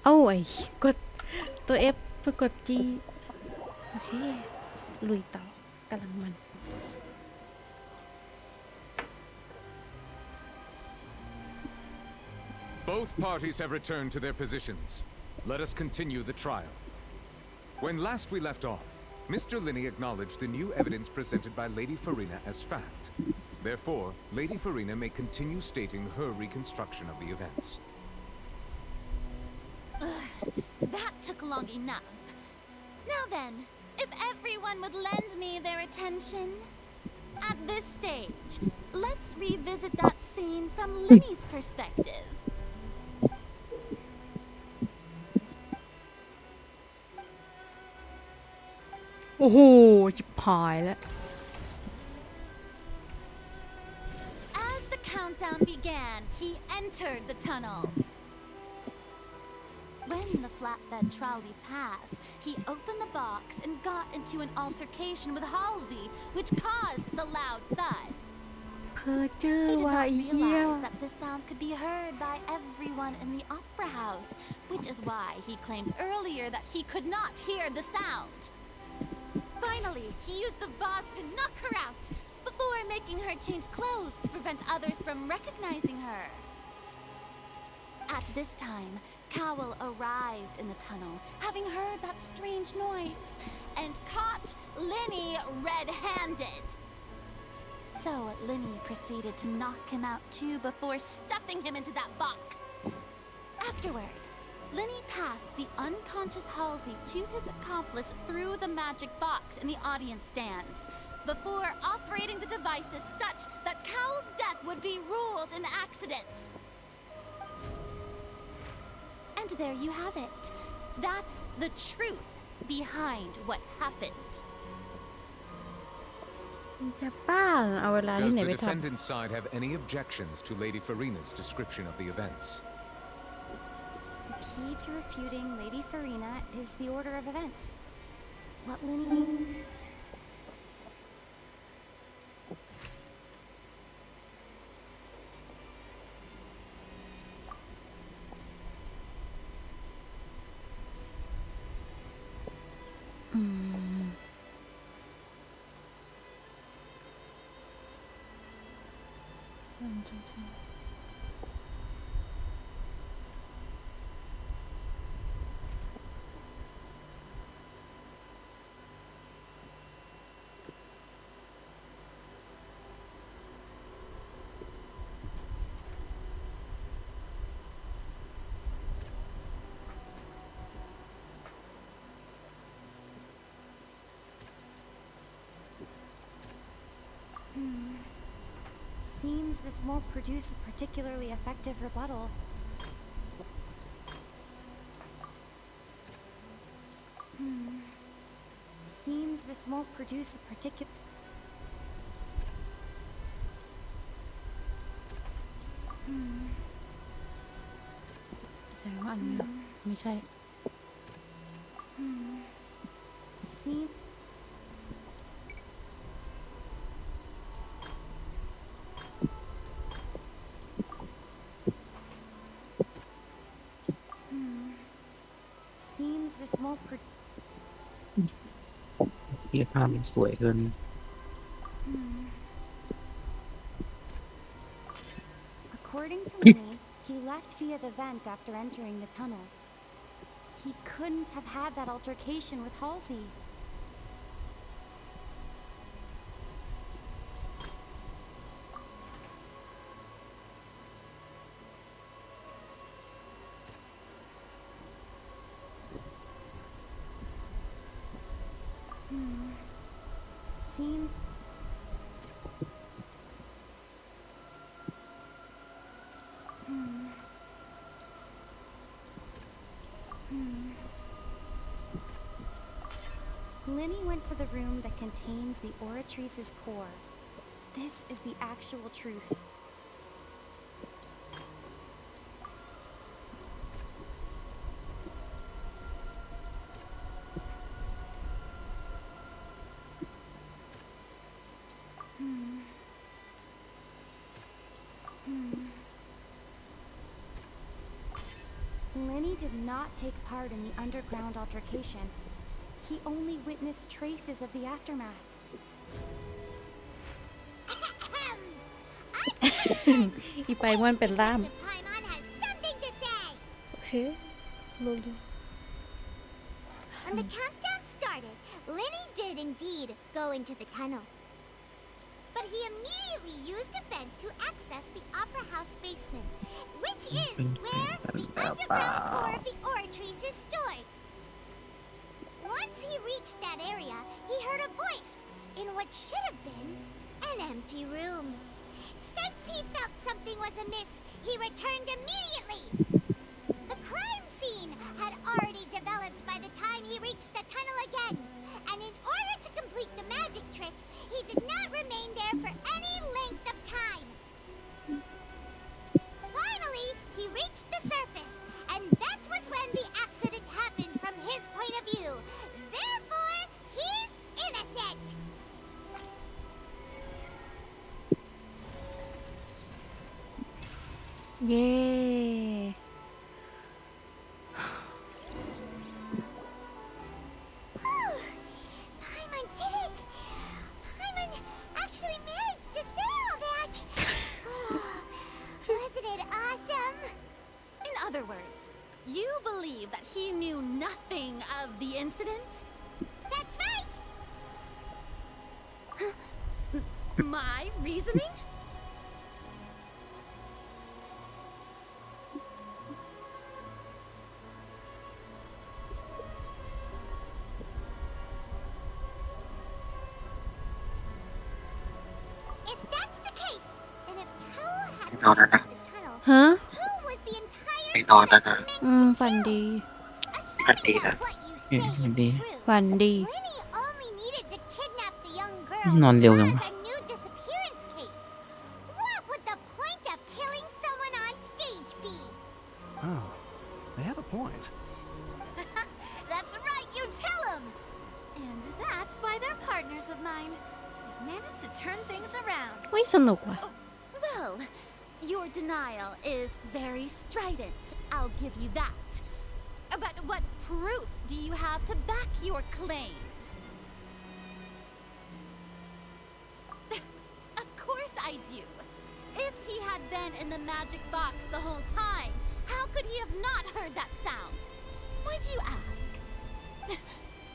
Oh, ไอ้กดตัว F ไปกด G โอเค ลุยต่อกำลังมัน Both parties have returned to their positions. Let us continue the trial. When last we left off, Mr. Linney acknowledged the new evidence presented by Lady Farina as fact. Therefore, Lady Farina may continue stating her reconstruction of the events. That took long enough. Now then, if everyone would lend me their attention. At this stage, let's revisit that scene from Linney's perspective. Oh, ชิบหายแล้ว As the countdown began, he entered the tunnel. When the flatbed trolley passed, he opened the box and got into an altercation with Halsey, which caused the loud thud. เพอเจอ He did ว่ะ not ไอ้เหี้ย realize that the sound could be heard by everyone in the opera house, which is why he claimed earlier that he could not hear the sound. Finally, he used the vase to knock her out, before making her change clothes to prevent others from recognizing her. At this time, Cowell arrived in the tunnel, having heard that strange noise, and caught Linny red-handed. So Linny proceeded to knock him out too before stuffing him into that box. Afterward, Linny passed the unconscious Halsey to his accomplice through the magic box in the audience stands, before operating the devices such that Cowell's death would be ruled an accident. And there you have it. That's the truth behind what happened. จะป้าเอาเวลาที่ Does ไหน the ไปทำ defendant's side have any objections to Lady Farina's description of the events? The key to refuting Lady Farina is the order of events. What Linny... Seems this won't produce a particularly effective rebuttal. Seems this won't produce a particular... แสดงว่าอันนี้ไม่ใช่ Seem... Seems this won't produce... เฮียภาพมันสวยเกิน According to Linny, he left via the vent after entering the tunnel. He couldn't have had that altercation with Halsey. Seem... Linny went to the room that contains the Oratrice's core. This is the actual truth. Linny did not take part in the underground altercation. He only witnessed traces of the aftermath. อีไปม่วนเป็นล่าม Paimon has something to say. โอเครู้ When the countdown started, Linny did indeed go into the tunnel. But he immediately used a vent to access the Opera House basement, which is where the underground core of the Oratrice is stored. Once he reached that area, he heard a voice in what should have been an empty room. Since he felt something was amiss, he returned immediately. The crime scene had already developed by the time he reached the tunnel again, and in order to complete the magic trick, he did not remain there for any length of time. Finally, he reached the surface, and that was when the เย้ Paimon did it! Paimon actually managed to say all that! Wasn't it awesome? In other words, you believe that he knew nothing of the incident? That's right! My reasoning? If that's the case, then if Cowell had นอนแล้วนะ the tunnel, ฮะ who was the entire ไปนอนแล้วนะ ฝันดี ฝันดีนะ what you say is ดี true? ฝันดี Lenny only needed to kidnap the young girl นอนเร็ว to จัง cause วะ a new disappearance case. What would the point of killing someone on stage be? Oh, they have a point. That's right, you tell him! And that's why they're partners of mine. They've managed to turn things around. ไม่สนุกว่ะ Well, your denial is very strident. I'll give you that. But what proof do you have to back your claims? Of course I do. If he had been in the magic box the whole time, how could he have not heard that sound? Why do you ask?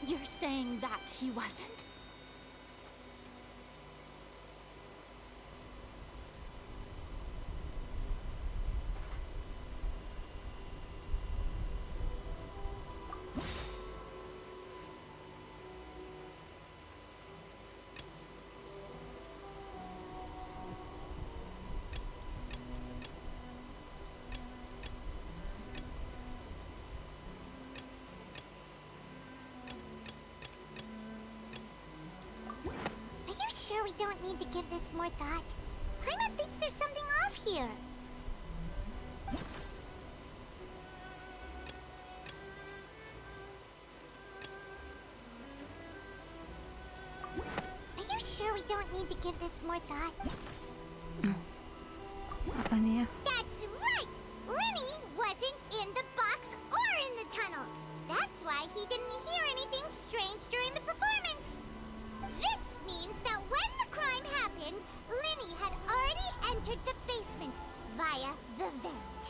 You're saying that he wasn't? Are you sure we don't need to give this more thought? Paimon thinks there's something off here. Are you sure we don't need to give this more thought? อันนี้ That's right! Lenny wasn't in the box or in the tunnel. That's why he didn't hear anything strange during the performance. This means that when the crime happened, Lenny had already entered the basement via the vent.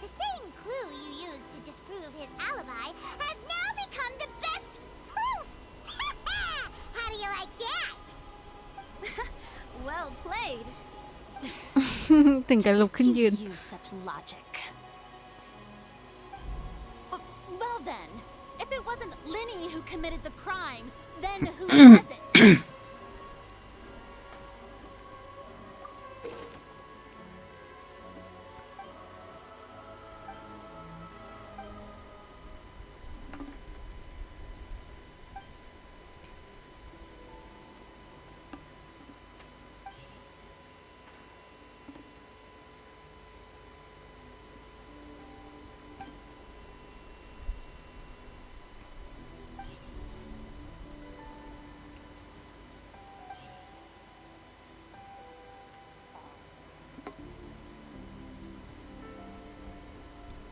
The same clue you used to disprove his alibi has now become the best proof! How do you like that? Well played. ถึงจะลุกขึ้นยืน Use such logic. Well then, if it wasn't Lenny who committed the crimes, then who was it?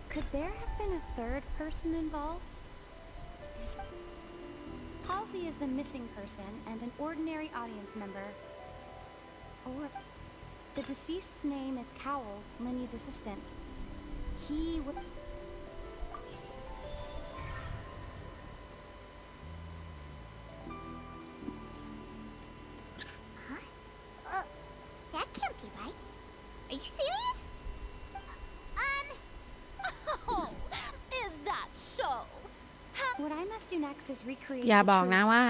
Could there have been a third person involved? Halsey is the missing person and an ordinary audience member. Or the deceased's name is Cowell, Lenny's assistant. He would... That can't be right. Are you serious? Oh, is that so? What I must do next is recreate อย่า the บอก truth. นะว่า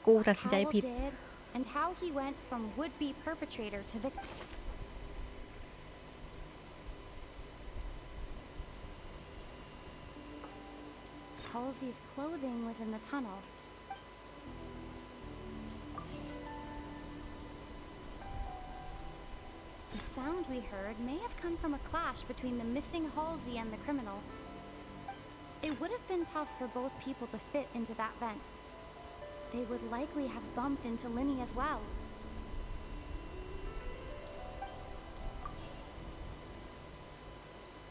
กูตัดสินใจ Cowell ผิด did, and how he went from would-be perpetrator to victim. Halsey's clothing was in the tunnel. The sound we heard may have come from a clash between the missing Halsey and the criminal. It would have been tough for both people to fit into that vent. They would likely have bumped into Lenny as well.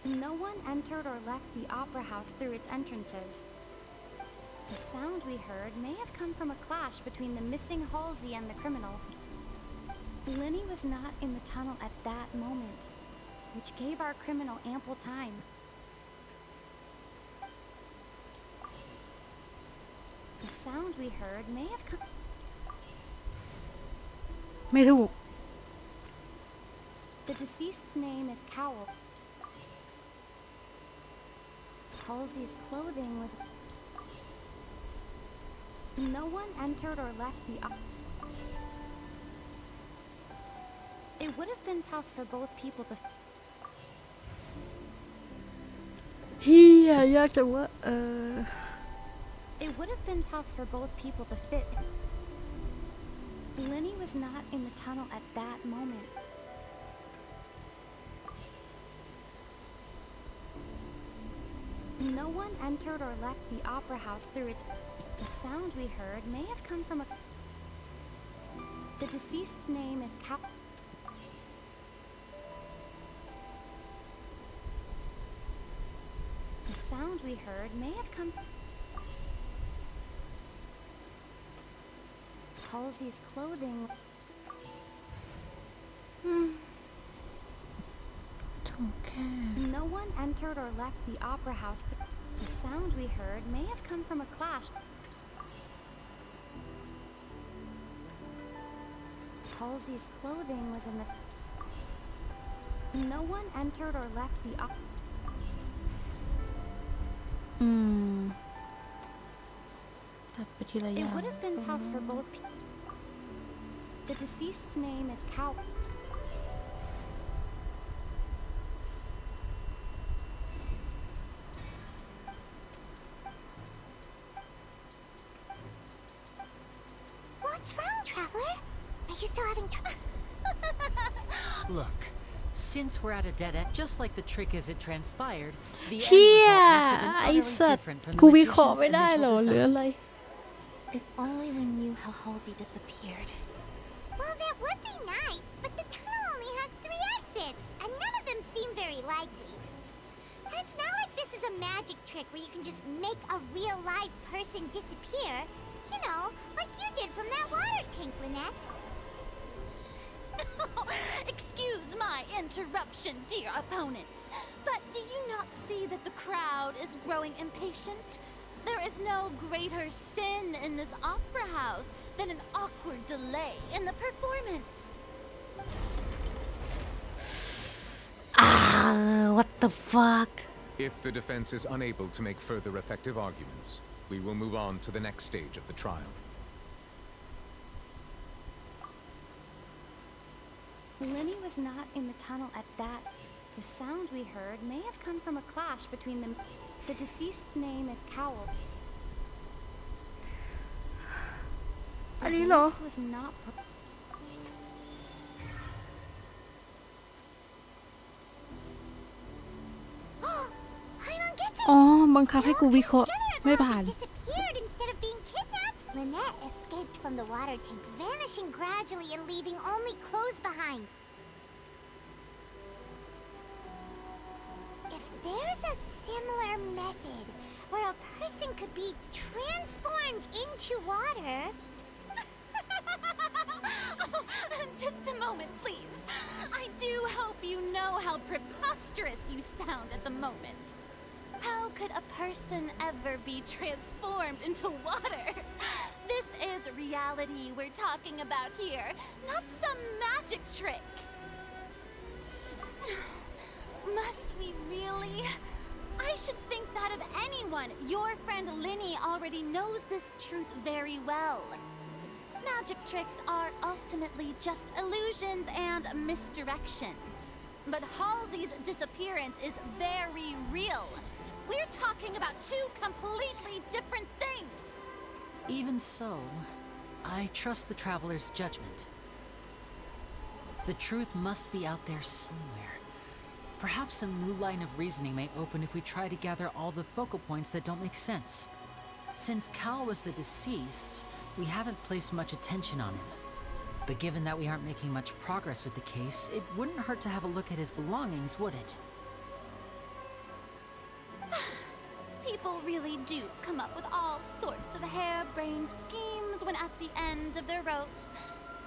No one entered or left the opera house through its entrances. The sound we heard may have come from a clash between the missing Halsey and the criminal. Lenny was not in the tunnel at that moment, which gave our criminal ample time. The sound we heard may have come... ไม่ถูก The deceased's name is Cowell. Halsey's clothing was... No one entered or left the... It would have been tough for both people to... เฮียยากจังวะIt would have been tough for both people to fit. Lenny was not in the tunnel at that moment. No one entered or left the opera house through its... The sound we heard may have come from a... The deceased's name is Cap... The sound we heard may have come... Halsey's clothing... ถูกแค่ No one entered or left the opera house. The sound we heard may have come from a clash. Halsey's clothing was in the... No one entered or left the opera... ตัดไปทีละอ It ย่าง would have been tough for both people. The deceased's name is Cow. What's wrong, Traveler? Are you still having trouble? Look, since we're at a dead end, just like the trick as it transpired, the end เชี่ย result must have been ไอ utterly สัตว์ different from กู the วิเคราะห์ magician's ไม่ได้เหรอ initial หรือ design. อะไร If only we knew how Halsey disappeared. Well, that would be nice, but the tunnel only has 3 exits, and none of them seem very likely. And it's not like this is a magic trick where you can just make a real live person disappear. You know, like you did from that water tank, Lynette. Excuse my interruption, dear opponents, but do you not see that the crowd is growing impatient? There is no greater sin in this opera house than an awkward delay in the performance. What the fuck If the defense is unable to make further effective arguments, we will move on to the next stage of the trial. Lenny was not in the tunnel at that. The sound we heard may have come from a clash between them. The deceased's name is Cowell. อันนี้เหรอ This was not...อ๋อ บังคับให้กูวิเคราะห์ไม่ผ่าน Disappeared instead of being kidnapped. Lynette escaped from the water tank, vanishing gradually and leaving only clothes behind. If there's a similar method where a person could be transformed into water... Just a moment, please. I do hope you know how preposterous you sound at the moment. How could a person ever be transformed into water? This is reality we're talking about here, not some magic trick. Must we really? I should think that of anyone. Your friend Linny already knows this truth very well. Magic tricks are ultimately just illusions and misdirection. But Halsey's disappearance is very real. We're talking about 2 completely different things. Even so, I trust the traveler's judgment. The truth must be out there somewhere. Perhaps a new line of reasoning may open if we try to gather all the focal points that don't make sense. Since Cal was the deceased, we haven't placed much attention on him. But given that we aren't making much progress with the case, it wouldn't hurt to have a look at his belongings, would it? People really do come up with all sorts of harebrained schemes when at the end of their rope.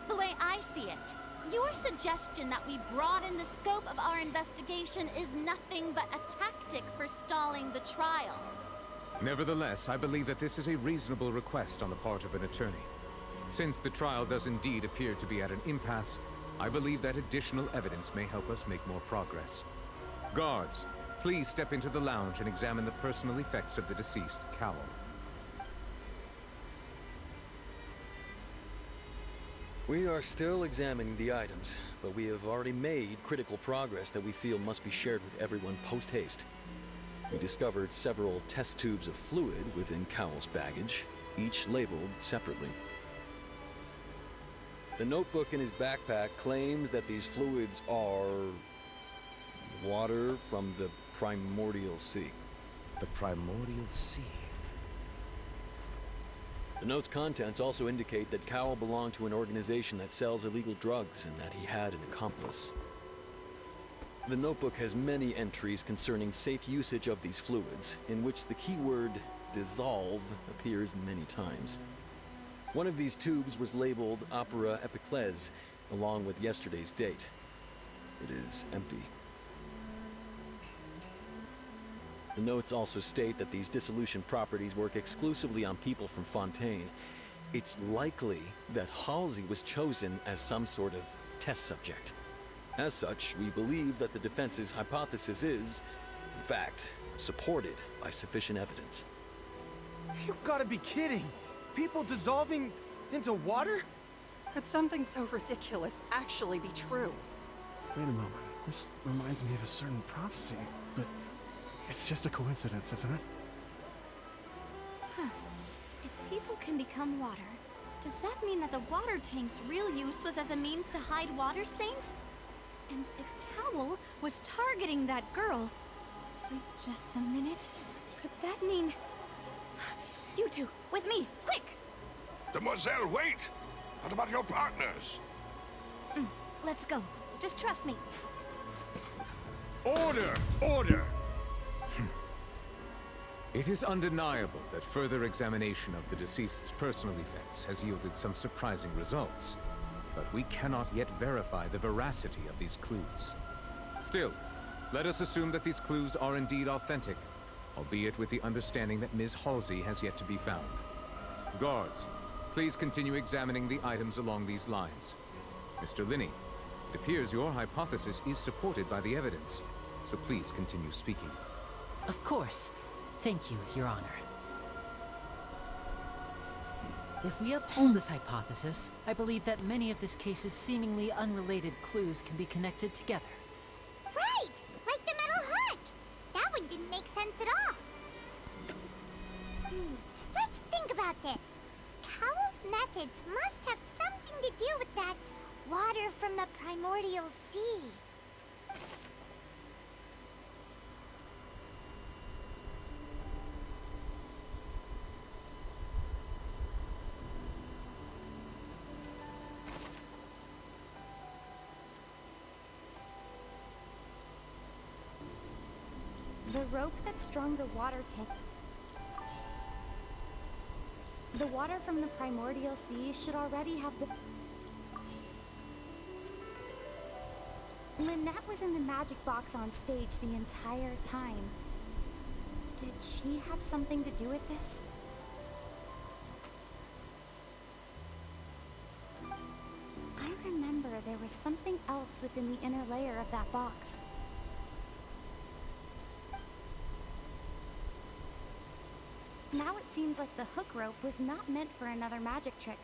The way I see it, your suggestion that we broaden the scope of our investigation is nothing but a tactic for stalling the trial. Nevertheless, I believe that this is a reasonable request on the part of an attorney. Since the trial does indeed appear to be at an impasse, I believe that additional evidence may help us make more progress. Guards, please step into the lounge and examine the personal effects of the deceased, Cowell. We are still examining the items, but we have already made critical progress that we feel must be shared with everyone post-haste. We discovered several test tubes of fluid within Cowell's baggage, each labeled separately. The notebook in his backpack claims that these fluids are water from the primordial sea. The primordial sea? The note's contents also indicate that Cowell belonged to an organization that sells illegal drugs and that he had an accomplice. The notebook has many entries concerning safe usage of these fluids, in which the keyword dissolve appears many times. One of these tubes was labeled Opera Epiclese, along with yesterday's date. It is empty. The notes also state that these dissolution properties work exclusively on people from Fontaine. It's likely that Halsey was chosen as some sort of test subject. As such, we believe that the defense's hypothesis is, in fact, supported by sufficient evidence. You've got to be kidding! People dissolving into water? Could something so ridiculous actually be true? Wait a moment. This reminds me of a certain prophecy, but it's just a coincidence, isn't it? Huh. If people can become water, does that mean that the water tank's real use was as a means to hide water stains? And if Cowell was targeting that girl... Wait just a minute. Could that mean... You two, with me, quick! Demoiselle, wait! What about your partners? Let's go. Just trust me. Order! Order! It is undeniable that further examination of the deceased's personal effects has yielded some surprising results, but we cannot yet verify the veracity of these clues. Still, let us assume that these clues are indeed authentic, albeit with the understanding that Ms. Halsey has yet to be found. Guards, please continue examining the items along these lines. Mr. Linney, it appears your hypothesis is supported by the evidence, so please continue speaking. Of course. Thank you, Your Honor. If we uphold this hypothesis, I believe that many of this case's seemingly unrelated clues can be connected together. Right! Like the metal hook! That one didn't make sense at all. Let's think about this. Cowell's methods must have something to do with that water from the primordial sea. The rope that strung the water tank... The water from the primordial sea should already have been... Lynette was in the magic box on stage the entire time. Did she have something to do with this? I remember there was something else within the inner layer of that box. Now it seems like the hook rope was not meant for another magic trick.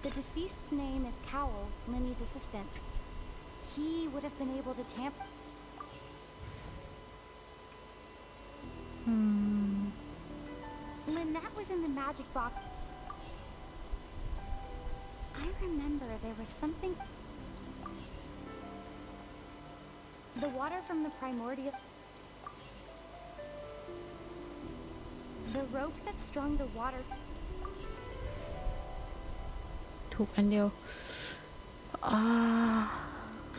The deceased's name is Cowell, Linny's assistant. He would have been able to tamper... Lynette was in the magic box. I remember there was something... The water from the primordial... The rope that strung the water... ถูกอันเดียว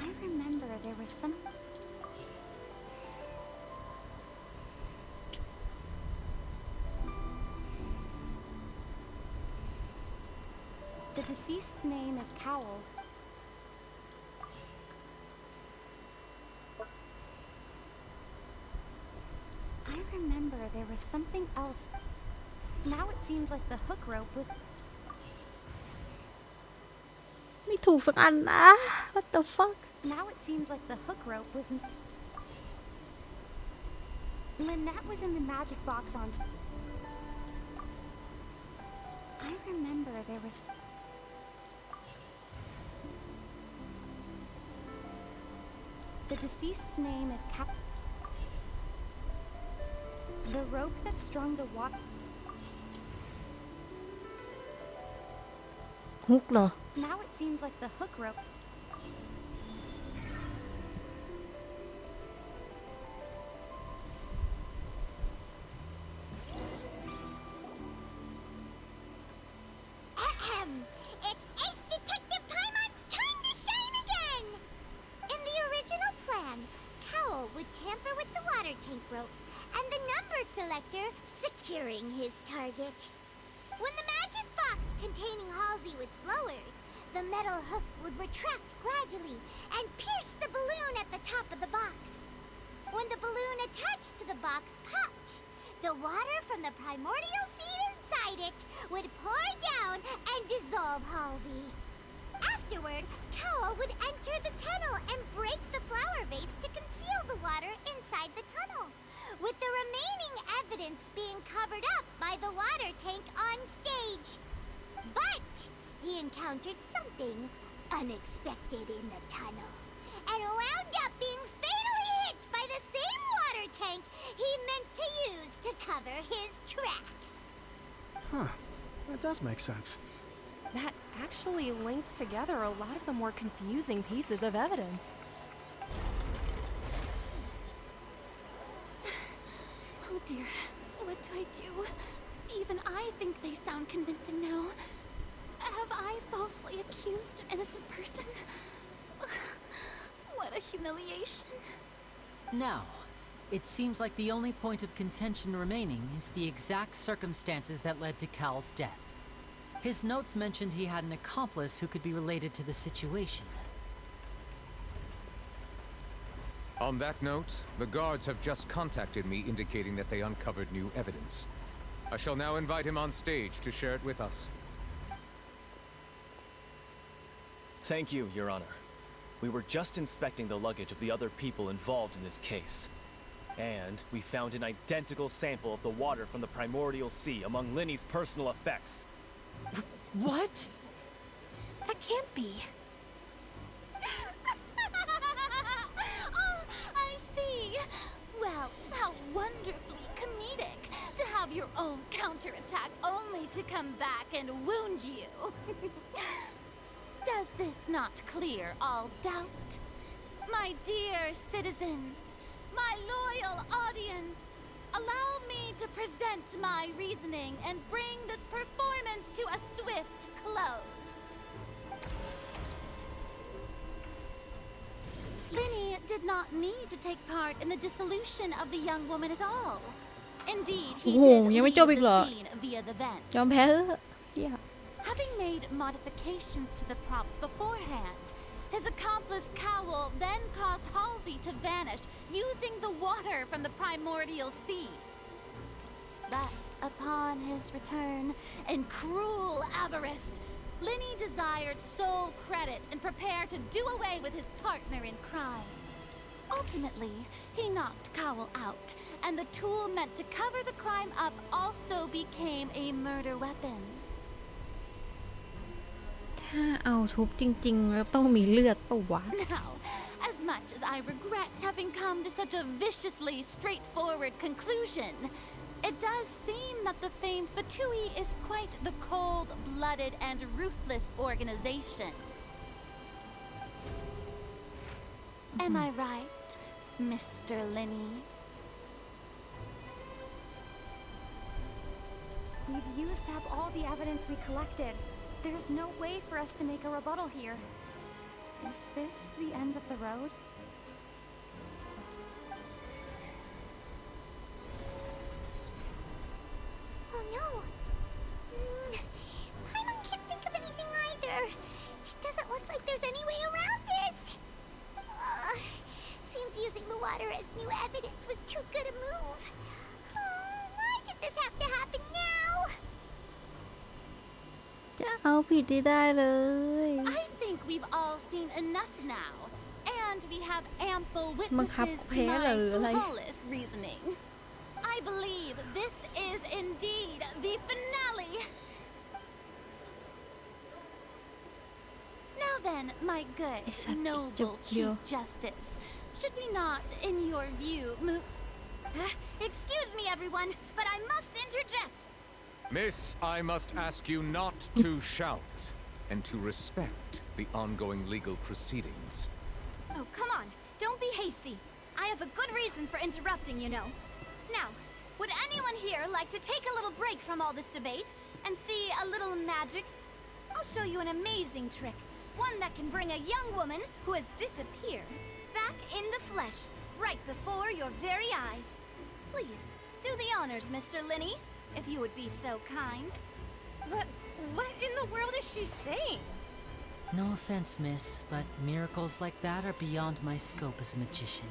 I remember there was some... deceased's name is Cowl. I remember there was something else. Now it seems like the hook rope was... ไม่ถูกสักอันนะ What the fuck Now it seems like the hook rope was... Lynette was in the magic box on... I remember there was... The deceased's name is Cap... The rope that strung the water... ฮุกเหรอ Now it seems like the hook rope... Ahem! It's Ace Detective Paimon's time to shine again! In the original plan, Cowl would tamper with the water tank rope and the number selector securing his target. When the magic box containing Halsey was lowered, the metal hook would retract gradually and pierce the balloon at the top of the box. When the balloon attached to the box popped, the water from the primordial seed inside it would pour down and dissolve Halsey. Afterward, Cowl would enter the tunnel and break the flower vase to conceal the water inside the tunnel, with the remaining evidence being covered up by the water tank on stage. But he encountered something unexpected in the tunnel and wound up being fatally hit by the same water tank he meant to use to cover his tracks. Huh. That does make sense. That actually links together a lot of the more confusing pieces of evidence. Oh dear, what do I do? Even I think they sound convincing now. Have I falsely accused an innocent person? What a humiliation. Now, it seems like the only point of contention remaining is the exact circumstances that led to Cal's death. His notes mentioned he had an accomplice who could be related to the situation. On that note, the guards have just contacted me indicating that they uncovered new evidence. I shall now invite him on stage to share it with us. Thank you, Your Honor. We were just inspecting the luggage of the other people involved in this case. And we found an identical sample of the water from the primordial sea among Linny's personal effects. What? That can't be. Oh, I see. Well, how wonderfully comedic to have your own counterattack only to come back and wound you. Does this not clear all doubt? My dear citizens, my loyal audience, allow me to present my reasoning and bring this performance to a swift close. Linny did not need to take part in the dissolution of the young woman at all. Indeed, he โอ้โห did ยังไม่ leave จบอีกเหรอ the scene via the vent. ยอมแพ้เถอะเหี้ย Having made modifications to the props beforehand, his accomplice Cowl then caused Halsey to vanish using the water from the primordial sea. But upon his return, in cruel avarice, Linny desired sole credit and prepared to do away with his partner in crime. Ultimately, he knocked Cowl out, and the tool meant to cover the crime up also became a murder weapon. ถ้าเอาทุบจริงๆแล้วต้องมีเลือดปะวะ Now, as much as I regret having come to such a viciously straightforward conclusion, it does seem that the famed Fatui is quite the cold-blooded and ruthless organization. Am I right, Mr. Linny? We've used up all the evidence we collected. There's no way for us to make a rebuttal here. Is this the end of the road? Oh no. Paimon can't think of anything either. evidence was too good a move. Why did this have to happen now? จะเอาผิดได้เลย I think we've all seen enough now, and we have ample บังคับ witnesses แพ้ to เหรอหรืออะไร my flawless reasoning. I believe this is indeed the finale. Now then, my good, noble Chief Justice, should we not, in your view, move... excuse me, everyone, but I must interject. Miss, I must ask you not to shout and to respect the ongoing legal proceedings. Oh, come on, don't be hasty. I have a good reason for interrupting, you know. Now, would anyone here like to take a little break from all this debate and see a little magic? I'll show you an amazing trick. One that can bring a young woman who has disappeared back in the flesh, right before your very eyes. Please, do the honors, Mr. Linney, if you would be so kind. What in the world is she saying? No offense, miss, but miracles like that are beyond my scope as a magician.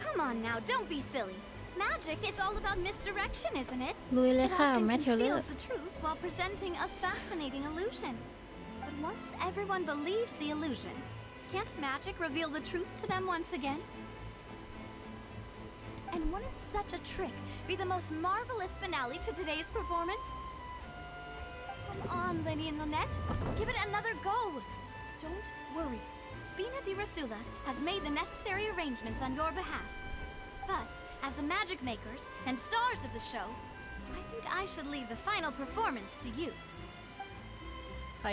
Come on now, don't be silly. Magic is all about misdirection, isn't it? ลุยเลย It ค่ะ often แมทธิวเลอ conceals ร์ the truth while presenting a fascinating illusion. But once everyone believes the illusion, can't magic reveal the truth to them once again? And wouldn't such a trick be the most marvelous finale to today's performance? Come on, Lenny and Lynette. Give it another go. Don't worry. Spina di Rasula has made the necessary arrangements on your behalf. But as the magic makers and stars of the show, I think I should leave the final performance to you.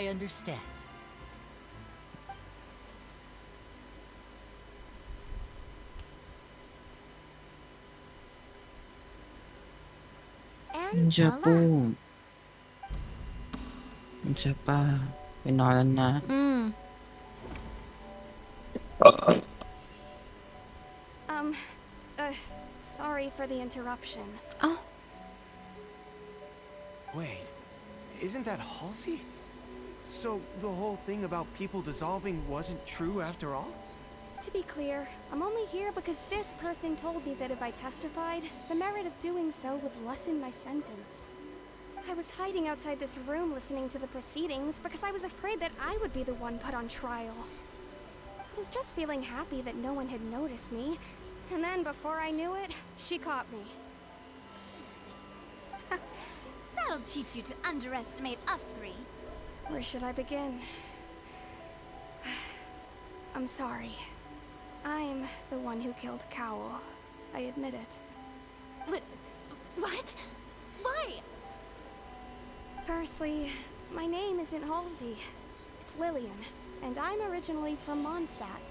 I understand. And จะปู voila. จะป้าไปนอนแล้วนะ Sorry for the interruption. Wait, isn't that Halsey? So the whole thing about people dissolving wasn't true after all? To be clear, I'm only here because this person told me that if I testified, the merit of doing so would lessen my sentence. I was hiding outside this room listening to the proceedings because I was afraid that I would be the one put on trial. I was just feeling happy that no one had noticed me, and then before I knew it, she caught me. That'll teach you to underestimate us three. Where should I begin? I'm sorry. I'm the one who killed Cowl. I admit it. What? Why? Firstly, my name isn't Halsey. It's Lillian, and I'm originally from Mondstadt.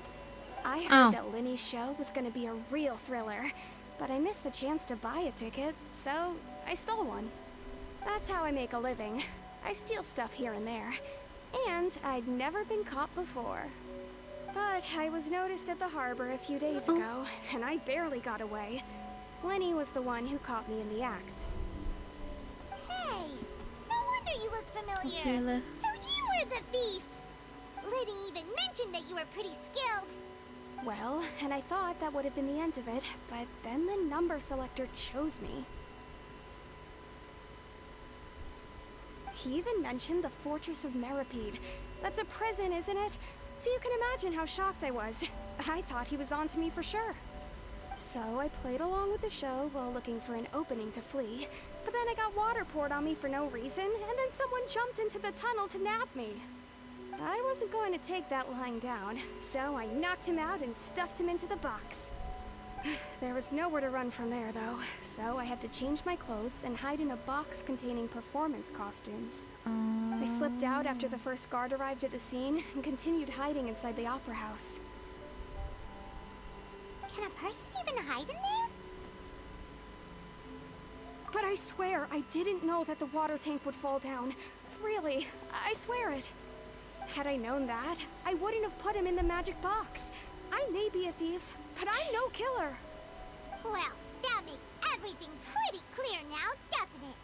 I heard that Linny's show was gonna be a real thriller, but I missed the chance to buy a ticket, so I stole one. That's how I make a living. I steal stuff here and there. And I'd never been caught before. But I was noticed at the harbor a few days ago, and I barely got away. Lenny was the one who caught me in the act. Hey, no wonder you look familiar. Okay, So you were the thief. Liddy even mentioned that you were pretty skilled. Well, and I thought that would have been the end of it, but then the number selector chose me. He even mentioned the Fortress of Meripede. That's a prison, isn't it? So you can imagine how shocked I was. I thought he was onto me for sure. So I played along with the show while looking for an opening to flee, but then I got water poured on me for no reason, and then someone jumped into the tunnel to nab me. I wasn't going to take that lying down, so I knocked him out and stuffed him into the box. There was nowhere to run from there, though, so I had to change my clothes and hide in a box containing performance costumes. I slipped out after the first guard arrived at the scene and continued hiding inside the opera house. Can a person even hide in there? But I swear I didn't know that the water tank would fall down. Really, I swear it. Had I known that, I wouldn't have put him in the magic box. I may be a thief, but I'm no killer. Well, that makes everything pretty clear now, doesn't it?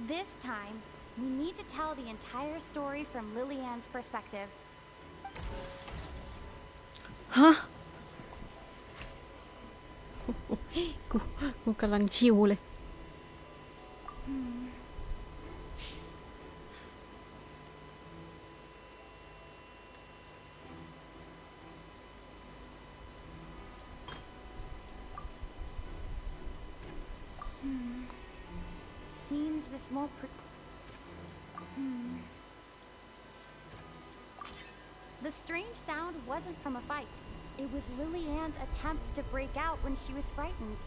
This time, we need to tell the entire story from Lillian's perspective. ฮะ กูกำลังชิวเลย Seems this won't The strange sound wasn't from a fight. It was Lillian's attempt to break out when she was frightened.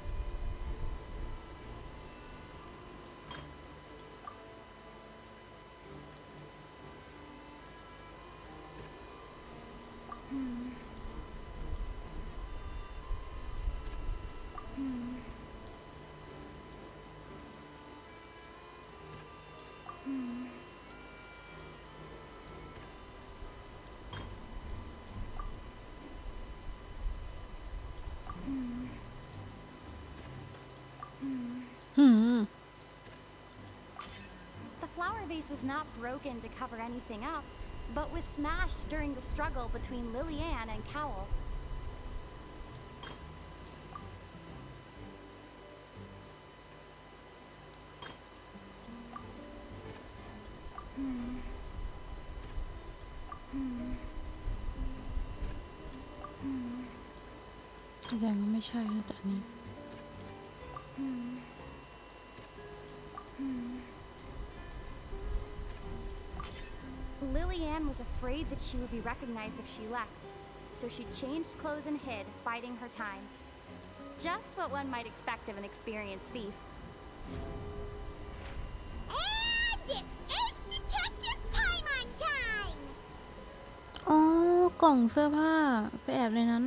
The flower vase was not broken to cover anything up, but was smashed during the struggle between Lillian and Cowell. Hmm. แสดงว่าไม่ใช่นะแต่อันนี้ Lillian was afraid that she would be recognized if she left, so she changed clothes and hid, biding her time. Just what one might expect of an experienced thief. And it's Ace Detective Paimon time! อ๋อกล่องเสื้อผ้าไปแอบในนั้น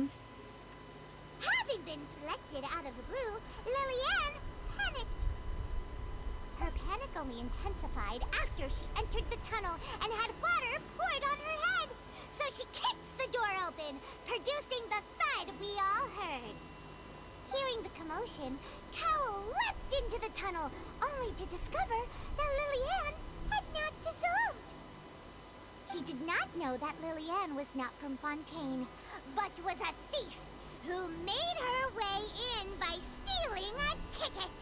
Having been selected out of the blue, Lillian panicked. Her panic only intensified after she entered the tunnel and had water poured on her head. So she kicked the door open, producing the thud we all heard. Hearing the commotion, Cowell leapt into the tunnel, only to discover that Lillian had not dissolved. He did not know that Lillian was not from Fontaine, but was a thief who made her way in by stealing a ticket.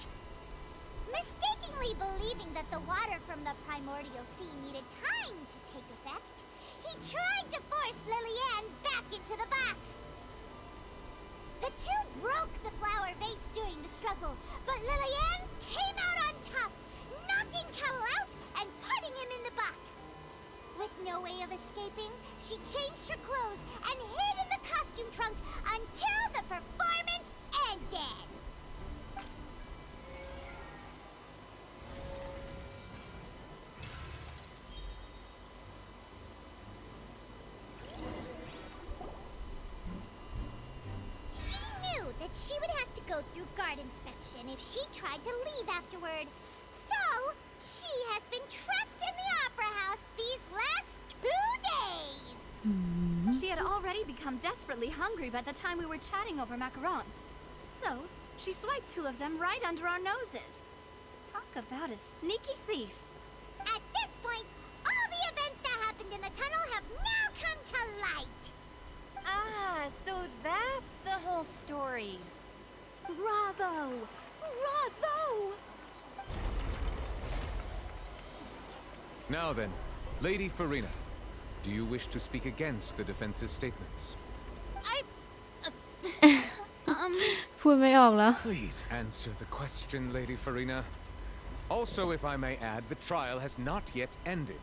Mistakenly believing that the water from the primordial sea needed time to take effect, he tried to force Lillian back into the box. The two broke the flower vase during the struggle, but Lillian came out on top, knocking Cowell out and putting him in the box. With no way of escaping, she changed her clothes and hid in the costume trunk until the performance ended. She knew that she would have to go through guard inspection if she tried to leave afterward. So, she has been trapped in the opera house these last 2 days. She had already become desperately hungry by the time we were chatting over macarons. So, she swiped 2 of them right under our noses. Talk about a sneaky thief. At this point, all the events that happened in the tunnel have now come to light. Ah, so that's the whole story. Bravo! Bravo! Now then, Lady Farina, do you wish to speak against the defense's statements? พูดไม่ออกแล้ว Please answer the question, Lady Farina. Also, if I may add, the trial has not yet ended.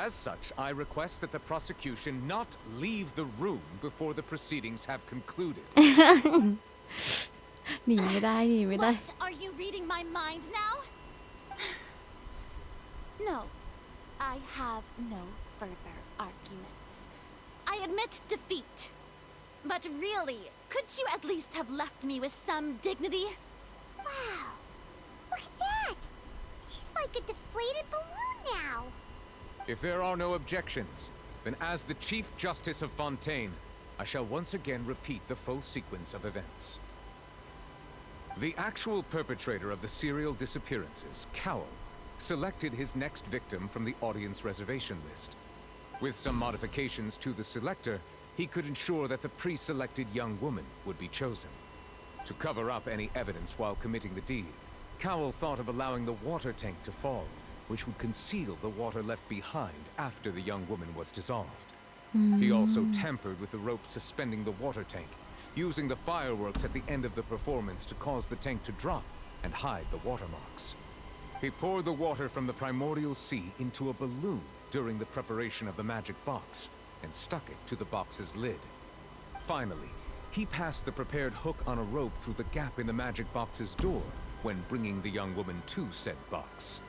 As such, I request that the prosecution not leave the room before the proceedings have concluded. หนีไม่ได้ What? Are you reading my mind now? No. I have no further arguments. I admit defeat. But really, could you at least have left me with some dignity? Wow. Look at that. She's like a deflated balloon now. If there are no objections, then as the Chief Justice of Fontaine, I shall once again repeat the full sequence of events. The actual perpetrator of the serial disappearances, Cowell, selected his next victim from the audience reservation list. With some modifications to the selector, he could ensure that the pre-selected young woman would be chosen. To cover up any evidence while committing the deed, Cowell thought of allowing the water tank to fall, which would conceal the water left behind after the young woman was dissolved. He also tampered with the rope suspending the water tank, using the fireworks at the end of the performance to cause the tank to drop and hide the watermarks. He poured the water from the primordial sea into a balloon during the preparation of the magic box and stuck it to the box's lid. Finally, he passed the prepared hook on a rope through the gap in the magic box's door when bringing the young woman to said box.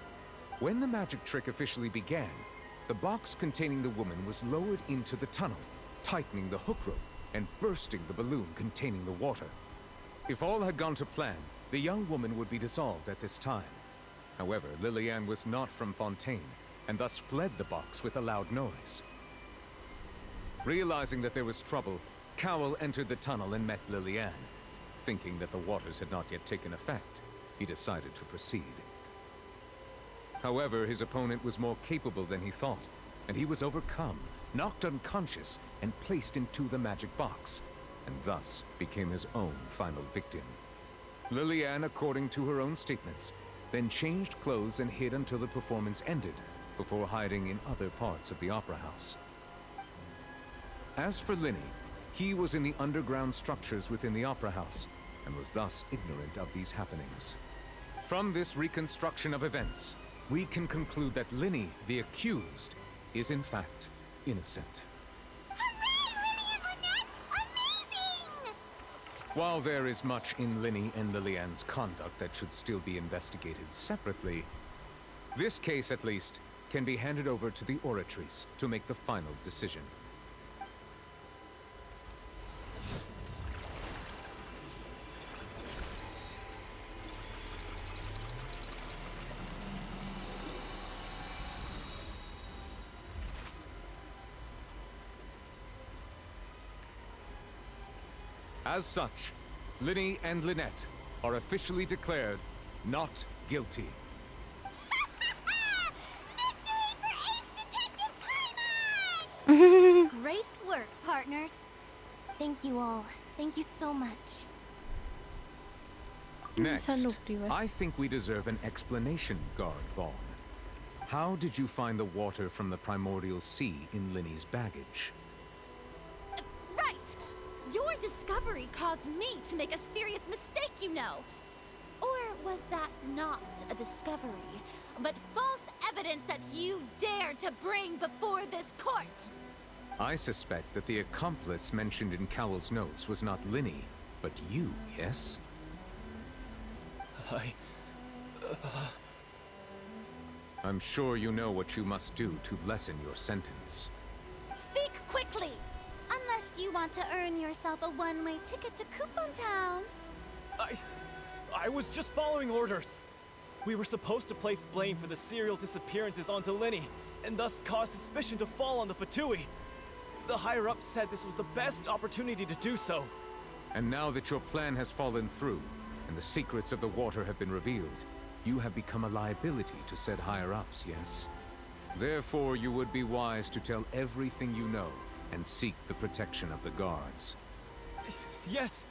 When the magic trick officially began, the box containing the woman was lowered into the tunnel, tightening the hook rope and bursting the balloon containing the water. If all had gone to plan, the young woman would be dissolved at this time. However, Lillian was not from Fontaine, and thus fled the box with a loud noise. Realizing that there was trouble, Cowell entered the tunnel and met Lillian. Thinking that the waters had not yet taken effect, he decided to proceed. However, his opponent was more capable than he thought, and he was overcome, knocked unconscious, and placed into the magic box, and thus became his own final victim. Lillian, according to her own statements, then changed clothes and hid until the performance ended, before hiding in other parts of the opera house. As for Linny, he was in the underground structures within the opera house, and was thus ignorant of these happenings. From this reconstruction of events, we can conclude that Linny, the accused, is in fact innocent. While there is much in Linny and Lillian's conduct that should still be investigated separately, this case, at least, can be handed over to the Oratrice to make the final decision. As such, Linny and Lynette are officially declared not guilty. Great work, partners. Thank you all. Thank you so much. Next, I think we deserve an explanation, Guard Vaughn. How did you find the water from the primordial sea in Linny's baggage? Right! Your discovery caused me to make a serious mistake, you know. Or was that not a discovery, but false evidence that you dared to bring before this court? I suspect that the accomplice mentioned in Cowell's notes was not Linny, but you, yes? I'm sure you know what you must do to lessen your sentence. Speak quickly! Unless you want to earn yourself a one-way ticket to Coupon Town. I was just following orders. We were supposed to place blame for the serial disappearances onto Linny, and thus cause suspicion to fall on the Fatui. The higher-ups said this was the best opportunity to do so. And now that your plan has fallen through, and the secrets of the water have been revealed, you have become a liability to said higher-ups, yes? Therefore, you would be wise to tell everything you know, and seek the protection of the guards. Yes,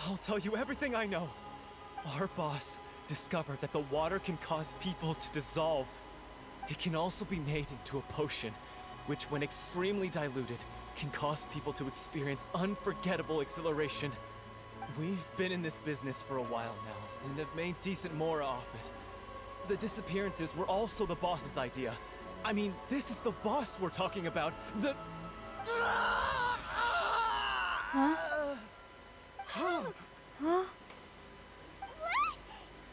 I'll tell you everything I know. Our boss discovered that the water can cause people to dissolve. It can also be made into a potion, which when extremely diluted, can cause people to experience unforgettable exhilaration. We've been in this business for a while now, and have made decent more off it. The disappearances were also the boss's idea. I mean, this is the boss we're talking about. The... Huh? Huh?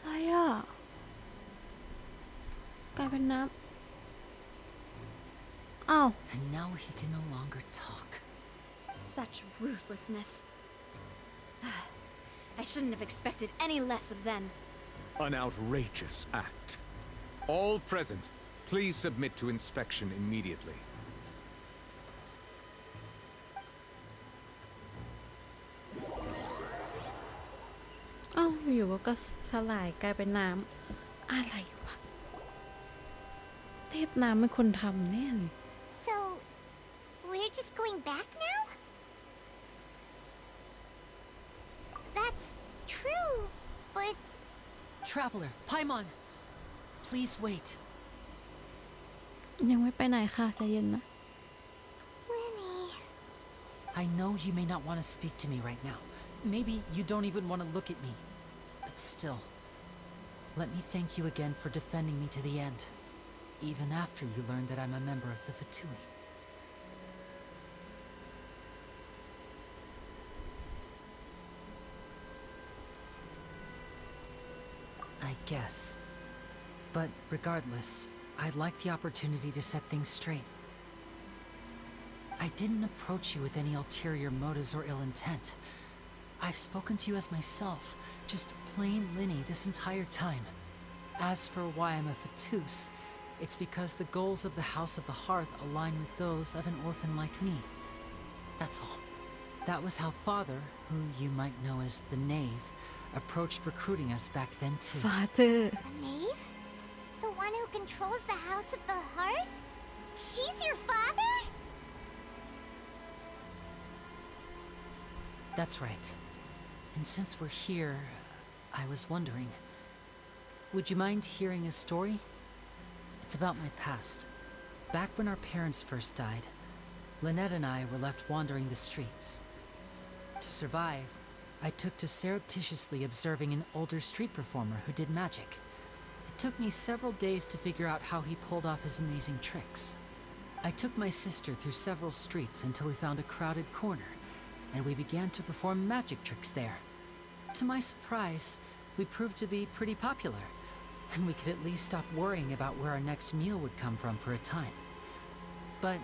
อะไรอ่ะกลายเป็นน้ำอ้าว And now he can no longer talk. Such ruthlessness. I shouldn't have expected any less of them. An outrageous act. All present, please submit to inspection immediately. อ้าวอยู่ก็สลายกลายเป็นน้ำอะไรวะ เทพน้ำเป็นคนทำแน่เลย So, we're just going back now? That's true, but... Traveler, Paimon! Please wait. ยังไม่ไปไหนค่ะใจเย็นนะ Lenny... I know you may not want to speak to me right now. Maybe you don't even want to look at me. But still, let me thank you again for defending me to the end. Even after you learned that I'm a member of the Fatui. I guess. But regardless, I'd like the opportunity to set things straight. I didn't approach you with any ulterior motives or ill intent. I've spoken to you as myself, just plain Linny this entire time. As for why I'm a Fatus, it's because the goals of the House of the Hearth align with those of an orphan like me. That's all. That was how Father, who you might know as the Knave, approached recruiting us back then too. Father. A knave? The one who controls the House of the Hearth? She's your father? That's right. And since we're here, I was wondering, would you mind hearing a story? It's about my past. Back when our parents first died, Lynette and I were left wandering the streets. To survive, I took to surreptitiously observing an older street performer who did magic. It took me several days to figure out how he pulled off his amazing tricks. I took my sister through several streets until we found a crowded corner, and we began to perform magic tricks there. To my surprise, we proved to be pretty popular, and we could at least stop worrying about where our next meal would come from for a time. But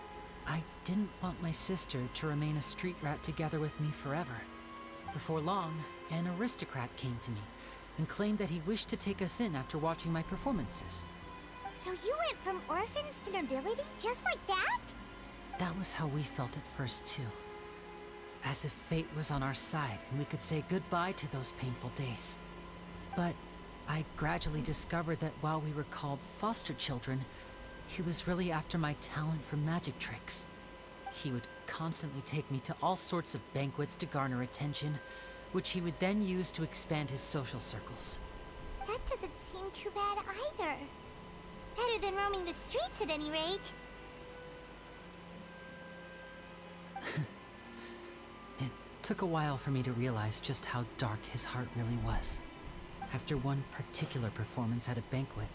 I didn't want my sister to remain a street rat together with me forever. Before long, an aristocrat came to me and claimed that he wished to take us in after watching my performances. So you went from orphans to nobility just like that? That was how we felt at first too. As if fate was on our side and we could say goodbye to those painful days. But I gradually discovered that while we were called foster children, he was really after my talent for magic tricks. He would constantly take me to all sorts of banquets to garner attention, which he would then use to expand his social circles. That doesn't seem too bad either. Better than roaming the streets at any rate. It took a while for me to realize just how dark his heart really was. After one particular performance at a banquet,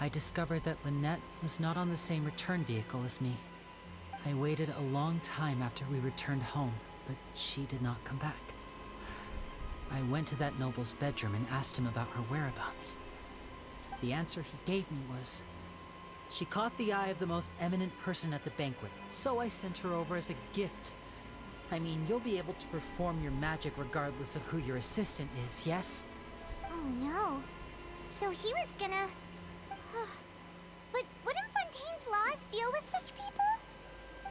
I discovered that Lynette was not on the same return vehicle as me. I waited a long time after we returned home, but she did not come back. I went to that noble's bedroom and asked him about her whereabouts. The answer he gave me was, she caught the eye of the most eminent person at the banquet, so I sent her over as a gift. I mean, you'll be able to perform your magic regardless of who your assistant is, yes? Oh no. So he was gonna... But wouldn't Fontaine's laws deal with such people?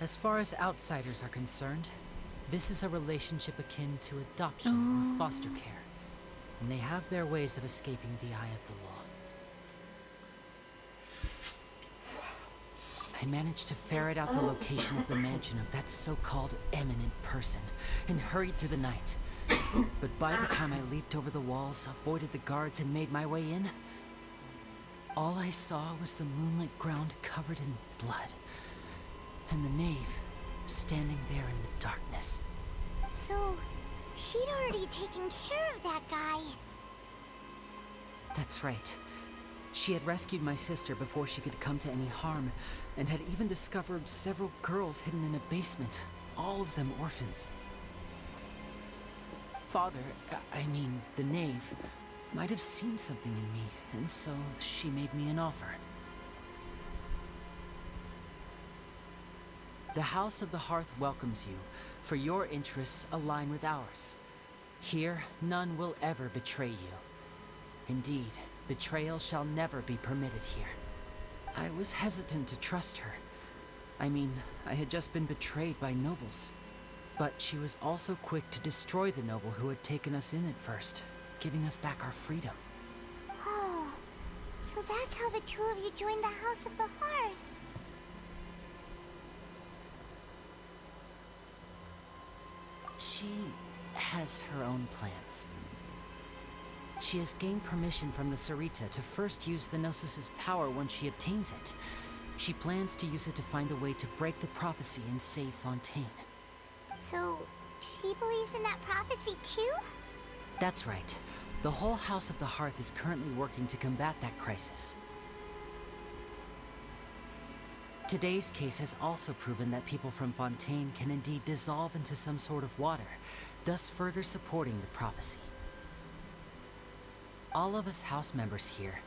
As far as outsiders are concerned, this is a relationship akin to adoption or foster care, and they have their ways of escaping the eye of the law. I managed to ferret out the location of the mansion of that so-called eminent person and hurried through the night. But by the time I leaped over the walls, avoided the guards, and made my way in, all I saw was the moonlit ground covered in blood, and the knave standing there in the darkness. So, she'd already taken care of that guy. That's right. She had rescued my sister before she could come to any harm, and had even discovered several girls hidden in a basement, all of them orphans. Father, I mean, the knave, might have seen something in me, and so she made me an offer. The House of the Hearth welcomes you, for your interests align with ours. Here, none will ever betray you. Indeed, betrayal shall never be permitted here. I was hesitant to trust her. I mean, I had just been betrayed by nobles. But she was also quick to destroy the noble who had taken us in at first, giving us back our freedom. Oh, So that's how the two of you joined the House of the Hearth. She has her own plans. She has gained permission from the Sarita to first use the Gnosis' power when she obtains it. She plans to use it to find a way to break the prophecy and save Fontaine. So, she believes in that prophecy too? That's right. The whole House of the Hearth is currently working to combat that crisis. Today's case has also proven that people from Fontaine can indeed dissolve into some sort of water, thus further supporting the prophecy. All of us house members here,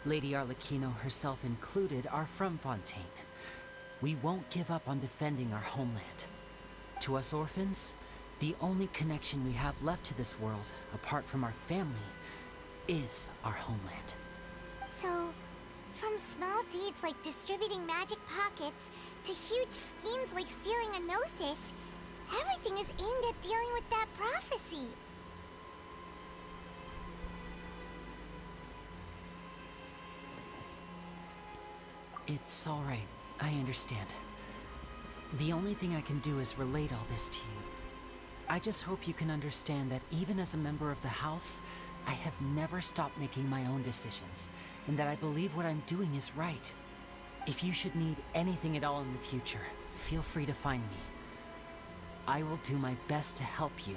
Lady Arlecchino herself included, are from Fontaine. We won't give up on defending our homeland. To us orphans, the only connection we have left to this world, apart from our family, is our homeland. So, from small deeds like distributing magic pockets to huge schemes like stealing a Gnosis, everything is aimed at dealing with that prophecy. It's all right. I understand. The only thing I can do is relate all this to you. I just hope you can understand that even as a member of the House, I have never stopped making my own decisions, and that I believe what I'm doing is right. If you should need anything at all in the future, feel free to find me. I will do my best to help you,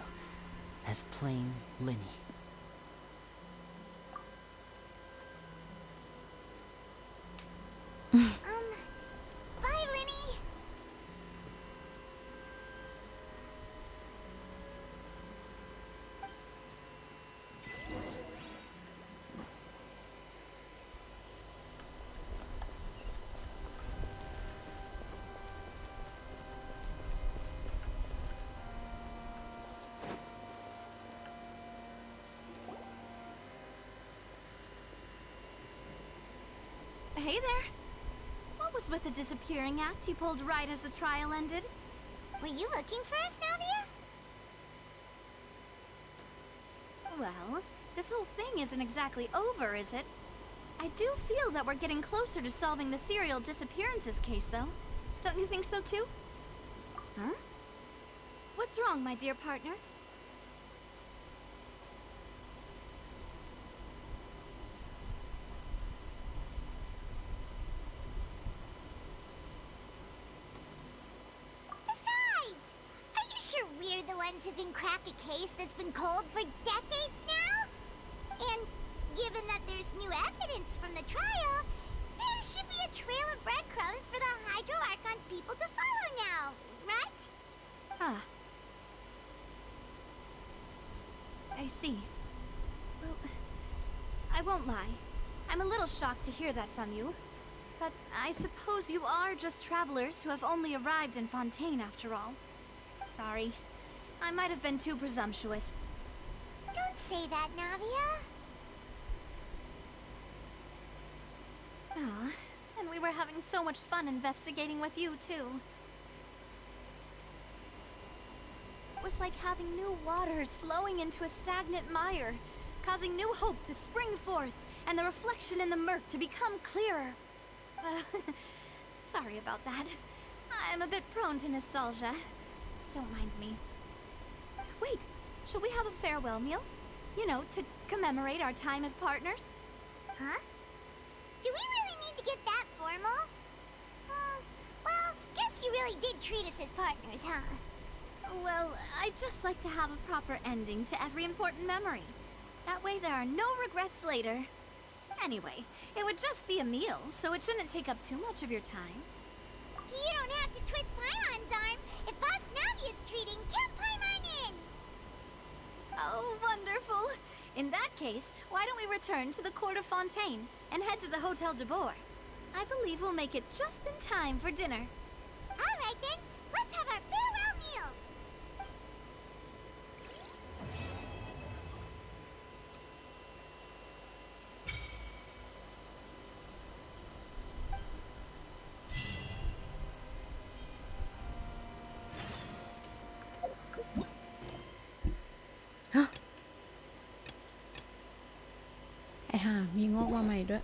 as plain Linny. Bye, Linny! Hey there. What was with the disappearing act you pulled right as the trial ended? Were you looking for us, Navia? Well, this whole thing isn't exactly over, is it? I do feel that we're getting closer to solving the serial disappearances case, though. Don't you think so, too? Huh? What's wrong, my dear partner? Besides, are you sure we're the ones who can crack a case that's been cold for decades now? And given that there's new evidence from the trial, there should be a trail of breadcrumbs for the Hydro Archon's people to follow now, right? Ah. I see. Well, I won't lie. I'm a little shocked to hear that from you. But I suppose you are just travelers who have only arrived in Fontaine after all. Sorry. I might have been too presumptuous. Don't say that, Navia. Ah, and we were having so much fun investigating with you, too. It was like having new waters flowing into a stagnant mire, causing new hope to spring forth, and the reflection in the murk to become clearer. Sorry about that. I'm a bit prone to nostalgia. Don't mind me. Wait, shall we have a farewell meal? You know, to commemorate our time as partners? Huh? Do we really need to get that formal? Well, guess you really did treat us as partners, huh? Well, I'd just like to have a proper ending to every important memory. That way there are no regrets later. Anyway, it would just be a meal, so it shouldn't take up too much of your time. You don't have to twist Paimon's arm. If Boss Navi is treating, can't Paimon in? Oh, wonderful. In that case, why don't we return to the Court of Fontaine and head to the Hotel de Boer? I believe we'll make it just in time for dinner. All right, then. Let's have our farewell meal. Ai hà, mi ngốc qua mày đó.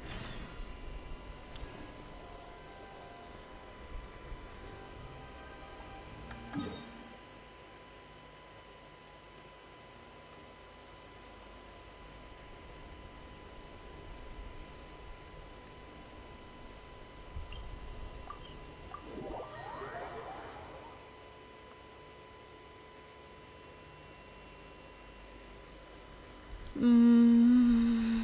อืม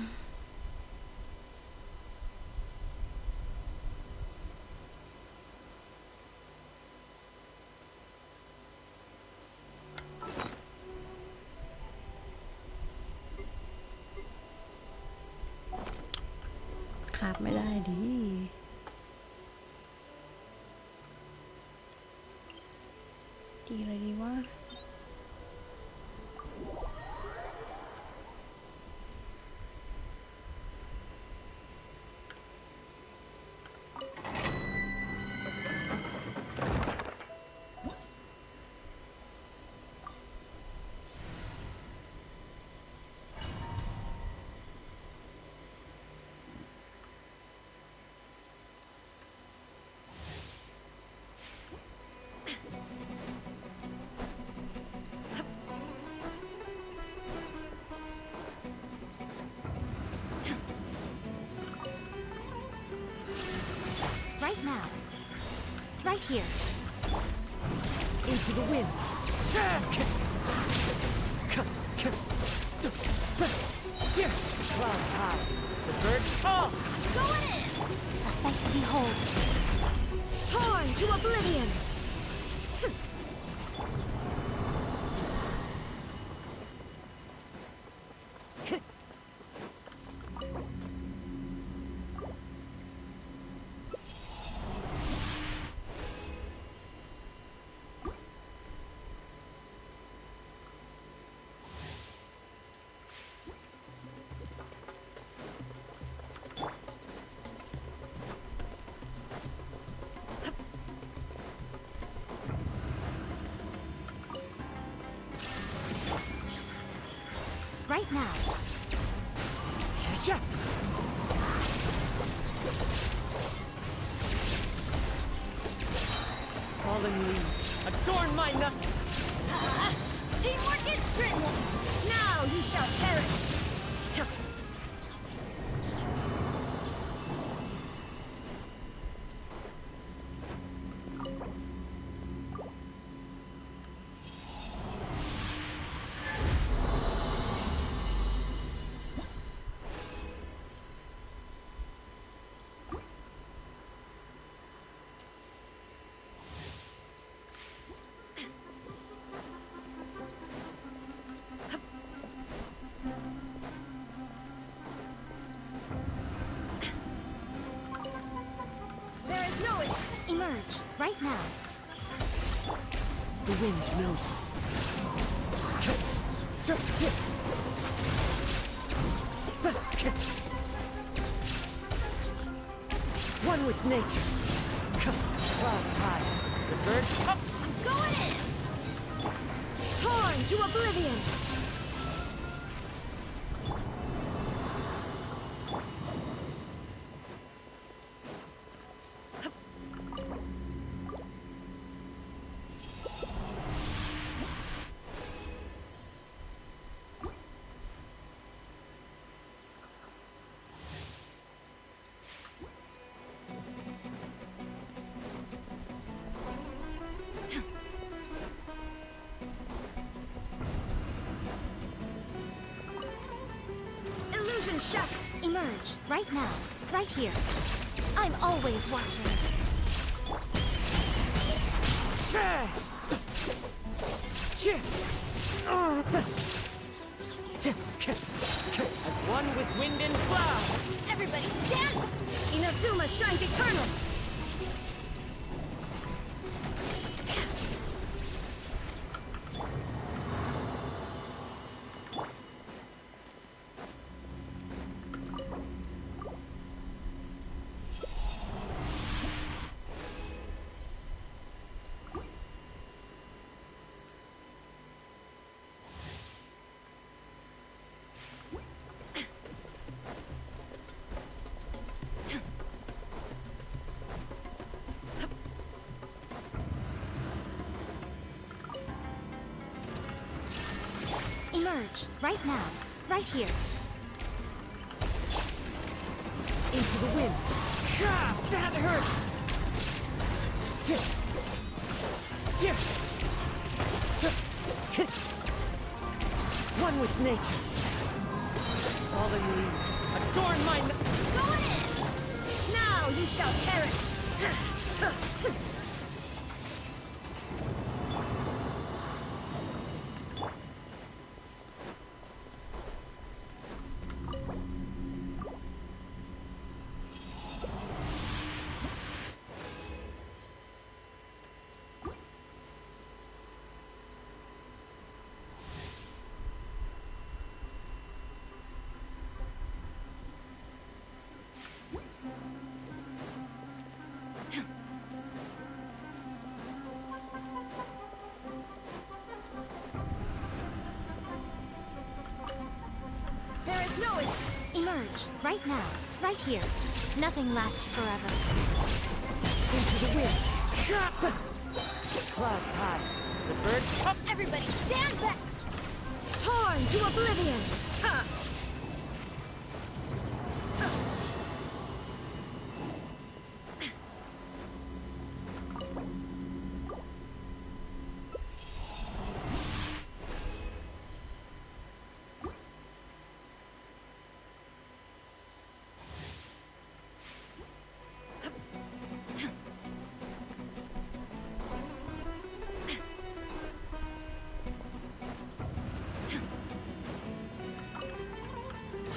ขาดไม่ได้ดิดีอะไรดีวะ Right now. Right here. Into the wind. Clouds high. The birds call. Going in! A sight to behold. Torn to oblivion. Right now. Fallen leaves adorn my knuckle. Teamwork is tricky. Now you shall perish. Emerge, right now. The wind knows me. One with nature. Clouds high. The birds up. I'm going in! Torn to oblivion. Shock! Emerge, right now, right here. I'm always watching. As one with wind and cloud. Everybody stand! Inazuma shines eternal. Emerge, right now, right here. Into the wind. That hurts. One with nature. Fallen leaves, adorn my... Go in! Now you shall perish! There is no escape. Emerge, right now, right here. Nothing lasts forever. Into the wind. Clouds high. The birds up. Everybody stand back! Torn to oblivion. Ha!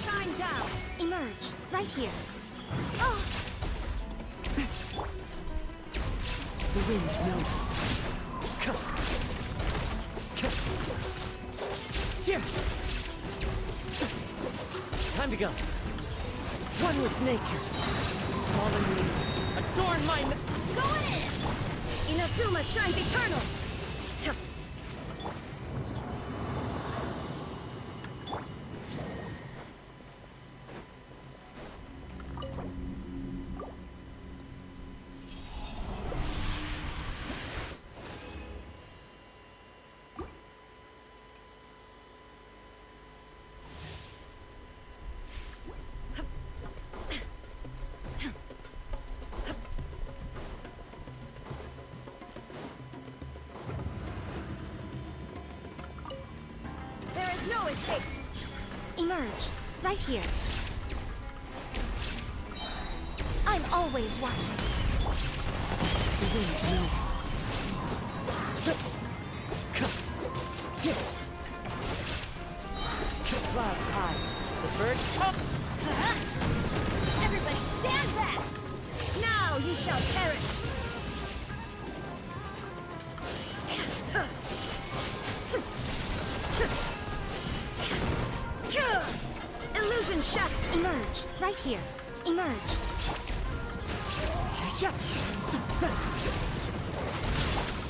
Shine down! Emerge, right here. Oh! The wind knows it. Time to go. One with nature. Fallen leaves, adorn my... Go in! Inazuma shines eternal! There is no escape! Emerge, right here. I'm always watching. The wind knows it. Clouds high. The birds up. Everybody stand back! Now you shall perish! Illusion shut! Emerge, right here. Emerge.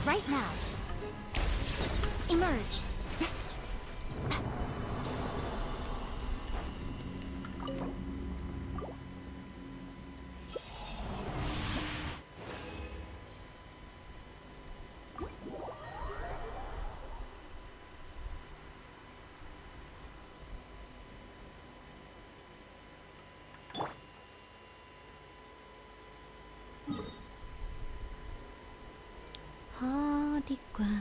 Right now. Emerge.พอดีกว่า